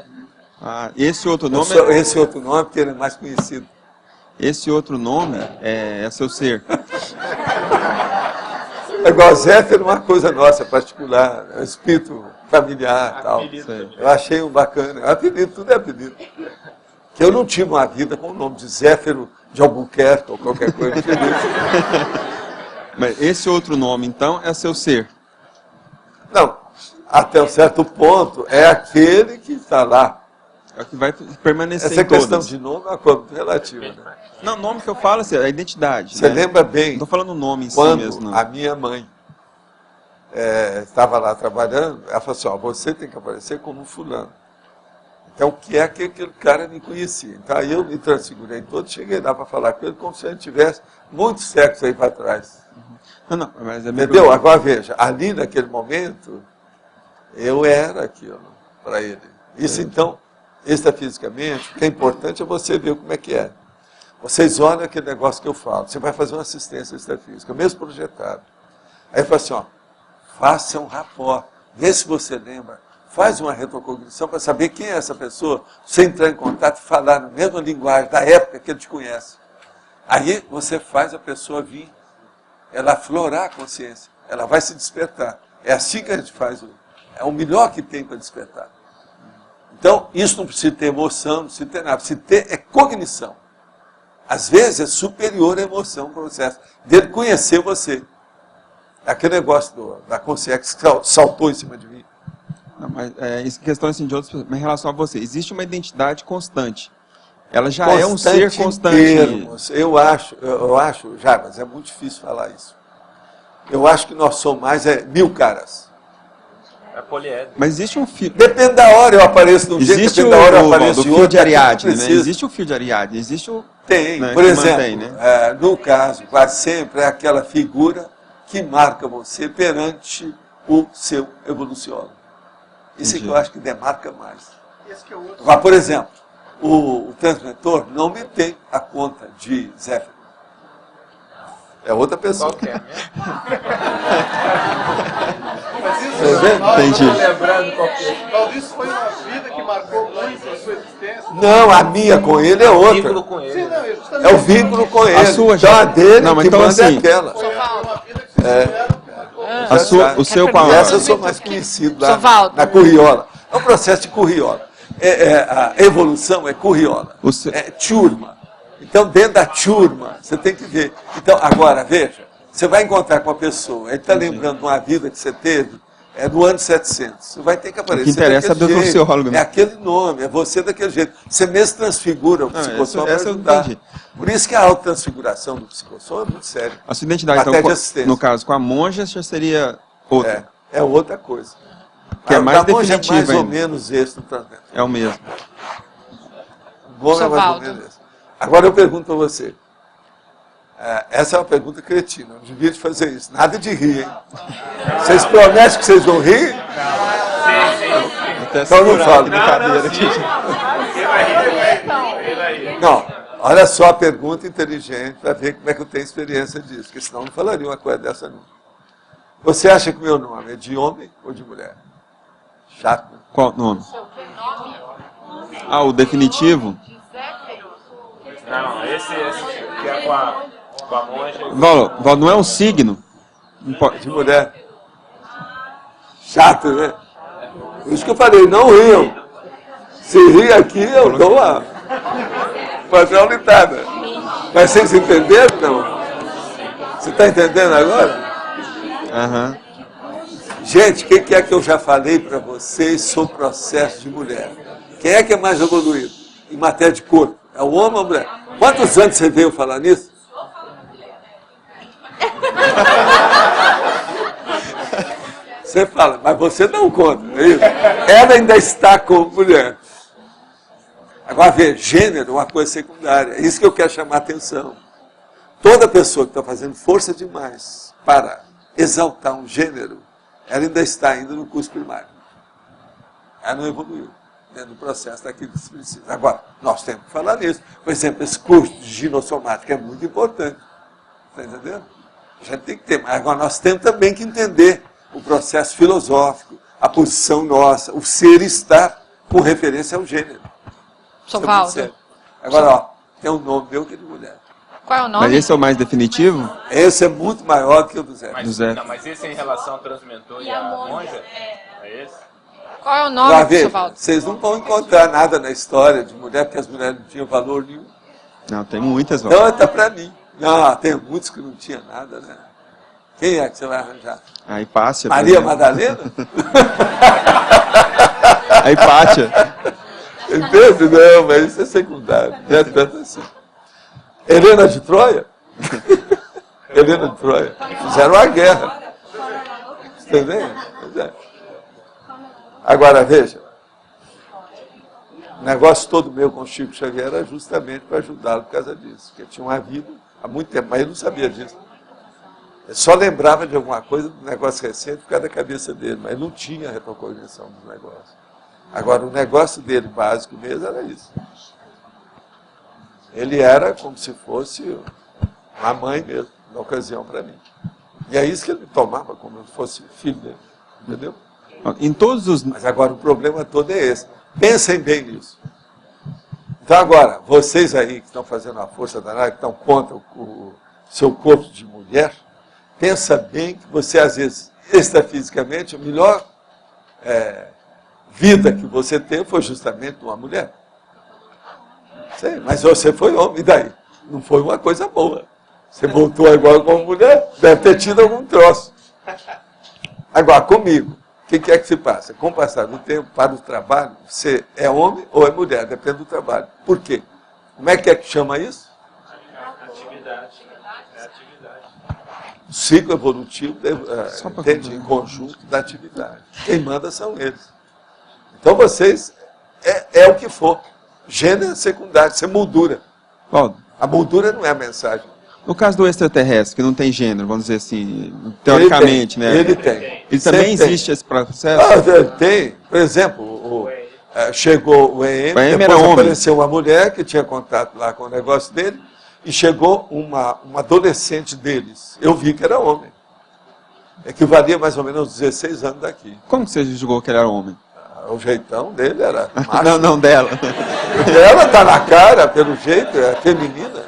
Esse outro nome Esse outro nome é porque ele é mais conhecido. Esse outro nome é seu ser. É igual Zéfiro, uma coisa nossa, particular, é um espírito familiar e tal. Eu achei um bacana. Apelido, tudo é apelido. Que eu não tive uma vida com o nome de Zéfiro de Albuquerque ou qualquer coisa. Mas esse outro nome, então, é seu ser? Não. Até um certo ponto, é aquele que está lá. É o que vai permanecer Essa em todas. questão de nome é uma coisa muito relativa. Né? Não, o nome que eu falo assim, é a identidade. Você né? lembra bem. Não estou falando o nome em si quando mesmo. Não. A minha mãe estava lá trabalhando, ela falou assim, você tem que aparecer como um fulano. Então, o que é que aquele cara me conhecia? Então, aí eu me transfigurei todo, cheguei lá para falar com ele, como se ele tivesse muitos séculos aí para trás. Mas entendeu? Agora, veja, ali naquele momento, eu era aquilo para ele. Isso, então, extrafisicamente, o que é importante é você ver como é que é. Vocês olham aquele negócio que eu falo, você vai fazer uma assistência extrafísica, mesmo projetado. Aí eu falo assim, faça um rapport, vê se você lembra, faz uma retrocognição para saber quem é essa pessoa, você entrar em contato e falar na mesma linguagem da época que ele te conhece. Aí você faz a pessoa vir, ela aflorar a consciência, ela vai se despertar. É assim que a gente faz, é o melhor que tem para despertar. Então, isso não precisa ter emoção, não precisa ter nada, precisa ter cognição. Às vezes é superior à emoção, o processo dele conhecer você. Aquele negócio da consciência que saltou em cima de mim. Não, mas isso é questão assim, de outros, em relação a você. Existe uma identidade constante. Ela já constante é um ser constante. Termos. Eu acho, Jarbas, é muito difícil falar isso. Eu acho que nós somos mais 1000 caras. É poliédrico. Mas existe um fio. Depende da hora eu apareço de um jeito, depende da hora eu apareço de outro. Fio de Ariadne, né? Existe o fio de Ariadne, existe o... Tem, né, por exemplo, mantém, né? No caso, quase sempre é aquela figura que marca você perante o seu evoluciólogo. Isso é que eu acho que demarca mais. Agora, por exemplo, o transmentor não me tem a conta de Zéfiro. É outra pessoa. Qual que é mesmo? Entendi. Talvez isso foi uma vida que marcou muito a sua existência. Não, a minha com ele é outra. O vínculo com ele. Sim, não, é o vínculo com ele. A sua então, a dele não, mas que então, manda assim, é aquela. O seu com E essa eu sou mais conhecido lá Valdo. na curriola. É um processo de curriola. A evolução é curriola. É turma. Então, dentro da turma, você tem que ver. Então, agora, veja, você vai encontrar com uma pessoa, ele está lembrando de uma vida que você teve, no ano 700. Você vai ter que aparecer. O que interessa é do psicólogo, né? É aquele nome, é você daquele jeito. Você mesmo transfigura o psicossom para ajudar. Por isso que a autotransfiguração do psicossom é muito séria. A sua identidade, até então, de assistência. no caso, com a monja, já seria outra. É outra coisa. Que é mais definitiva definitiva é mais ou ainda. menos esse no tratamento. É o mesmo. Bom, é mais ou menos esse. Agora eu pergunto para você. Essa é uma pergunta cretina. Eu não devia te fazer isso. Nada de rir, hein? Vocês prometem que vocês vão rir? Então não falo. Não, olha só a pergunta inteligente para ver como é que eu tenho experiência disso. Porque senão eu não falaria uma coisa dessa não. Você acha que o meu nome é de homem ou de mulher? Chato. Qual nome? O definitivo? Não, esse que é com a monja. Valdo, não é um signo? De mulher. Chato, né? Por isso que eu falei, não riam. Se rir aqui, eu dou uma litada. Mas vocês entenderam, não? Você está entendendo agora? Aham. Gente, o que é que eu já falei para vocês sobre o processo de mulher? Quem é que é mais evoluído em matéria de corpo? É o homem ou a mulher? Quantos anos você veio falar nisso? Você fala, mas você não conta, não é isso? Ela ainda está como mulher. Agora, ver gênero é uma coisa secundária. É isso que eu quero chamar a atenção. Toda pessoa que está fazendo força demais para exaltar um gênero, ela ainda está ainda no curso primário. Ela não evoluiu dentro do processo daquilo que se precisa. Agora, nós temos que falar nisso. Por exemplo, esse curso de ginossomática é muito importante. Está entendendo? A gente tem que ter. Mas agora nós temos também que entender o processo filosófico, a posição nossa, o ser estar com referência ao gênero. Valdo. Agora, ó, tem um nome meu que é de mulher. Qual é o nome? Mas esse é o mais definitivo? Esse é muito maior do que o do Zé. Não, mas esse é em relação ao transmentor e a monja? É esse? Qual é o nome, professor Valdo? Vocês não vão encontrar nada na história de mulher, porque as mulheres não tinham valor nenhum. Não, tem muitas, Valdo. Então, está para mim. Não, tem muitos que não tinham nada, né? Quem é que você vai arranjar? A Hipácia. Maria Madalena? A Hipátia. Entende? Não, mas isso é secundário. Presta assim. Helena de Troia? Helena de Troia. Fizeram uma guerra. Entendeu? Agora, veja. O negócio todo meu com o Chico Xavier era justamente para ajudá-lo por causa disso. Porque tinha uma vida há muito tempo, mas ele não sabia disso. Ele só lembrava de alguma coisa do negócio recente por causa da cabeça dele, mas não tinha retrocognição dos negócios. Agora, o negócio dele básico mesmo era isso. Ele era como se fosse uma mãe mesmo, na ocasião para mim. E é isso que ele tomava como se fosse filho dele. Entendeu? Em todos os... Mas agora o problema todo é esse. Pensem bem nisso. Então agora, vocês aí que estão fazendo a força danada, que estão contra o seu corpo de mulher, pensa bem que você, às vezes, extrafisicamente, a melhor vida que você teve foi justamente uma mulher. Sei, mas você foi homem, e daí? Não foi uma coisa boa. Você voltou igual como mulher, deve ter tido algum troço. Agora, comigo, o que é que se passa? Com o passar do tempo, para o trabalho, você é homem ou é mulher, depende do trabalho. Por quê? Como é que chama isso? Atividade. O ciclo evolutivo entende em conjunto da atividade. Quem manda são eles. Então vocês, é o que for. Gênero é secundário, isso é moldura. Valdo. A moldura não é a mensagem. No caso do extraterrestre, que não tem gênero, vamos dizer assim, teoricamente, né? Ele tem. Ele também existe esse processo? Ele tem. Por exemplo, chegou o EM, depois apareceu uma mulher que tinha contato lá com o negócio dele, e chegou uma adolescente deles. Eu vi que era homem. Equivalia mais ou menos 16 anos daqui. Como que você julgou que ele era homem? O jeitão dele era macho. Não, dela. Ela tá na cara, pelo jeito, é feminina.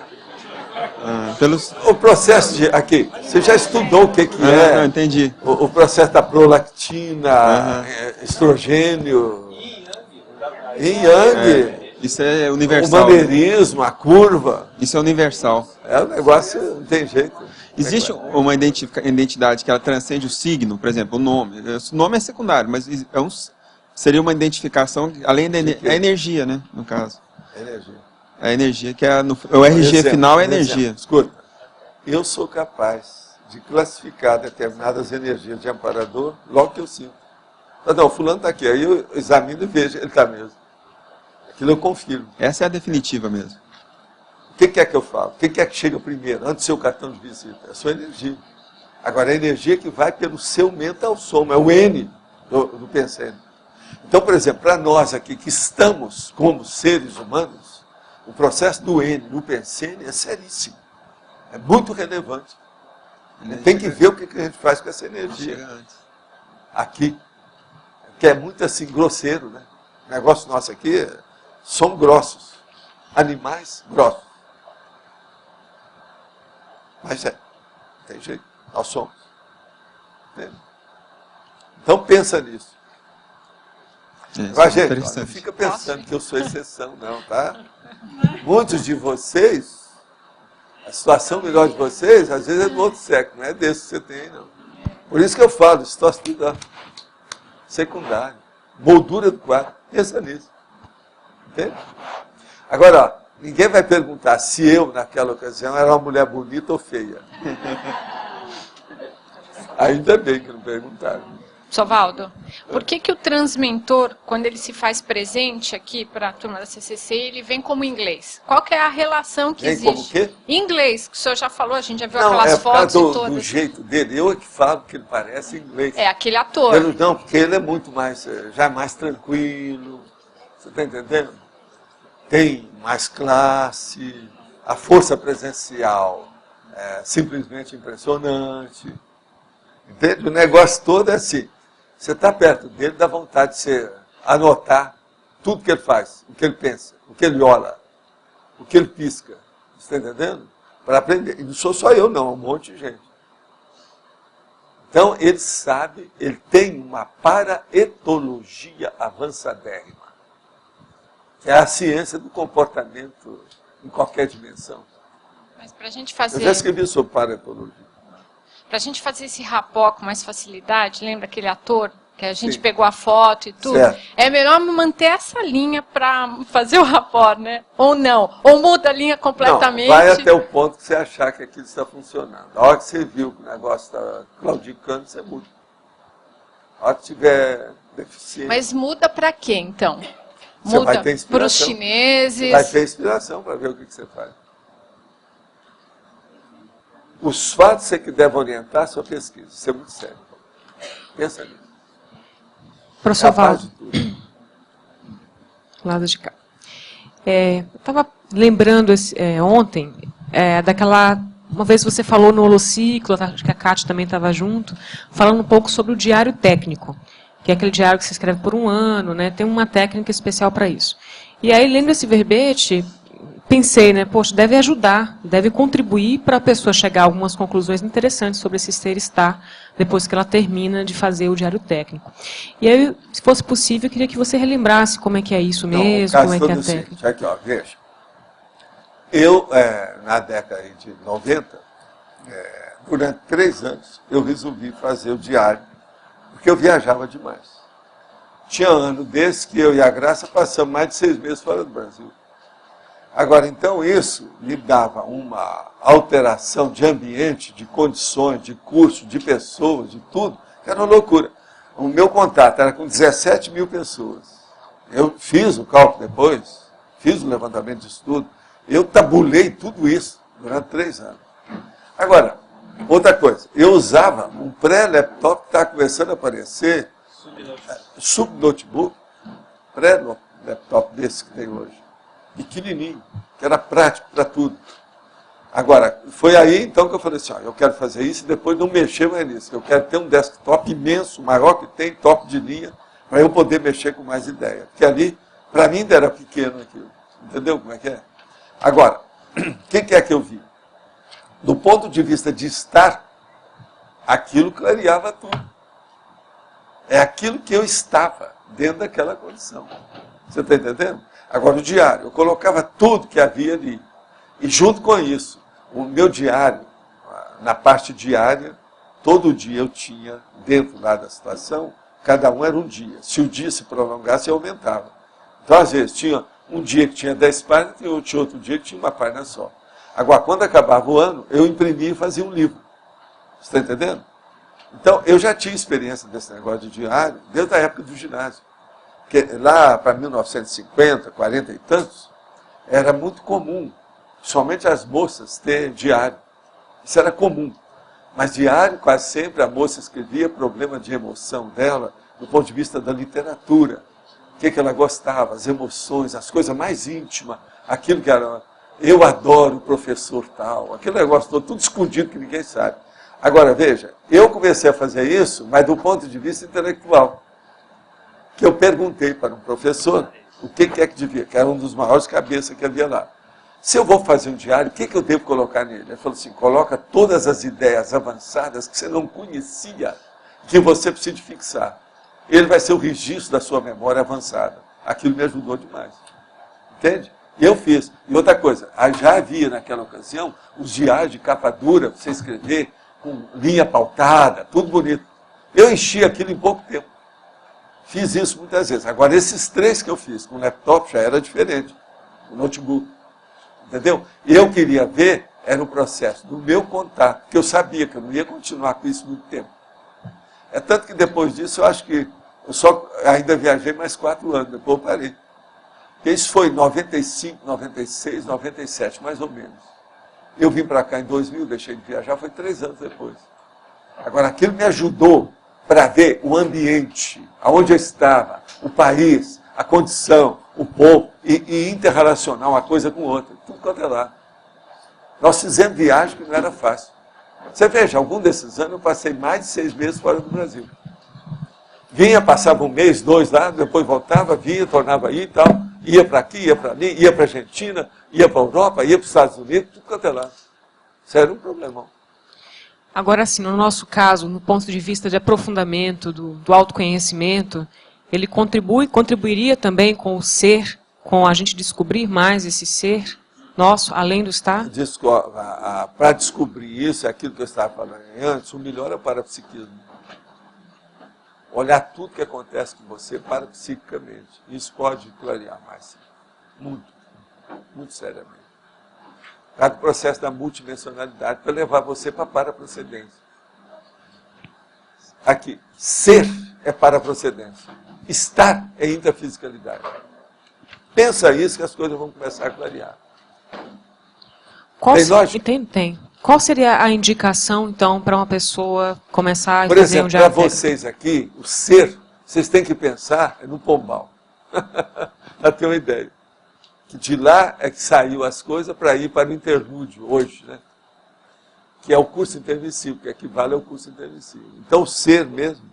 O processo de... Aqui, você já estudou o que é? Não, entendi. O processo da prolactina, estrogênio, yin yang. Isso é universal. O maneirismo, a curva. Isso é universal. É um negócio, não tem jeito. Existe uma identidade que ela transcende o signo, por exemplo, o nome. O nome é secundário, mas seria uma identificação, além da energia, né, no caso. Energia. A energia, que é o RG final é energia. Escuta, eu sou capaz de classificar determinadas energias de amparador logo que eu sinto. Não, fulano está aqui, aí eu examino e vejo, ele está mesmo. Aquilo eu confirmo. Essa é a definitiva mesmo. O que é que eu falo? O que é que chega primeiro, antes do seu cartão de visita? É a sua energia. Agora, a energia que vai pelo seu mental soma, é o N do pensamento. Então, por exemplo, para nós aqui que estamos como seres humanos, o processo do N no pensene é seríssimo. É muito relevante. Tem que ver o que a gente faz com essa energia. Aqui. Que é muito assim, grosseiro, né? O negócio nosso aqui, somos grossos. Animais grossos. Mas tem jeito, nós somos. Entende? Então pensa nisso. Mas, gente, não fica pensando que eu sou exceção, não, tá? Muitos de vocês, a situação melhor de vocês, às vezes é do outro século, não é desse que você tem, não. Por isso que eu falo, situação secundária, moldura do quadro, pensa nisso. Entende? Agora, ó, ninguém vai perguntar se eu, naquela ocasião, era uma mulher bonita ou feia. Ainda bem que não perguntaram. Sovaldo, por que o transmentor, quando ele se faz presente aqui para a turma da CCC, ele vem como inglês? Qual que é a relação que existe? Como o quê? Inglês, que o senhor já falou, a gente já viu Não, aquelas fotos todas. Do jeito dele, eu é que falo que ele parece inglês. É, aquele ator. Não, porque ele é muito mais, já mais tranquilo, você está entendendo? Tem mais classe, a força presencial é simplesmente impressionante. Entende? O negócio todo é assim. Você está perto dele, dá vontade de você anotar tudo que ele faz, o que ele pensa, o que ele olha, o que ele pisca. Você está entendendo? Para aprender. E não sou só eu, não, é um monte de gente. Então, ele sabe, ele tem uma paraetologia avançadérrima. É a ciência do comportamento em qualquer dimensão. Mas para a gente fazer... Eu já escrevi sobre paraetologia. Para a gente fazer esse rapó com mais facilidade, lembra aquele ator que a gente pegou a foto e tudo? Certo. É melhor manter essa linha para fazer o rapó, né? Ou não? Ou muda a linha completamente? Não, vai até o ponto que você achar que aquilo está funcionando. A hora que você viu que o negócio está claudicando, você muda. A hora que tiver deficiência... Mas muda para quê, então? Você Muda vai ter inspiração. para os chineses? Você vai ter inspiração para ver o que você faz. Os fatos é que devem orientar a sua pesquisa. Isso é muito sério. Pensa nisso. Professor Valdo. Lado de cá. Eu estava lembrando ontem daquela... Uma vez você falou no holociclo, acho que a Cátia também estava junto, falando um pouco sobre o diário técnico, que é aquele diário que você escreve por um ano, né? Tem uma técnica especial para isso. E aí, lendo esse verbete, pensei, né, poxa, deve ajudar, deve contribuir para a pessoa chegar a algumas conclusões interessantes sobre esse ser-estar, depois que ela termina de fazer o diário técnico. E aí, se fosse possível, eu queria que você relembrasse como é que é isso mesmo, como é que é a técnica. Aqui, ó, veja. Eu, na década de 90, durante 3 anos, eu resolvi fazer o diário, porque eu viajava demais. Tinha ano desse que eu e a Graça passamos mais de 6 meses fora do Brasil. Agora, então, isso me dava uma alteração de ambiente, de condições, de curso, de pessoas, de tudo, que era uma loucura. O meu contato era com 17 mil pessoas. Eu fiz o cálculo depois, fiz o levantamento de estudo, eu tabulei tudo isso durante 3 anos. Agora, outra coisa, eu usava um pré-laptop que está começando a aparecer, sub-notebook, pré-laptop desse que tem hoje. Pequenininho, que era prático para tudo. Agora, foi aí então que eu falei assim, ó, eu quero fazer isso e depois não mexer mais nisso. Eu quero ter um desktop imenso, maior que tem, top de linha, para eu poder mexer com mais ideia. Porque ali, para mim, ainda era pequeno aquilo. Entendeu como é que é? Agora, o que é que eu vi? Do ponto de vista de estar, aquilo clareava tudo. É aquilo que eu estava dentro daquela condição. Você está entendendo? Agora, o diário, eu colocava tudo que havia ali. E junto com isso, o meu diário, na parte diária, todo dia eu tinha, dentro lá da situação, cada um era um dia. Se o dia se prolongasse, eu aumentava. Então, às vezes, tinha um dia que tinha 10 páginas e tinha outro dia que tinha uma página só. Agora, quando acabava o ano, eu imprimia e fazia um livro. Você está entendendo? Então, eu já tinha experiência desse negócio de diário desde a época do ginásio. Porque lá para 1950, 40 e tantos, era muito comum, somente as moças terem diário. Isso era comum. Mas diário, quase sempre, a moça escrevia problema de emoção dela, do ponto de vista da literatura. O que ela gostava, as emoções, as coisas mais íntimas, aquilo que era... Eu adoro o professor tal, aquele negócio todo, tudo escondido que ninguém sabe. Agora, veja, eu comecei a fazer isso, mas do ponto de vista intelectual. Que eu perguntei para um professor o que é que devia, que era um dos maiores cabeças que havia lá. se eu vou fazer um diário, o que eu devo colocar nele? Ele falou assim, coloca todas as ideias avançadas que você não conhecia, que você precisa fixar. Ele vai ser o registro da sua memória avançada. Aquilo me ajudou demais. Entende? E eu fiz. E outra coisa, já havia naquela ocasião os diários de capa dura, para você escrever, com linha pautada, tudo bonito. Eu enchi aquilo em pouco tempo. Fiz isso muitas vezes. Agora, esses 3 que eu fiz com o laptop já era diferente. O notebook. Entendeu? Eu queria ver, era o processo do meu contato, porque eu sabia que eu não ia continuar com isso muito tempo. É tanto que depois disso, eu acho que eu só ainda viajei mais 4 anos, depois eu parei. Porque isso foi em 95, 96, 97, mais ou menos. Eu vim para cá em 2000, deixei de viajar, foi 3 anos depois. Agora, aquilo me ajudou para ver o ambiente, aonde eu estava, o país, a condição, o povo, e interrelacionar uma coisa com outra. Tudo quanto é lá. Nós fizemos viagem que não era fácil. Você veja, algum desses anos eu passei mais de 6 meses fora do Brasil. Vinha, passava 1 mês, 2 lá, depois voltava, vinha, tornava aí e tal. Ia para aqui, ia para ali, ia para a Argentina, ia para a Europa, ia para os Estados Unidos, tudo quanto é lá. Isso era um problemão. Agora, assim, no nosso caso, no ponto de vista de aprofundamento, do autoconhecimento, ele contribuiria também com o ser, com a gente descobrir mais esse ser nosso, além do estar? Para descobrir isso, aquilo que eu estava falando antes, o melhor é o parapsiquismo. Olhar tudo que acontece com você parapsiquicamente. Isso pode clarear mais. Muito. Muito seriamente. Cada processo da multidimensionalidade para levar você para a paraprocedência. Aqui, ser é paraprocedência. Estar é intrafisicalidade. Pensa isso que as coisas vão começar a clarear. Tem lógica? Tem. Qual seria a indicação, então, para uma pessoa começar a Por fazer exemplo, um diário? para vocês aqui, o ser, vocês têm que pensar no pombal. Para ter uma ideia. Que de lá é que saiu as coisas para ir para o interlúdio, hoje, né? Que é o curso intermissivo, que equivale ao curso intermissivo. Então, o ser mesmo,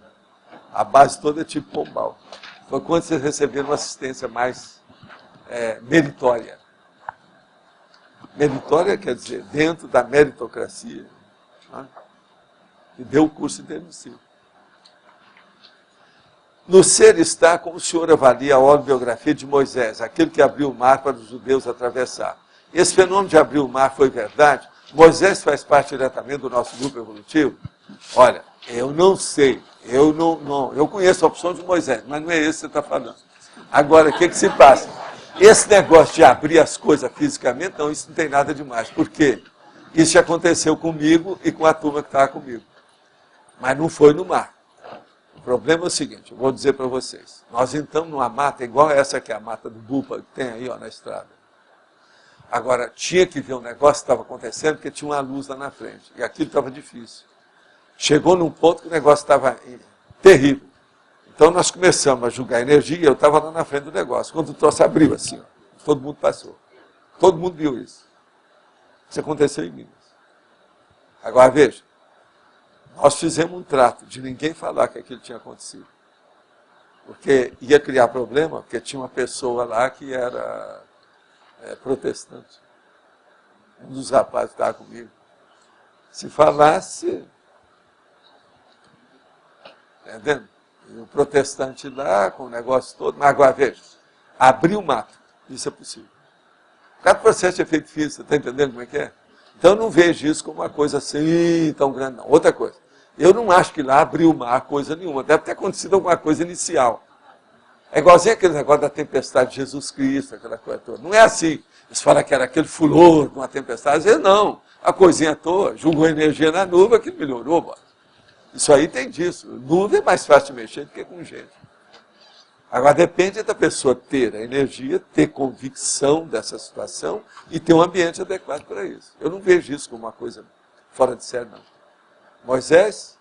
a base toda é tipo pombal. Foi quando vocês receberam uma assistência mais meritória. Meritória quer dizer, dentro da meritocracia, né? Que deu o curso intermissivo. No ser está como o senhor avalia a autobiografia de Moisés, aquele que abriu o mar para os judeus atravessar. Esse fenômeno de abrir o mar foi verdade? Moisés faz parte diretamente do nosso grupo evolutivo? Olha, eu não sei, eu conheço a opção de Moisés, mas não é esse que você está falando. Agora, o que se passa? Esse negócio de abrir as coisas fisicamente, não, isso não tem nada demais. Por quê? Isso já aconteceu comigo e com a turma que estava comigo. Mas não foi no mar. O problema é o seguinte, eu vou dizer para vocês. Nós entramos numa mata igual essa que é a mata do Bupa, que tem aí na estrada. Agora, tinha que ver um negócio que estava acontecendo, porque tinha uma luz lá na frente. E aquilo estava difícil. Chegou num ponto que o negócio estava terrível. Então nós começamos a julgar energia, eu estava lá na frente do negócio. Quando o troço abriu assim, ó, todo mundo passou. Todo mundo viu isso. Isso aconteceu em Minas. Agora veja, nós fizemos um trato de ninguém falar que aquilo tinha acontecido. Porque ia criar problema, porque tinha uma pessoa lá que era protestante. Um dos rapazes que estava comigo. Se falasse... Entendendo? E o protestante lá, com o negócio todo, mas agora veja, abrir o mato, isso é possível. Cada processo de efeito físico, você está entendendo como é que é? Então eu não vejo isso como uma coisa assim tão grande, não. Outra coisa, eu não acho que lá abriu o mar coisa nenhuma, deve ter acontecido alguma coisa inicial. É igualzinho aquele negócio da tempestade de Jesus Cristo, aquela coisa toda. Não é assim, eles falam que era aquele fulor de uma tempestade, às vezes não, a coisinha à toa, jogou energia na nuvem, que melhorou, bora. Isso aí tem disso. Nuvem é mais fácil de mexer do que com gente. Agora, depende da pessoa ter a energia, ter convicção dessa situação e ter um ambiente adequado para isso. Eu não vejo isso como uma coisa fora de série, não. Moisés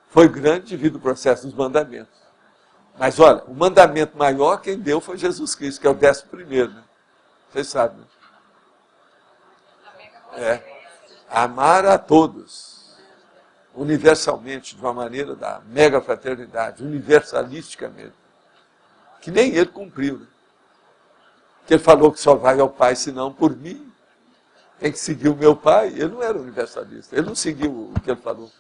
foi grande devido ao processo dos mandamentos. Mas, olha, o mandamento maior quem deu foi Jesus Cristo, que é o 11º, né? Vocês sabem, né? Amar a todos. Universalmente, de uma maneira da mega fraternidade, universalisticamente, que nem ele cumpriu. Né? que ele falou que só vai ao Pai senão por mim. Tem que seguir o meu Pai. Ele não era universalista, ele não seguiu o que ele falou.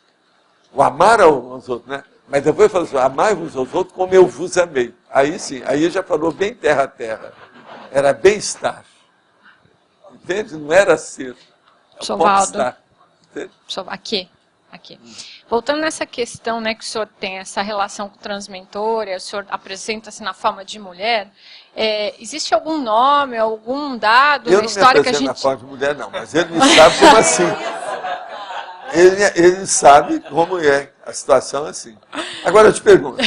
O amar aos outros, né? Mas depois ele falou assim, amai uns aos outros como eu vos amei. Aí sim, aí ele já falou bem terra a terra. Era bem-estar. Entende? Não era ser. Sovaldo. Aqui. Voltando nessa questão, né, que o senhor tem essa relação com o transmentor, e o senhor apresenta-se na forma de mulher, existe algum nome, algum dado na história que a gente... Eu não me apresento na forma de mulher, não, mas ele me sabe como assim. Ele sabe como é a situação assim. Agora eu te pergunto,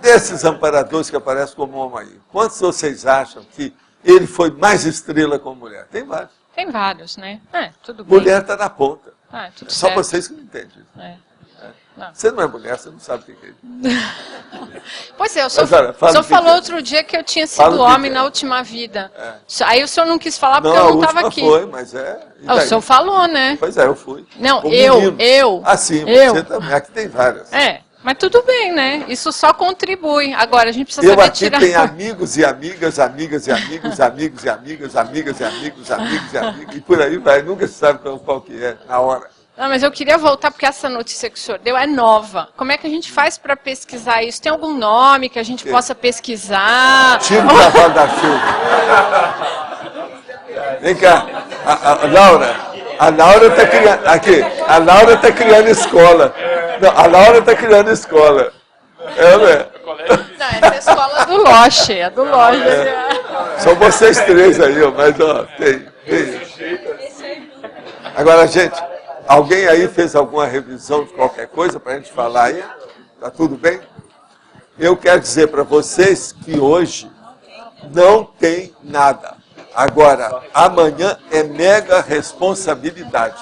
desses amparadores que aparecem como homem aí, quantos vocês acham que ele foi mais estrela como mulher? Tem vários. Tem vários, né? Tudo bem. Mulher está na ponta. Tudo só certo. Vocês que não entendem. Não. Você não é mulher, você não sabe o que é. Pois é, o senhor falou outro dia que eu tinha sido homem na última vida. Aí o senhor não quis falar porque eu não estava aqui. Foi, mas o senhor falou, né? Pois é, eu fui. Não, eu. Ah, sim, você também. Aqui tem várias. Mas tudo bem, né? Isso só contribui. Agora, a gente precisa saber tirar... Eu aqui tenho amigos e amigas, amigas e amigos, amigos e amigas, amigas e amigos, amigos e amigos, e por aí vai. Nunca se sabe qual que é, na hora. Não, mas eu queria voltar, porque essa notícia que o senhor deu é nova. Como é que a gente faz para pesquisar isso? Tem algum nome que a gente possa pesquisar? Tira o cavalo da chuva. Vem cá, a Laura. A Laura está criando... Aqui, a Laura está criando escola. Não, a Laura está criando escola. Não, essa é a escola do Loche, a do Loche. São vocês três aí, mas ó, tem. Agora, gente... Alguém aí fez alguma revisão de qualquer coisa para a gente falar aí? Tá tudo bem? Eu quero dizer para vocês que hoje não tem nada. Agora, amanhã é mega responsabilidade.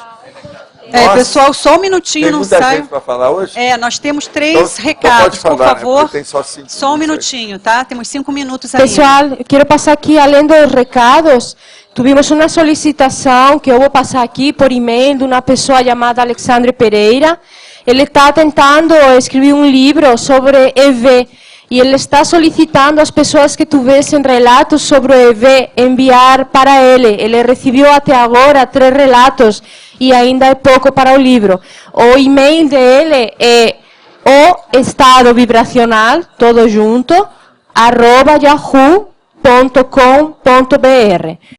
Pessoal, só um minutinho, não saio. Tem muita gente para falar hoje? Nós temos 3 recados, falar, por favor. Né? Tem só um minutinho, tá? Temos 5 minutos aí. Pessoal, eu quero passar aqui, além dos recados, tivemos uma solicitação que eu vou passar aqui por e-mail de uma pessoa chamada Alexandre Pereira. Ele está tentando escrever um livro sobre EV e ele está solicitando às pessoas que tivessem relatos sobre o EV enviar para ele. Ele recebeu até agora 3 relatos e ainda é pouco para o livro. O e-mail dele é o estado vibracional, todo junto, @yahoo.com.br.